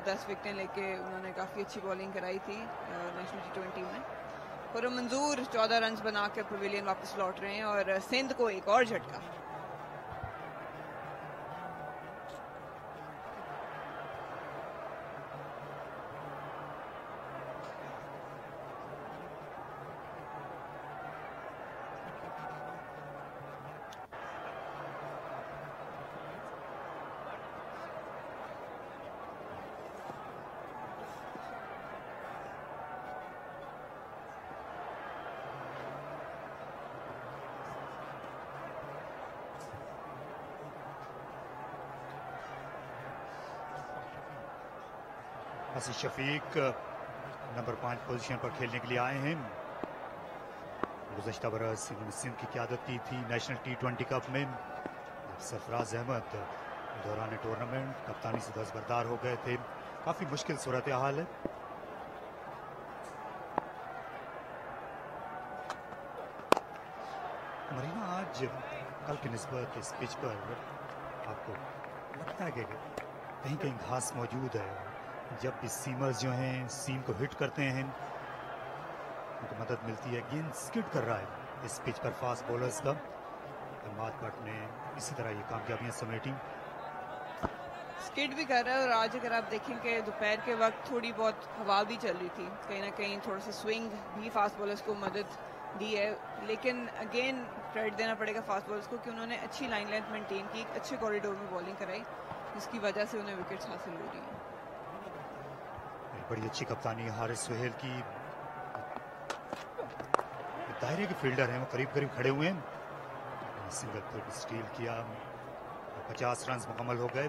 10 विकेटें लेके उन्होंने काफ़ी अच्छी बॉलिंग कराई थी नेशनल T20 में। और मंजूर 14 रन बना के पवेलियन वापस लौट रहे हैं और सिंध को एक और झटका। आसिफ शफीक नंबर 5 पोजीशन पर खेलने के लिए आए हैं। गुज़श्ता बरस इन्होंने सिंध की क़यादत की थी नेशनल T20 कप में। सरफराज अहमद दौरान टूर्नामेंट कप्तानी से दस्तबरदार हो गए थे। काफ़ी मुश्किल सूरत हाल है। मरीना आज कल की निस्बत इस पिच पर आपको लगता है कि कहीं कहीं घास मौजूद है। जब भी सीमर्स जो हैं सीम को हिट करते हैं उनको मदद मिलती है। गेंद स्किड कर रहा है इस पिच पर फास्ट बॉलर्स का। इमाद बट ने इसी तरह ये कामयाबियां समेटी। स्किड भी कर रहा है और आज अगर आप देखें कि दोपहर के वक्त थोड़ी बहुत हवा भी चल रही थी, कहीं ना कहीं थोड़ा सा स्विंग भी फास्ट बॉलर्स को मदद दी है। लेकिन अगेन क्रेडिट देना पड़ेगा फास्ट बॉलर्स को कि उन्होंने अच्छी लाइन लेंथ मेंटेन की, अच्छे कॉरिडोर में बॉलिंग कराई, जिसकी वजह से उन्हें विकेट्स हासिल हो रही हैं। बड़ी अच्छी कप्तानी हारिस सुहेल की। दायरे के फील्डर हैं, वो करीब करीब खड़े हुए हैं। सिंगल पर स्टील किया, 50 रन मुकम्मल हो गए।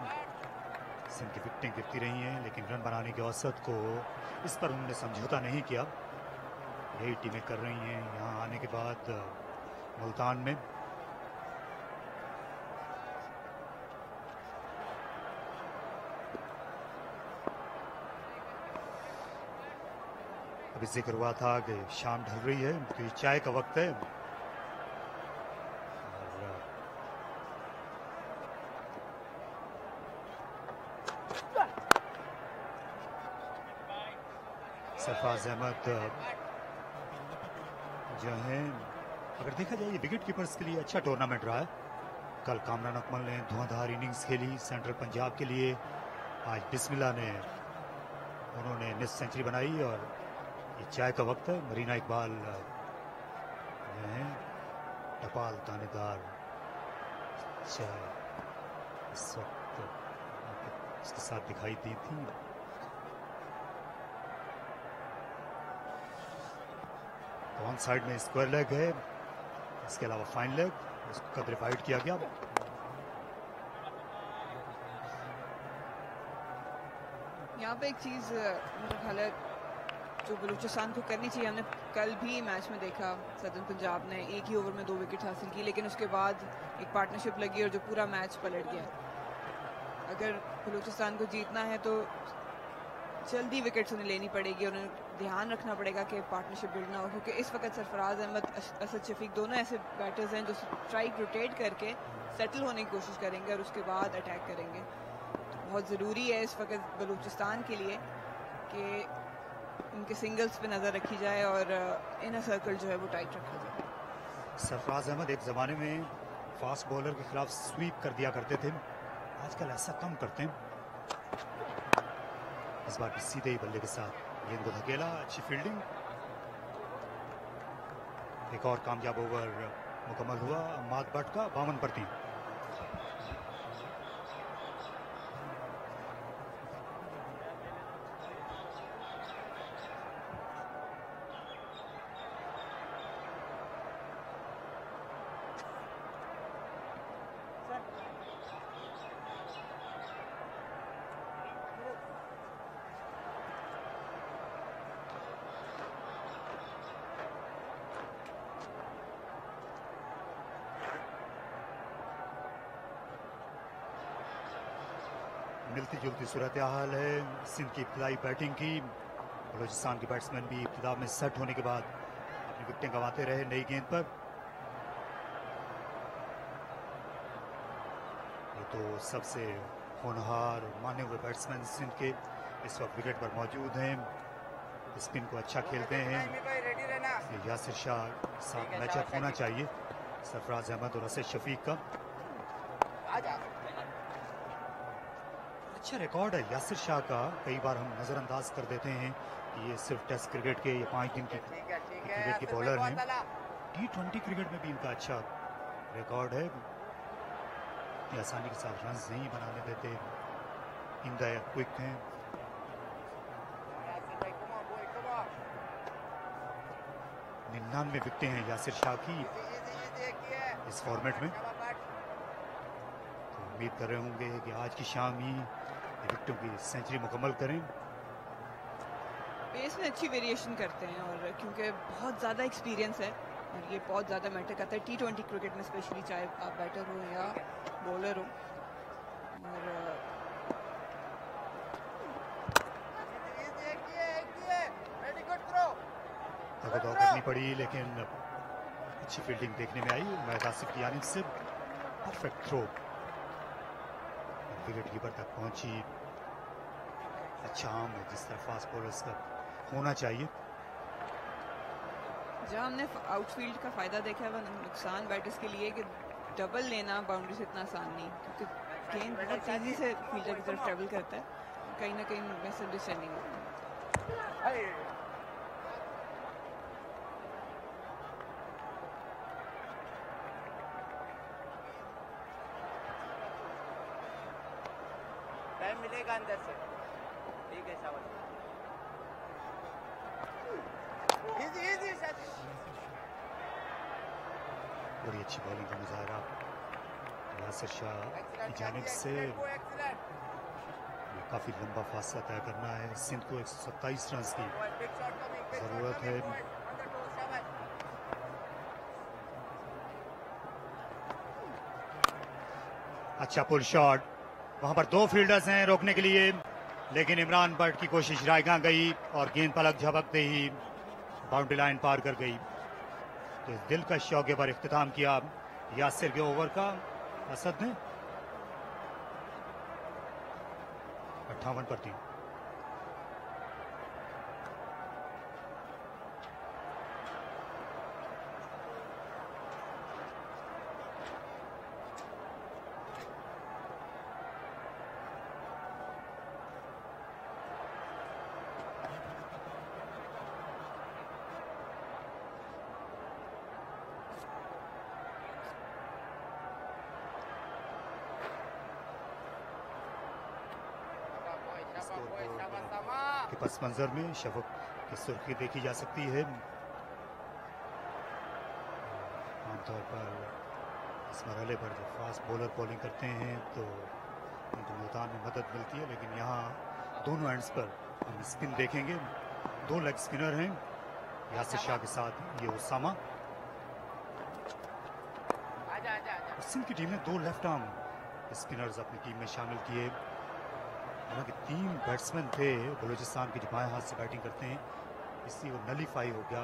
सिंध की विकेटें गिरती रही हैं लेकिन रन बनाने के औसत को इस पर उन्होंने समझौता नहीं किया। यही टीमें कर रही हैं यहाँ आने के बाद मुल्तान में। अभी जिक्र हुआ था कि शाम ढल रही है तो ये चाय का वक्त है। सरफराज अहमद जो हैं, अगर देखा जाए ये विकेट कीपर्स के लिए अच्छा टूर्नामेंट रहा है। कल कामरान अकमल ने धुआंधार इनिंग्स खेली सेंट्रल पंजाब के लिए। आज बिस्मिल्लाह ने उन्होंने निस सेंचुरी बनाई और ये चाय का वक्त है। मरीना इकबाल जो हैं टपाल तानेदार चाय इस वक्त इसके साथ दिखाई दी थी। ऑन साइड में स्क्वायर लेग है, इसके अलावा फाइन लेग, उसको कद्रिफाइड किया गया। यहाँ पे एक चीज़ मेरा ख्याल है जो बलूचिस्तान को करनी चाहिए, हमने कल भी मैच में देखा सदर्न पंजाब ने एक ही ओवर में 2 विकेट हासिल की, लेकिन उसके बाद एक पार्टनरशिप लगी और जो पूरा मैच पलट गया। अगर बलूचिस्तान को जीतना है तो जल्दी विकेट्स उन्हें लेनी पड़ेगी और उन्हें ध्यान रखना पड़ेगा कि पार्टनरशिप बिल्ड ना हो, क्योंकि इस वक्त सरफराज अहमद, असद शफीक दोनों ऐसे बैटर्स हैं जो स्ट्राइक रोटेट करके सेटल होने की कोशिश करेंगे और उसके बाद अटैक करेंगे। तो बहुत ज़रूरी है इस वक्त बलूचिस्तान के लिए कि उनके सिंगल्स पे नज़र रखी जाए और इनर सर्कल जो है वो टाइट रखा जाए। सरफराज अहमद एक ज़माने में फास्ट बॉलर के खिलाफ स्वीप कर दिया करते थे, आजकल ऐसा कम करते हैं। इस बार भी सीधे ही बल्ले के साथ गेंद को धकेला, अच्छी फील्डिंग। एक और कामयाब ओवर मुकम्मल हुआ इमाद बट का 52 पर 3। मिलती जुलती सूरत हाल है सिंध की इब्तदाई बैटिंग की। बलोचिस्तान के बैट्समैन भी इब्तिदा में सेट होने के बाद अपनी विकेटें गंवाते रहे नई गेंद पर। ये तो सबसे होनहार और माने हुए बैट्समैन सिंध के इस वक्त विकेट पर मौजूद हैं। स्पिन को अच्छा खेलते हैं। यासिर शाह साथ मैचअप होना चाहिए सरफराज अहमद और असद शफीक का। अच्छा रिकॉर्ड है यासिर शाह का, कई बार हम नजरअंदाज कर देते हैं कि ये सिर्फ टेस्ट क्रिकेट के ये 5 दिन की क्रिकेट के बॉलर हैं। T20 क्रिकेट में भी इनका अच्छा रिकॉर्ड है। ये आसानी के साथ रन नहीं बनाने देते, इन द क्विक हैं। 99 विकेटें हैं यासिर शाह की इस फॉर्मेट में। तो उम्मीद कर रहे होंगे कि आज की शाम ही विकेटों की सेंचुरी मुकम्मल करें। पेस में अच्छी वेरिएशन करते हैं और क्योंकि बहुत ज़्यादा एक्सपीरियंस है और ये बहुत ज़्यादा मैटर करता है T20 क्रिकेट में, स्पेशली चाहे आप बैटर हो या बॉलर हो। और दौड़ करनी पड़ी लेकिन अच्छी फील्डिंग देखने में आई उमैद आसिफ की जानिब से। परफेक्ट थ्रो विकेट कीपर तक पहुंची। अच्छा आम है जिस तरह फास्ट बॉलर्स का होना चाहिए। जहाँ हमने आउटफील्ड का फायदा देखा है वो नुकसान बैटर्स के लिए कि डबल लेना बाउंड्री से इतना आसान नहीं, क्योंकि गेंद बहुत तेजी से फील्डर की तरफ ट्रेवल करता है, कहीं ना कहीं मिसअंडरस्टैंडिंग होती है। टाइम मिलेगा अंदर से, ठीक है शाबाश। बड़ी अच्छी बॉलिंग का मुजाहरा यासिर शाह की जानिब से। काफी लंबा फासला तय करना है सिंध को। 127 रन की जरूरत है। अच्छा पुल शॉट, वहां पर 2 फील्डर्स हैं रोकने के लिए, लेकिन इमरान बट की कोशिश रायगां गई और गेंद पलक झपकते ही बाउंड्री लाइन पार कर गई। तो इस दिलकश शौके पर इख्तिताम किया यासिर के ओवर का असद ने। 58 पर 3। के पस मंजर में शफक की सुर्खी देखी जा सकती है। आमतौर पर इस मरहले पर जब फास्ट बॉलर बॉलिंग करते हैं तो उनको मुल्तान में मदद मिलती है, लेकिन यहाँ दोनों एंड्स पर हम स्पिन देखेंगे। 2 लेग स्पिनर हैं यासिर शाह के साथ ये उसामा। सिंध की टीम ने 2 लेफ्ट आर्म स्पिनर्स अपनी टीम में शामिल किए। हालांकि 3 बैट्समैन थे बलोचिस्तान के जो बाएं हाथ से बैटिंग करते हैं, इसलिए वो नलीफाई हो गया।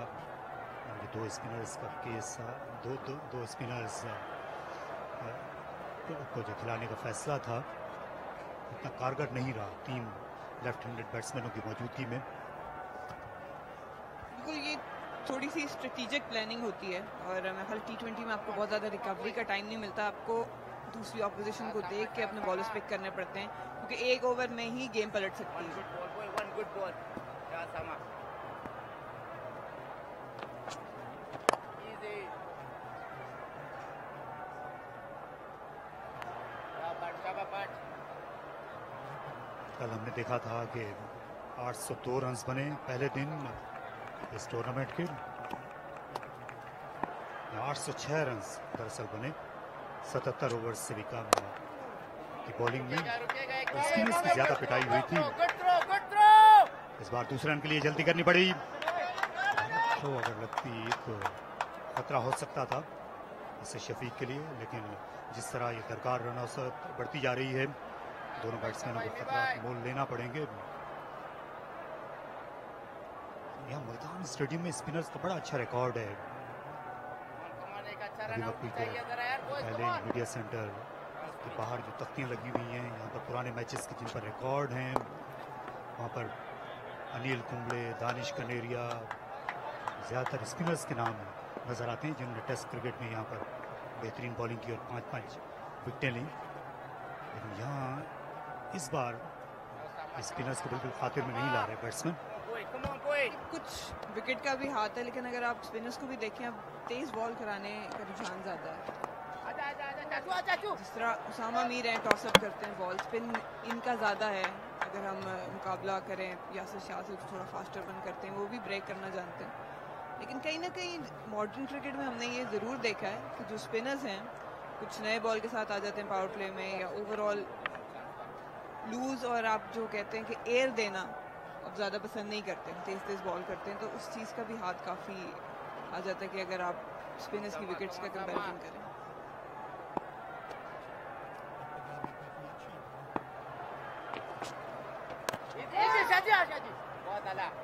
2 स्पिनर्स का केस, दो स्पिनर्स को जो खिलाने का फैसला था उतना कारगर नहीं रहा 3 लेफ्ट हैंडेड बैट्समैनों की मौजूदगी में। बिल्कुल ये थोड़ी सी स्ट्रेटेजिक प्लानिंग होती है और मेरे ख्याल T20 में आपको बहुत ज़्यादा रिकवरी का टाइम नहीं मिलता। आपको दूसरी ऑपोजिशन को देख के अपने बॉलर्स पिक करने पड़ते हैं, क्योंकि 1 ओवर में ही गेम पलट सकती है। कल हमने देखा था कि 802 रन बने पहले दिन इस टूर्नामेंट के। 806 रन दरअसल बने 77 ओवर से भी कम की बॉलिंग में। स्पिनर्स की ज्यादा पिटाई हुई थी। इस बार दूसरे रन के लिए जल्दी करनी पड़ी। तो अगर लगती तो खतरा हो सकता था इससे शफीक के लिए, लेकिन जिस तरह ये दरकार रन औसत बढ़ती जा रही है दोनों बैट्समैनों को खतरा मोल लेना पड़ेंगे। यहाँ मुल्तान स्टेडियम में स्पिनर्स का बड़ा अच्छा रिकॉर्ड है। अभी वक्त पहले मीडिया सेंटर के बाहर जो तख्तियाँ लगी हुई हैं, यहाँ पर पुराने मैचेस के जिन पर रिकॉर्ड हैं, वहाँ पर अनिल कुंबले, दानिश कनेरिया, ज़्यादातर स्पिनर्स के नाम नज़र आते हैं जिन्होंने टेस्ट क्रिकेट में यहाँ पर बेहतरीन बॉलिंग की और 5-5 विकेटें ली। लेकिन यहाँ इस बार स्पिनर्स को बिल्कुल खातिर में नहीं ला रहे बैट्समैन। कुछ विकेट का भी हाथ है, लेकिन अगर आप स्पिनर्स को भी देखें, अब तेज बॉल कराने का रुझान ज़्यादा है। जिस तरह उसामा मीर हैं, टॉस अप करते हैं बॉल, स्पिन इनका ज़्यादा है। अगर हम मुकाबला करें यासिर शाह से, थोड़ा फास्टर बन करते हैं, वो भी ब्रेक करना जानते हैं। लेकिन कहीं ना कहीं मॉडर्न क्रिकेट में हमने ये ज़रूर देखा है कि जो स्पिनर्स हैं कुछ नए बॉल के साथ आ जाते हैं पावर प्ले में, या ओवरऑल लूज, और आप जो कहते हैं कि एयर देना अब ज़्यादा पसंद नहीं करते, तेज़ तेज़ बॉल करते हैं। तो उस चीज़ का भी हाथ काफ़ी आ जाता है कि अगर आप स्पिनर्स की विकेट्स का कंपैरिजन करें।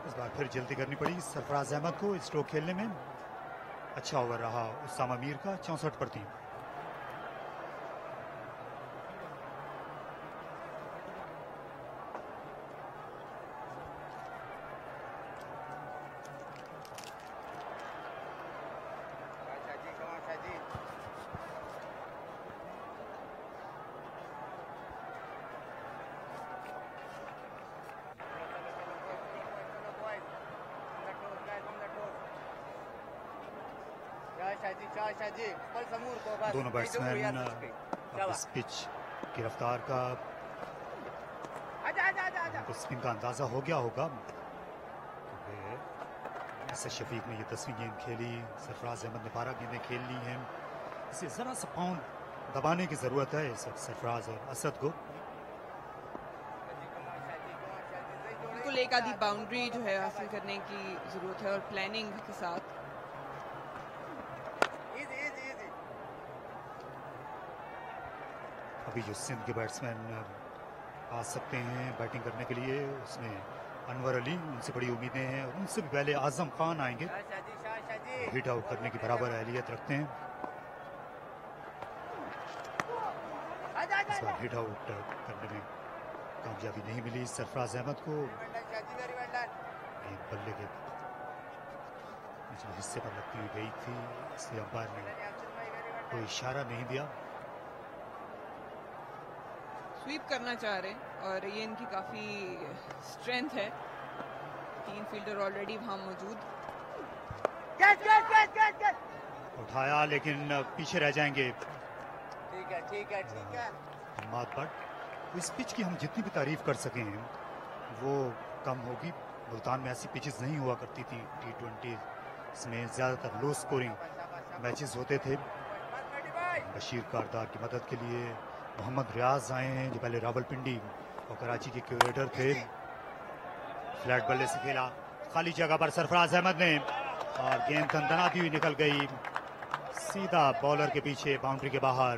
इस बार फिर जल्दी करनी पड़ी सरफराज अहमद को स्ट्रोक खेलने में। अच्छा ओवर रहा उसामा मीर का, 64 पर 3। दोनों बैट्समैन इस पिच की रफ्तार का उनको स्पिन का अंदाजा हो गया होगा, क्योंकि इससे शफीक ने ये 10वीं गेंद खेली, सरफराज अहमद ने 12 गेंदें खेल ली हैं। इसे जरा सा पाउंड दबाने की जरूरत है इस सरफराज और असद को। बिल्कुल एक आधी बाउंड्री जो है हासिल करने की जरूरत है, और प्लानिंग के साथ। अभी जो सिंध के बैट्समैन आ सकते हैं बैटिंग करने के लिए, उसमें अनवर अली, उनसे बड़ी उम्मीदें हैं। और उनसे भी पहले आजम खान आएंगे, हिट आउट करने की बराबर अहलियत रखते हैं। इस बार हिट आउट करने में कामयाबी नहीं मिली सरफराज अहमद को। एक बल्ले के हिस्से पर लगती हुई गई थी, इसलिए अंपायर ने कोई इशारा नहीं दिया। स्वीप करना चाह रहे हैं, और ये इनकी काफ़ी स्ट्रेंथ है। 3 फील्डर ऑलरेडी वहाँ मौजूद। उठाया लेकिन पीछे रह जाएंगे। ठीक है। मात पर इस पिच की हम जितनी भी तारीफ कर सके हैं वो कम होगी। मुल्तान में ऐसी पिचेस नहीं हुआ करती थी। T20 इसमें ज़्यादातर लो स्कोरिंग मैचेस होते थे। बशीर कारदार की मदद के लिए मोहम्मद रियाज आए हैं, जो पहले रावलपिंडी और कराची के क्यूरेटर थे। फ्लैट बल्ले से खेला, खाली जगह पर सरफराज अहमद ने, और गेंद दंदनाती हुई निकल गई सीधा बॉलर के पीछे, बाउंड्री के बाहर।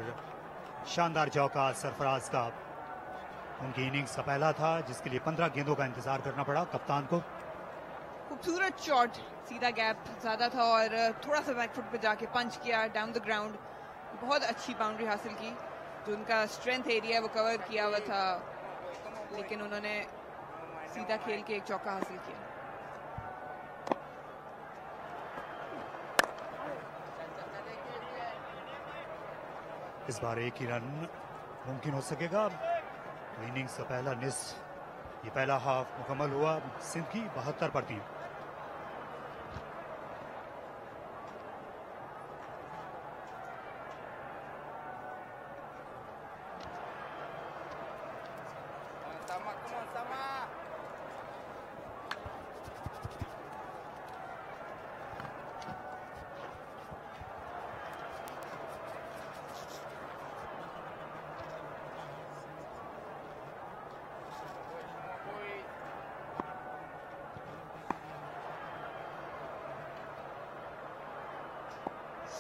शानदार चौका सरफराज का। उनकी इनिंग्स का पहला था, जिसके लिए 15 गेंदों का इंतजार करना पड़ा कप्तान को। खूबसूरत शॉट, सीधा गैप ज़्यादा था, और थोड़ा सा बैकफुट पे जाके पंच किया डाउन द ग्राउंड। बहुत अच्छी बाउंड्री हासिल की। जो उनका स्ट्रेंथ एरिया है वो कवर किया हुआ था, लेकिन उन्होंने सीधा खेल के एक चौका हासिल किया। इस बार एक ही रन मुमकिन हो सकेगा। इनिंग्स का पहला ये पहला हाफ मुकम्मल हुआ सिंध की 72 पर 3।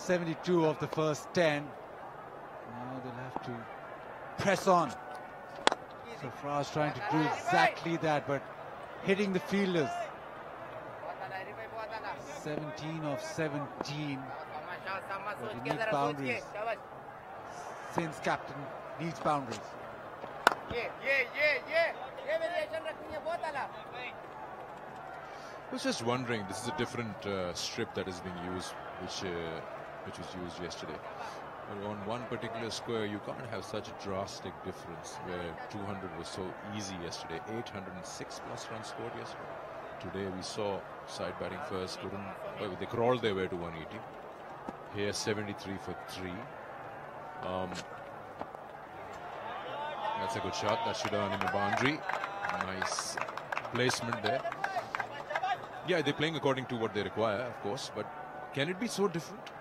.72 of the first 10. Now they'll have to press on. So Fraz trying to do exactly that, but hitting the fielders. 17 of 17. But he needs boundaries. Sindh's captain needs boundaries. I was just wondering, this is a different strip that is being used, which was used yesterday. But on one particular square, you can't have such a drastic difference where 200 was so easy yesterday. 806 plus runs scored yesterday. Today we saw side batting first, they crawled their way to 180. Here 73 for 3. That's a good shot. That should earn him a boundary. Nice placement there. Yeah, they're playing according to what they require, of course, but can it be so different?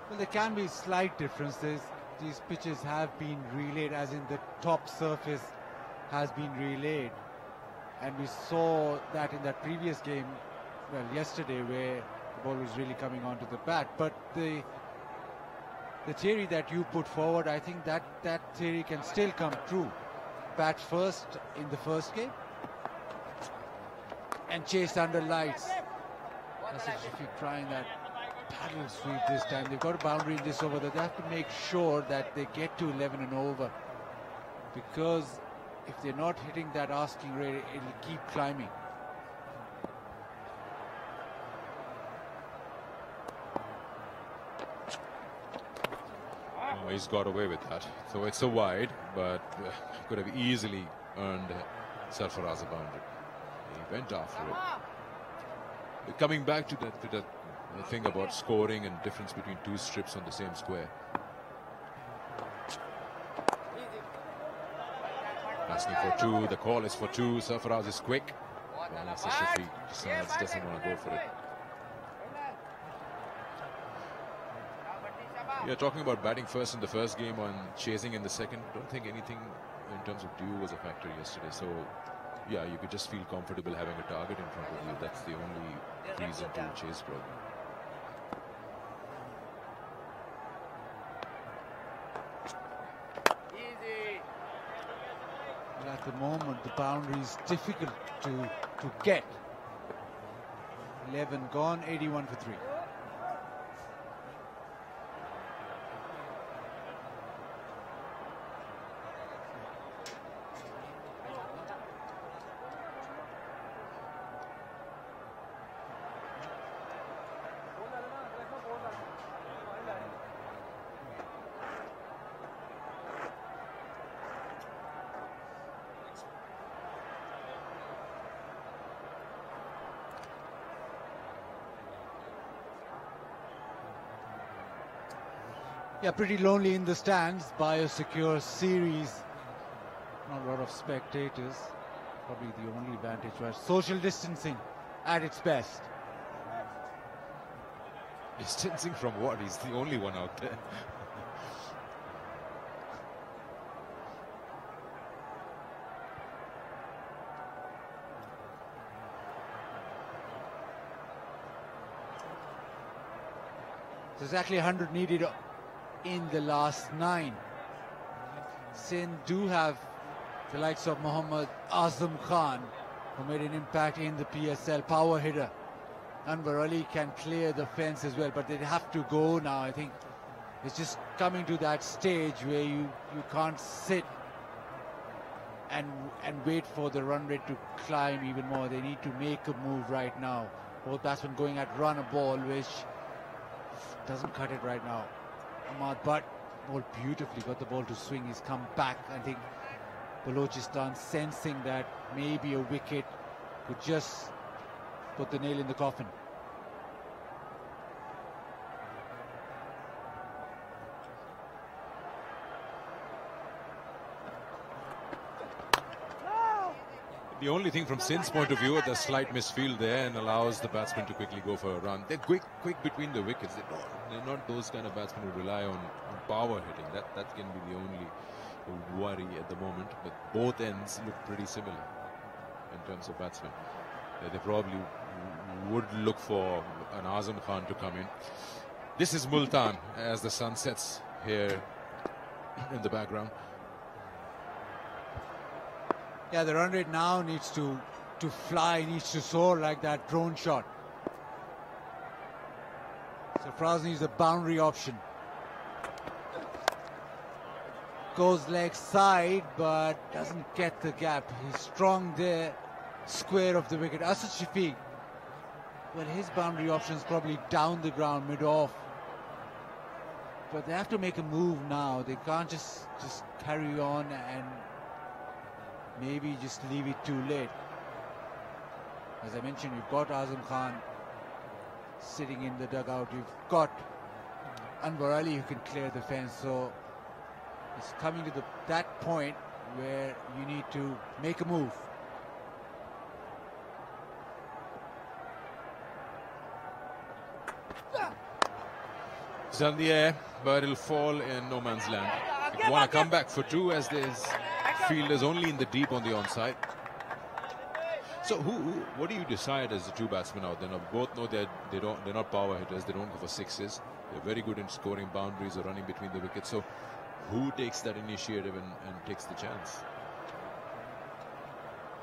Well, there can be slight differences. These pitches have been relayed, as in the top surface has been relayed. And we saw that in that previous game, well, yesterday, where the ball was really coming onto the bat. But the theory that you put forward, I think that theory can still come true. Bat first in the first game and chase under lights. That's if you're trying that paddle sweep this time. They've got a boundary in this over. They have to make sure that they get to 11 and over, because if they're not hitting that asking rate, it'll keep climbing. Oh, he's got away with that. So it's a wide, but could have easily earned Sarfaraz a boundary. He went after it. Coming back to that thing about scoring and difference between two strips on the same square. Asking for 2, the call is for 2. Sarfaraz is quick. Well, Nasser Shafi decides doesn't want to go for it. Yeah, talking about batting first in the first game and chasing in the second, don't think anything in terms of due was a factor yesterday. So, yeah, you could just feel comfortable having a target in front of you. That's the only reason to chase probably. At the moment, the boundary is difficult to get. 11 gone, 81 for 3. Yeah, pretty lonely in the stands. Biosecure series. Not a lot of spectators. Probably the only advantage was social distancing at its best. Distancing from what? He's the only one out there. It's exactly 100 needed in the last 9. Sindh do have the likes of Mohammad Azam Khan, who made an impact in the PSL, power hitter. Anwar Ali can clear the fence as well, but they have to go now. I think it's just coming to that stage where you can't sit and wait for the run rate to climb even more. They need to make a move right now. Both batsmen going at run a ball, which doesn't cut it right now. Ahmad Butt ball beautifully, got the ball to swing. He's come back. I think Balochistan sensing that maybe a wicket could just put the nail in the coffin. The only thing from Sindh's point of view, the slight misfield there and allows the batsman to quickly go for a run. They're quick between the wickets. They're not those kind of batsmen who rely on power hitting. That can be the only worry at the moment. But both ends look pretty similar in terms of batsmen. They probably would look for an Azam Khan to come in. This is Multan as the sun sets here in the background. Yeah, the run rate now needs to fly, needs to soar like that drone shot. Sarfraz needs a boundary option. Goes leg side, but doesn't get the gap. He's strong there, square of the wicket. Asad Shafiq, well, his boundary option is probably down the ground, mid-off. But they have to make a move now. They can't just carry on and maybe just leave it too late. As I mentioned, you've got Azam Khan sitting in the dugout. You've got Anwar Ali who can clear the fence. So it's coming to that point where you need to make a move. It's on the air, but it'll fall in no man's land. You want to come back for two as there's fielders only in the deep on the onside. So what do you decide as the two batsmen out there? Now, both know they're not power hitters. They don't go for sixes. They're very good in scoring boundaries or running between the wickets. So who takes that initiative and takes the chance?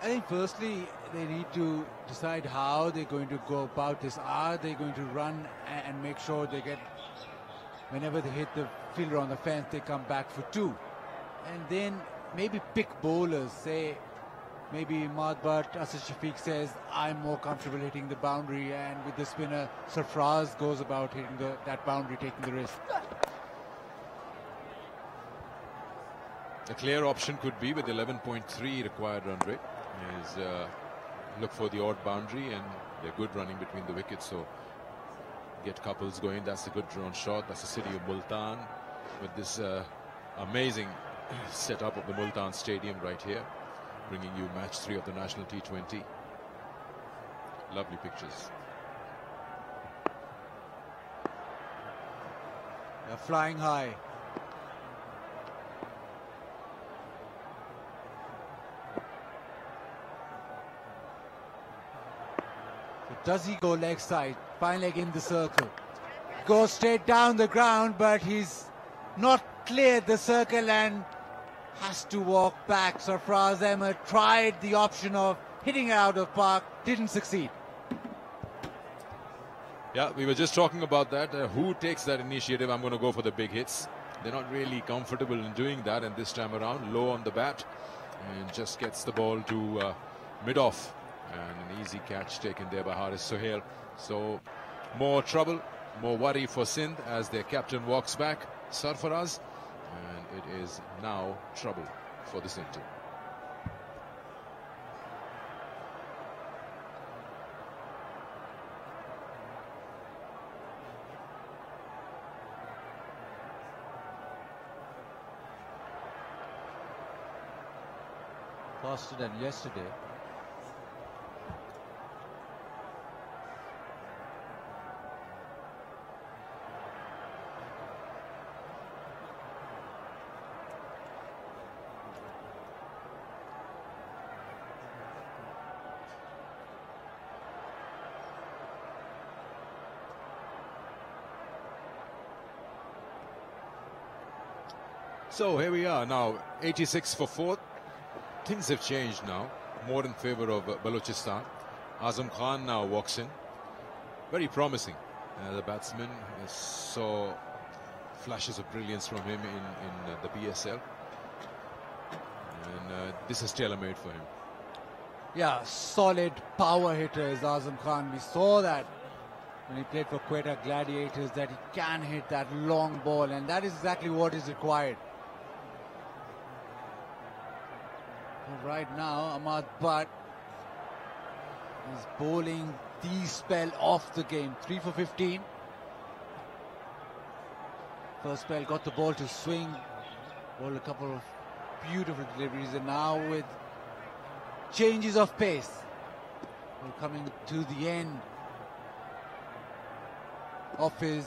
I think firstly they need to decide how they're going to go about this. Are they going to run and make sure they get, whenever they hit the fielder on the fence, they come back for two? And then maybe pick bowlers. Say maybe Imad Butt, Asad Shafiq says, I'm more comfortable hitting the boundary, and with the spinner, Sarfraz goes about hitting that boundary, taking the risk. A clear option could be, with 11.3 required run rate, is look for the odd boundary, and they're good running between the wickets, so get couples going. That's a good drone shot. That's the city of Multan with this amazing setup of the Multan Stadium right here, bringing you match 3 of the national T20. Lovely pictures. They're flying high. Does he go leg side? Fine leg in the circle. Goes straight down the ground, but he's not cleared the circle and has to walk back. Sarfraz Ahmed tried the option of hitting it out of park, didn't succeed. Yeah, we were just talking about that. Who takes that initiative? I'm going to go for the big hits. They're not really comfortable in doing that, and this time around, low on the bat, and just gets the ball to mid-off. And an easy catch taken there by Haris Sohail. So more trouble, more worry for Sindh as their captain walks back, Sarfaraz, and it is now trouble for the Sindh team. Faster than yesterday. So here we are now, 86 for 4th. Things have changed now, more in favor of Balochistan. Azam Khan now walks in. Very promising as a batsman. I saw flashes of brilliance from him in the PSL. And this is tailor-made for him. Yeah, solid power hitter is Azam Khan. We saw that when he played for Quetta Gladiators, that he can hit that long ball, and that is exactly what is required. Right now, Ahmad Butt is bowling the spell off the game. 3 for 15. First spell got the ball to swing. Bowled a couple of beautiful deliveries, and now with changes of pace. We're coming to the end of his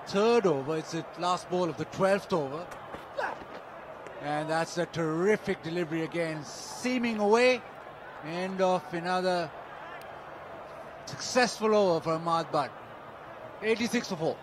3rd over. It's the last ball of the 12th over. And that's a terrific delivery again, seaming away. End of another successful over for Ahmad Butt. 86 for 4.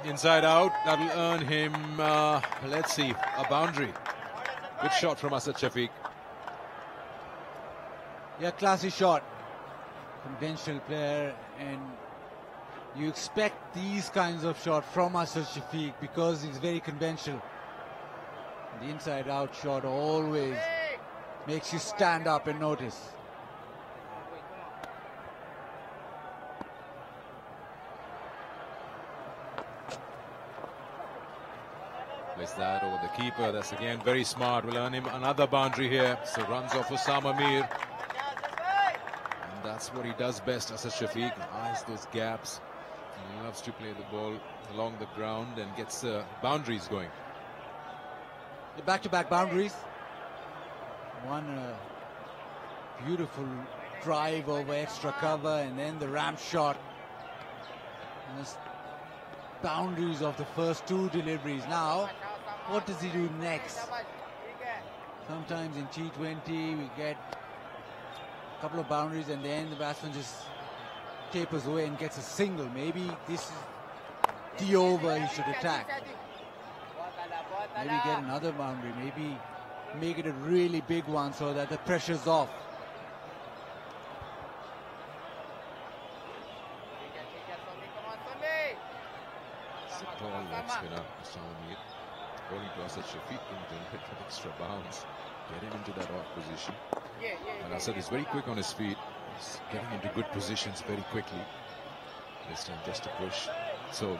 inside out. That'll earn him, let's see, a boundary. Good shot from Asad Shafiq. Yeah, classy shot. Conventional player, and you expect these kinds of shots from Asad Shafiq because he's very conventional. The inside out shot always makes you stand up and notice. Plays that over the keeper. That's again very smart. Will earn him another boundary here. So runs off Osama Mir. And that's what he does best, Asad Shafiq. Eyes those gaps. He loves to play the ball along the ground and gets boundaries going. The back-to-back boundaries. One beautiful drive over extra cover, and then the ramp shot. And the boundaries of the first two deliveries. Now, what does he do next? Sometimes in T20 we get a couple of boundaries and then the batsman just tapers away and gets a single. Maybe this is the over he should attack. Maybe get another boundary. Maybe make it a really big one so that the pressure's off. It's a tall leg spinner, Osama Mir. According to Asad Shafiq, can hit with extra bounce, get him into that off position. And Asad is very quick on his feet. He's getting into good positions very quickly. This time just a push. So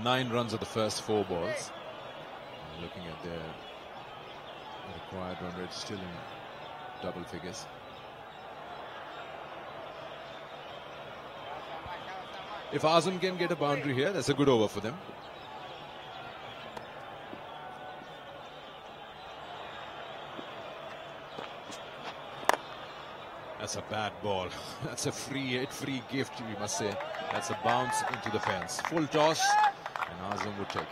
9 runs of the first 4 balls. And looking at their required run rate, still in double figures. If Azam can get a boundary here, that's a good over for them. That's a bad ball. That's a free hit, free gift, we must say. That's a bounce into the fence. Full toss, and Azam would take it.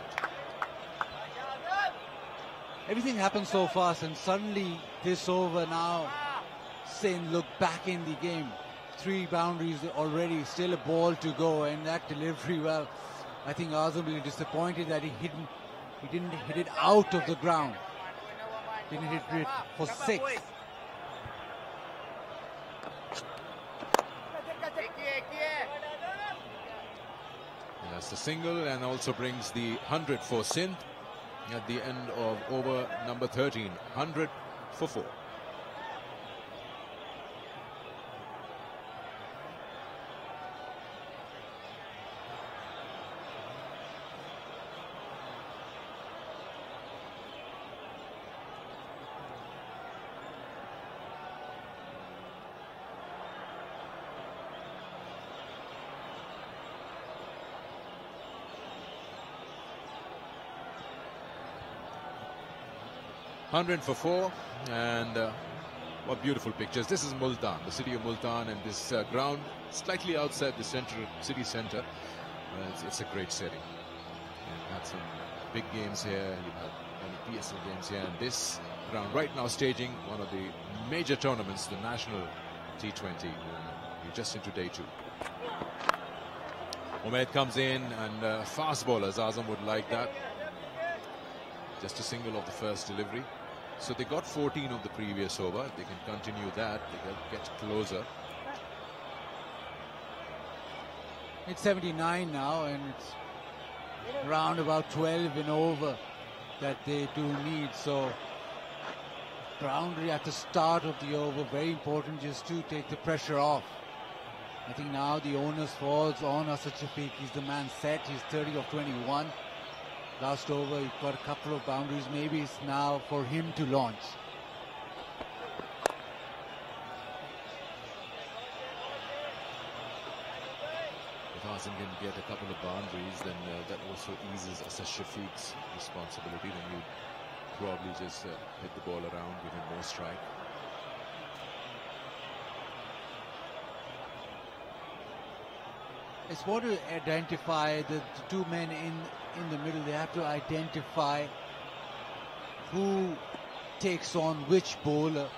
Everything happened so fast, and suddenly this over now, Sindh look back in the game. 3 boundaries already, still a ball to go, and that delivery, well, I think Azam will be disappointed that he didn't hit it out of the ground. Didn't hit it for 6. And that's the single, and also brings the 100 for Sindh at the end of over number 13. 100 for 4. For 4, and what beautiful pictures. This is Multan, the city of Multan, and this ground slightly outside the city center. It's a great setting. You've had some big games here, you've had many PSL games here, and this ground right now staging one of the major tournaments, the national T20. You're just into day 2. Umaid comes in, and fast bowlers, Azam would like that. Just a single of the first delivery. So they got 14 of the previous over. They can continue that. They can get closer. It's 79 now, and it's around about 12 and over that they do need. So boundary at the start of the over, very important just to take the pressure off. I think now the onus falls on Asad Shafiq. He's the man set. He's 30 of 21. Last over, he got a couple of boundaries. Maybe it's now for him to launch. If Azam can get a couple of boundaries, then that also eases Asad Shafiq's responsibility. Then you probably just hit the ball around, give him more strike. It's more to identify the 2 men in the middle. They have to identify who takes on which bowler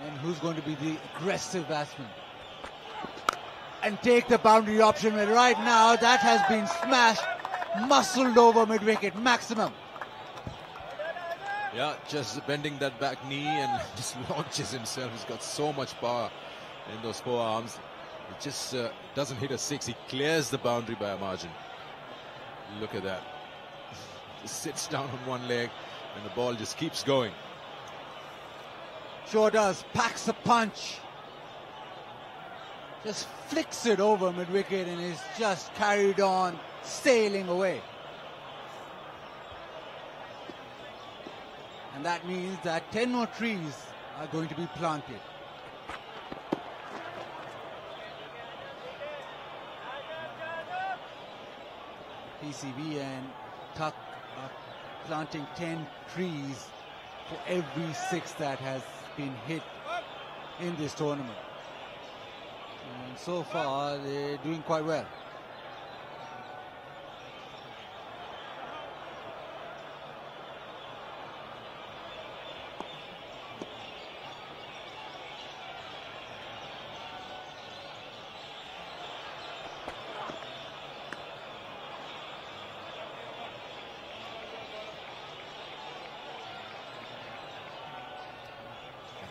and who's going to be the aggressive batsman. and take the boundary option. But right now, that has been smashed, muscled over mid-wicket, maximum. Yeah, just bending that back knee and just launches himself. He's got so much power in those forearms. It just doesn't hit a six. He clears the boundary by a margin. Look at that. Just sits down on one leg and the ball just keeps going. Sure does. Packs a punch. Just flicks it over mid-wicket and is just carried on, sailing away. And that means that 10 more trees are going to be planted. PCB and Tuck are planting 10 trees for every 6 that has been hit in this tournament. And so far, they're doing quite well.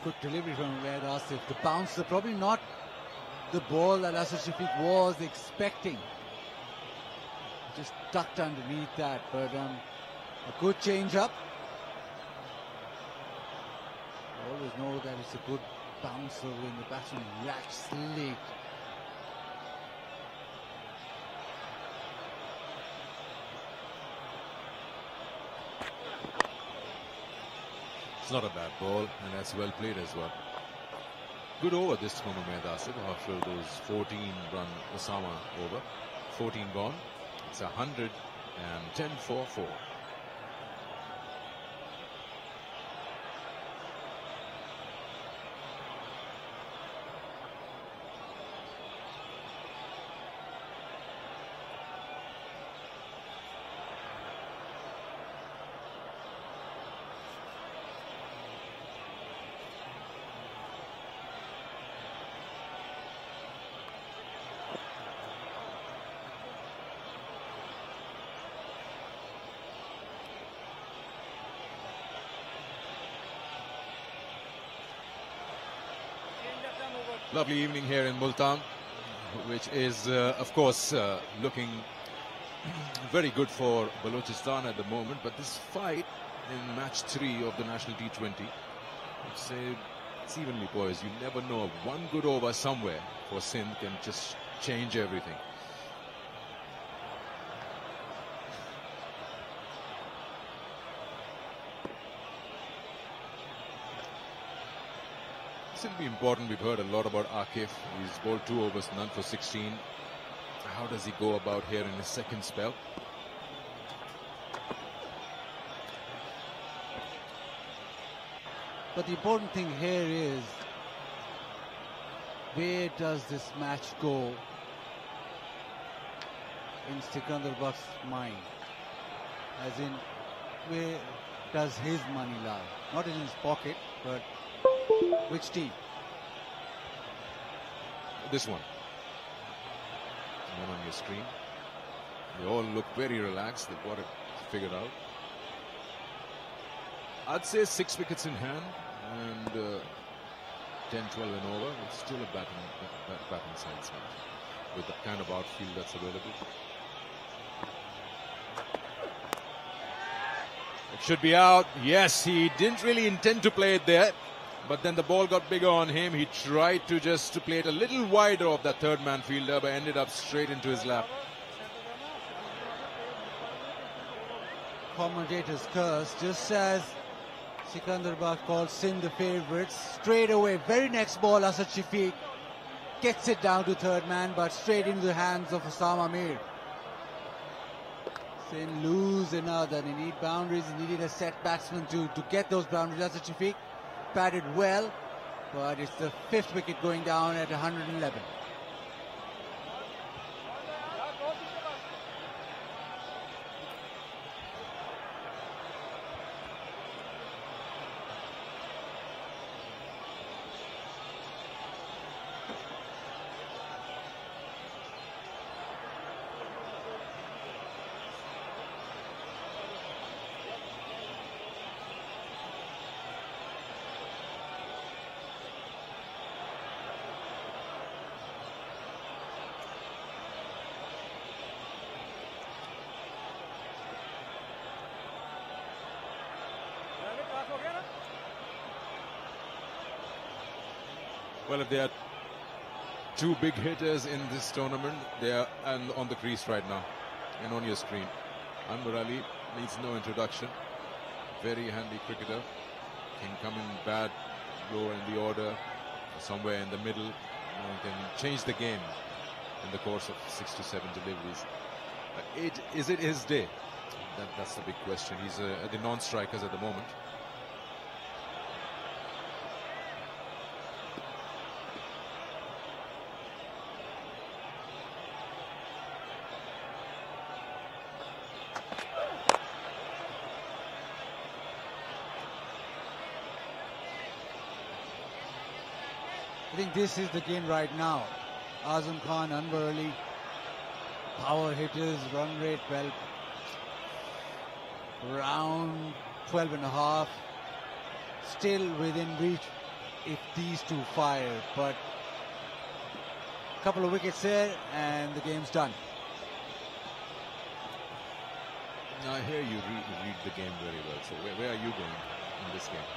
Good delivery from Ubaid Asif. The bouncer, probably not the ball that Asad Shafiq was expecting. Just tucked underneath that, but a good change-up. You always know that it's a good bouncer when the batsman reacts late. It's not a bad ball, and that's well played as well. Good over this from Ubaid Asif after those 14-run Osama over. 14 gone. It's 110 for 4. Lovely evening here in Multan, which is, of course, looking very good for Balochistan at the moment. But this fight in match 3 of the national T20, I'd say it's evenly poised. You never know. One good over somewhere for Sindh can just change everything. It'll be important. We've heard a lot about Akif. He's bowled 2 overs, none for 16. How does he go about here in his second spell? But the important thing here is, where does this match go in Sikandar Buck's mind? As in, where does his money lie? Not in his pocket, but which team? This one. One on your screen. They all look very relaxed. They've got it figured out. I'd say 6 wickets in hand and 10-12 and over. It's still a batting side match with the kind of outfield that's available. It should be out. Yes, he didn't really intend to play it there. But then the ball got bigger on him. He tried to just play it a little wider of that third man fielder, but ended up straight into his lap. Commentator's curse, just as Sikandar Buck called Sindh the favourites. Straight away, very next ball, Asad Shafiq gets it down to third man, but straight into the hands of Osama Mir. Sindh lose another. They need boundaries. They needed a set batsman to get those boundaries. Asad Shafiq batted well, but it's the 5th wicket going down at 111. Well, if there are two big hitters in this tournament, they are on the crease right now and on your screen. Anwar Ali needs no introduction. Very handy cricketer. Can come in bad, low in the order, somewhere in the middle, and can change the game in the course of 6 to 7 deliveries. Is it his day? That's the big question. He's the non-strikers at the moment. I think this is the game right now. Azam Khan, Anwar Ali, power hitters, run rate, well, around 12.5. Still within reach if these two fire, but a couple of wickets there and the game's done. I hear you read the game very well. So where are you going in this game?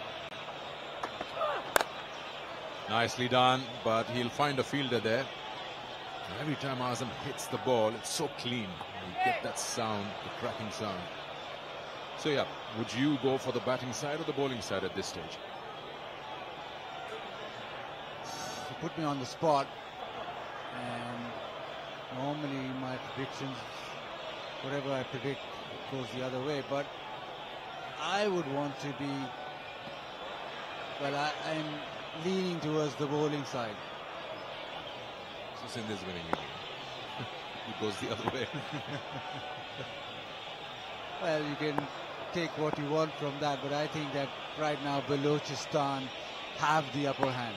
Nicely done, but he'll find a fielder there. Every time Azam hits the ball, it's so clean. You get that sound, the cracking sound. So yeah, would you go for the batting side or the bowling side at this stage? You put me on the spot, and normally my predictions, whatever I predict, goes the other way, but I would want to be, well, I'm leaning towards the bowling side. So Sindh is winning again. It goes the other way. Well, you can take what you want from that, but I think that right now Balochistan have the upper hand.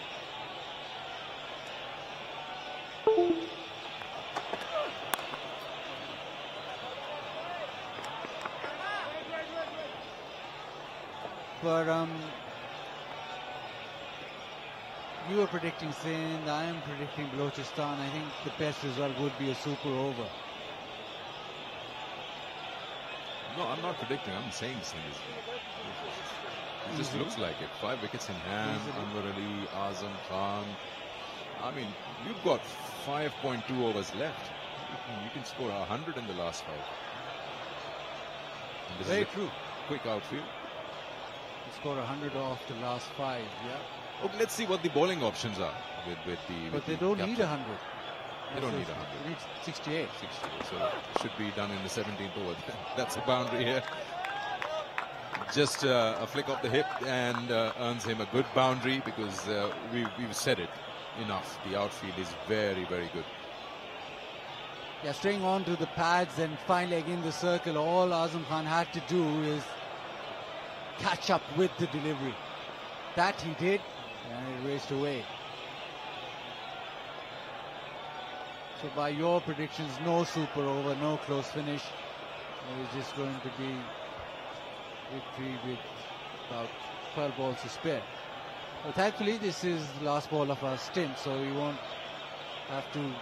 But you were predicting Sindh, I am predicting Balochistan. I think the best result would be a super over. No, I'm not predicting. I'm saying Sindh is. It just looks like it. 5 wickets in hand. Anwar Ali, Azam Khan. I mean, you've got 5.2 overs left. You can score 100 in the last 5. And this Very is a true. Quick outfield. Score 100 off the last 5, yeah. Okay, let's see what the bowling options are with the. But they don't need 100. They don't need 100. They need 68. 68. So it should be done in the 17th over. That's a boundary here. Just a flick of the hip and earns him a good boundary because we've said it enough. The outfield is very, very good. Yeah, staying on to the pads and finally again the circle. All Azam Khan had to do is catch up with the delivery. That he did, and it raced away. So by your predictions, no super over, no close finish. It is just going to be victory with about 12 balls to spare. But thankfully, this is the last ball of our stint, so we won't have to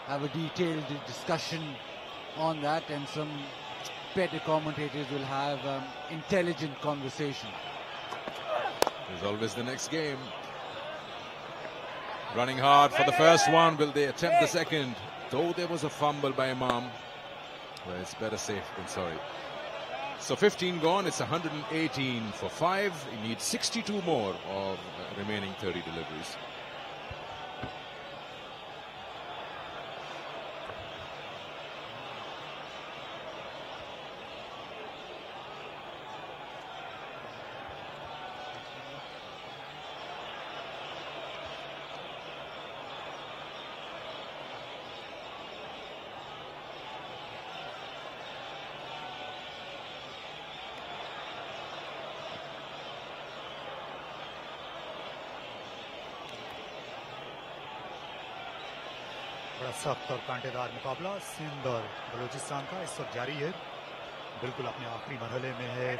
have a detailed discussion on that, and some better commentators will have intelligent conversation. There's always the next game. Running hard for the first one. Will they attempt the second? Though there was a fumble by Imam. Well, it's better safe than sorry. So 15 gone. It's 118 for 5. He needs 62 more of remaining 30 deliveries. बड़ा सख्त और कांटेदार मुकाबला सिंध और बलूचिस्तान का इस वक्त जारी है। बिल्कुल अपने आखिरी मरहले में है।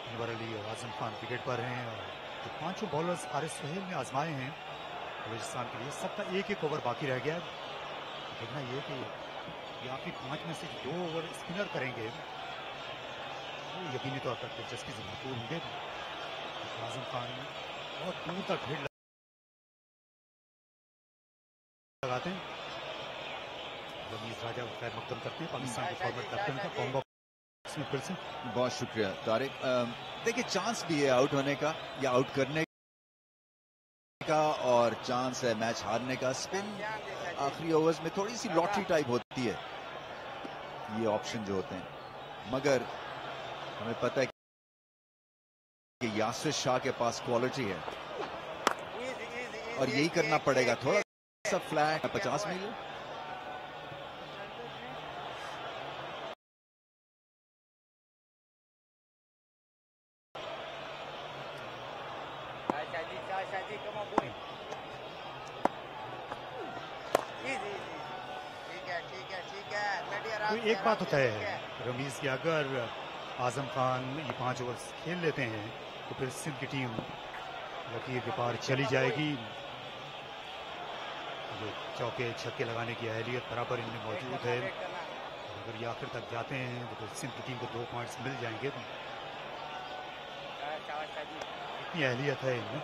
अनवर अली और आजम खान विकेट पर हैं और जो 5 बॉलर्स आरिफ सुहेल ने आजमाए हैं बलूचिस्तान के लिए, सबका 1-1 ओवर बाकी रह गया है। देखना ये कि ये आखिरी 5 में से 2 ओवर स्पिनर करेंगे, वो यकीनी तौर पर दिलचस्पी से भरपूर होंगे। आजम खान बहुत दूर तक लगाते हैं। रमीज राजा खैर मकदम करते हैं पाकिस्तान के फॉरवर्ड कैप्टन का कॉम्बो में फिर से। बहुत शुक्रिया तारिक। देखिए चांस भी है आउट होने का या आउट करने का, और चांस है मैच हारने का। स्पिन आखिरी ओवर्स में थोड़ी सी लॉटरी टाइप होती है ये ऑप्शन जो होते हैं, मगर हमें पता है कि यासिर शाह के पास क्वालिटी है और यही करना पड़ेगा। थोड़ा सा फ्लैट 50 मिल तो एक बात होता है रमीज की, अगर आजम खान ये 5 ओवर खेल लेते हैं तो फिर सिंध की टीम लकीर के पार चली जाएगी। जो चौके छक्के लगाने की अहलियत बराबर इनमें मौजूद है। अगर ये आखिर तक जाते हैं तो फिर सिंध की टीम को 2 पॉइंट्स मिल जाएंगे। इतनी अहलियत है इनमें।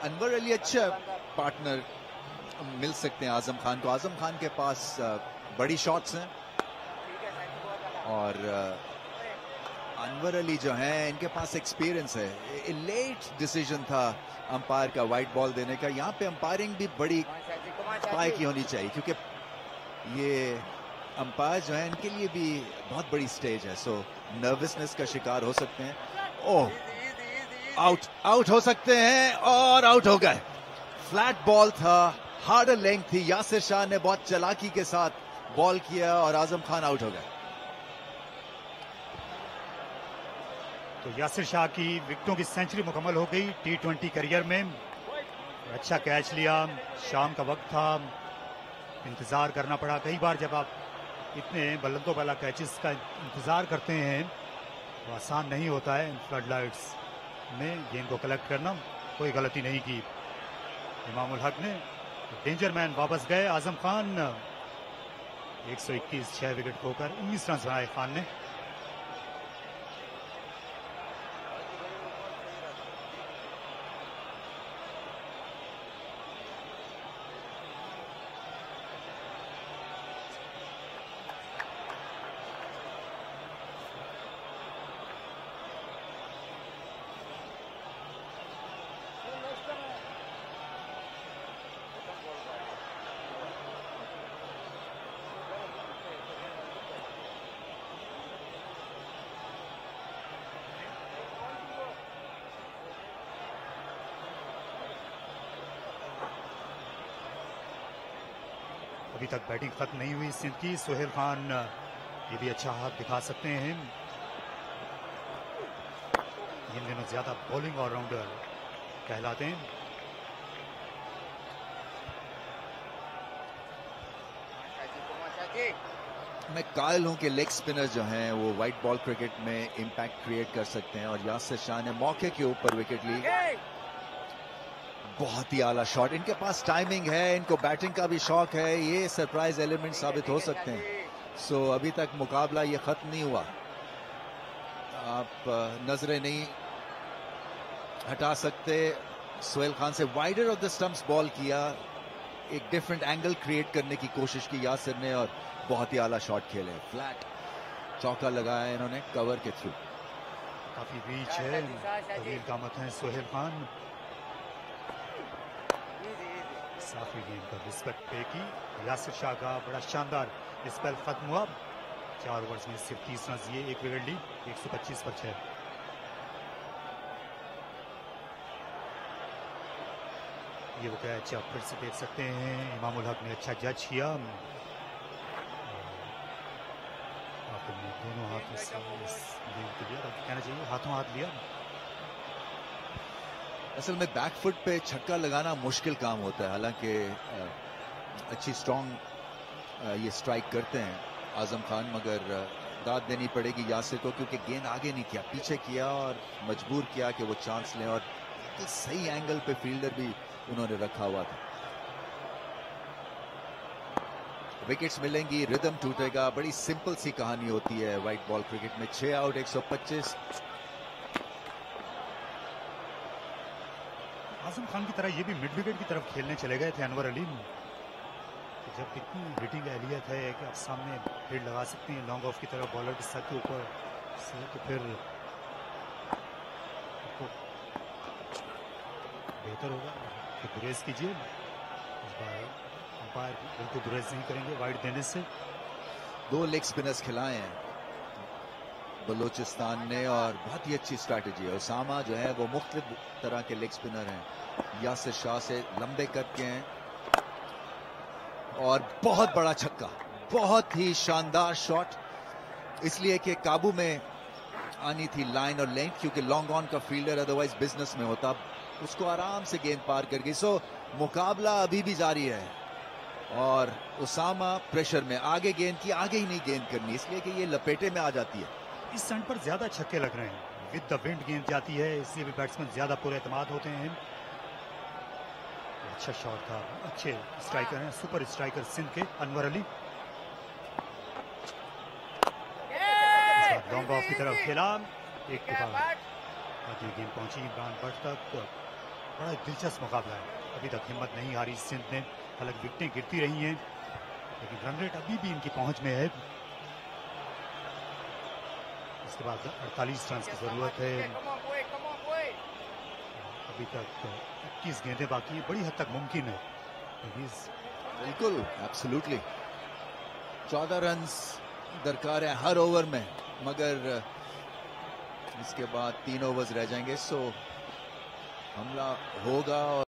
अनवर अली अच्छा पार्टनर मिल सकते हैं आजम खान को। आजम खान के पास बड़ी शॉट्स हैं और अनवर अली जो हैं इनके पास एक्सपीरियंस है। लेट डिसीजन था अंपायर का वाइट बॉल देने का। यहाँ पे अंपायरिंग भी बड़ी पाए की होनी चाहिए क्योंकि ये अंपायर जो है इनके लिए भी बहुत बड़ी स्टेज है, सो नर्वसनेस का शिकार हो सकते हैं। ओह आउट हो सकते हैं और आउट हो गए। फ्लैट बॉल था, हार्डर लेंथ थी। यासिर शाह ने बहुत चालाकी के साथ बॉल किया और आजम खान आउट हो गए। तो यासिर शाह की विकेटों की सेंचुरी मुकम्मल हो गई T20 करियर में। अच्छा कैच लिया, शाम का वक्त था, इंतजार करना पड़ा। कई बार जब आप इतने बुलंदों वाला कैचेस का इंतजार करते हैं तो आसान नहीं होता है फ्लड लाइट्स में गेंद को कलेक्ट करना। कोई गलती नहीं की इमामुल हक ने। डेंजर मैन वापस गए आजम खान। 121 6 विकेट खोकर 19 रन बनाए खान ने। अभी तक बैटिंग खत्म नहीं हुई सिंध की। सोहेल खान ये भी अच्छा हाथ दिखा सकते हैं। इन दिनों ज्यादा बॉलिंग ऑलराउंडर कहलाते हैं। मैं कायल हूं कि लेग स्पिनर जो हैं वो वाइट बॉल क्रिकेट में इंपैक्ट क्रिएट कर सकते हैं और यासिर शाह ने मौके के ऊपर विकेट ली। बहुत ही आला शॉट। इनके पास टाइमिंग है, इनको बैटिंग का भी शौक है। ये सरप्राइज एलिमेंट साबित हो सकते हैं। सो अभी तक मुकाबला ये खत्म नहीं हुआ। आप नजरें नहीं हटा सकते। सोहेल खान से wider of the stumps ball किया, एक डिफरेंट एंगल क्रिएट करने की कोशिश की यासिर ने और बहुत ही आला शॉट खेले। फ्लैट चौका लगाया इन्होंने कवर के थ्रू। काफी रीच है, तवील कामत है सोहेल खान। साफी गेंद पर रिस्पेक्ट पे की। यासिर शाह का बड़ा शानदार स्पेल खत्म हुआ। 4 ओवर्स में सिर्फ 30 रन दिए, 1 विकेट ली, 125 पर 6। ये वो कैच आप फिर से देख सकते हैं। इमामुल हक ने अच्छा जज किया। आपने दोनों हाथों से इस गेंद को लिया, कहना चाहिए हाथों हाथ लिया। असल में बैकफुट पे छक्का लगाना मुश्किल काम होता है। हालांकि अच्छी स्ट्रॉन्ग ये स्ट्राइक करते हैं आजम खान, मगर दाद देनी पड़ेगी यासिर को क्योंकि गेंद आगे नहीं किया, पीछे किया और मजबूर किया कि वो चांस लें। और सही एंगल पे फील्डर भी उन्होंने रखा हुआ था। विकेट्स मिलेंगी, रिदम टूटेगा। बड़ी सिंपल सी कहानी होती है व्हाइट बॉल क्रिकेट में। 6 आउट 125। आजम खान की तरह ये भी मिड विकेट की तरफ खेलने चले गए थे अनवर अली। जब इतनी हिटिंग एहलियत है कि आप सामने हिट लगा सकते हैं लॉन्ग ऑफ की तरफ बॉलर के सर के ऊपर, तो फिर बेहतर होगा कि गुरेज कीजिए। इस बार अंपायर बिल्कुल गुरेज नहीं करेंगे वाइड देने से। 2 लेग स्पिनर्स खिलाए हैं बलूचिस्तान ने और बहुत ही अच्छी स्ट्रैटेजी है। उसामा जो है वो मुख्तलिफ तरह के लेग स्पिनर हैं, यासिर शाह से लंबे कद के हैं और बहुत बड़ा छक्का, बहुत ही शानदार शॉट, इसलिए कि काबू में आनी थी लाइन और लेंथ, क्योंकि लॉन्ग ऑन का फील्डर अदरवाइज बिजनेस में होता, उसको आराम से गेंद पार कर गई। सो मुकाबला अभी भी जारी है और उसामा प्रेशर में आगे गेंद की आगे ही नहीं गेंद करनी, इसलिए कि ये लपेटे में आ जाती है। इस स्टंट पर ज्यादा छक्के लग रहे हैं, विद द विंड गेंद जाती है, इसलिए भी बैट्समैन ज्यादा पूरे एतमाद होते हैं। अच्छा शॉट था, अच्छे स्ट्राइकर हैं, सुपर स्ट्राइकर सिंध के अनवर अली। लॉन्ग ऑफ की तरफ खेला, एक के बाद आधी गेंद पहुंची इमरान भट्ट तक। बड़ा दिलचस्प मुकाबला है, अभी तक हिम्मत नहीं हारी सिंध ने, हालांकि विकेटें गिरती रही हैं लेकिन रन रेट अभी भी इनकी पहुंच में है। इसके बाद 48 रन की जरूरत है, अभी तक 21 गेंदें बाकी है, बड़ी हद तक मुमकिन है। बिल्कुल एब्सोल्युटली 14 रन दरकार है हर ओवर में, मगर इसके बाद 3 ओवर्स रह जाएंगे, सो हमला होगा और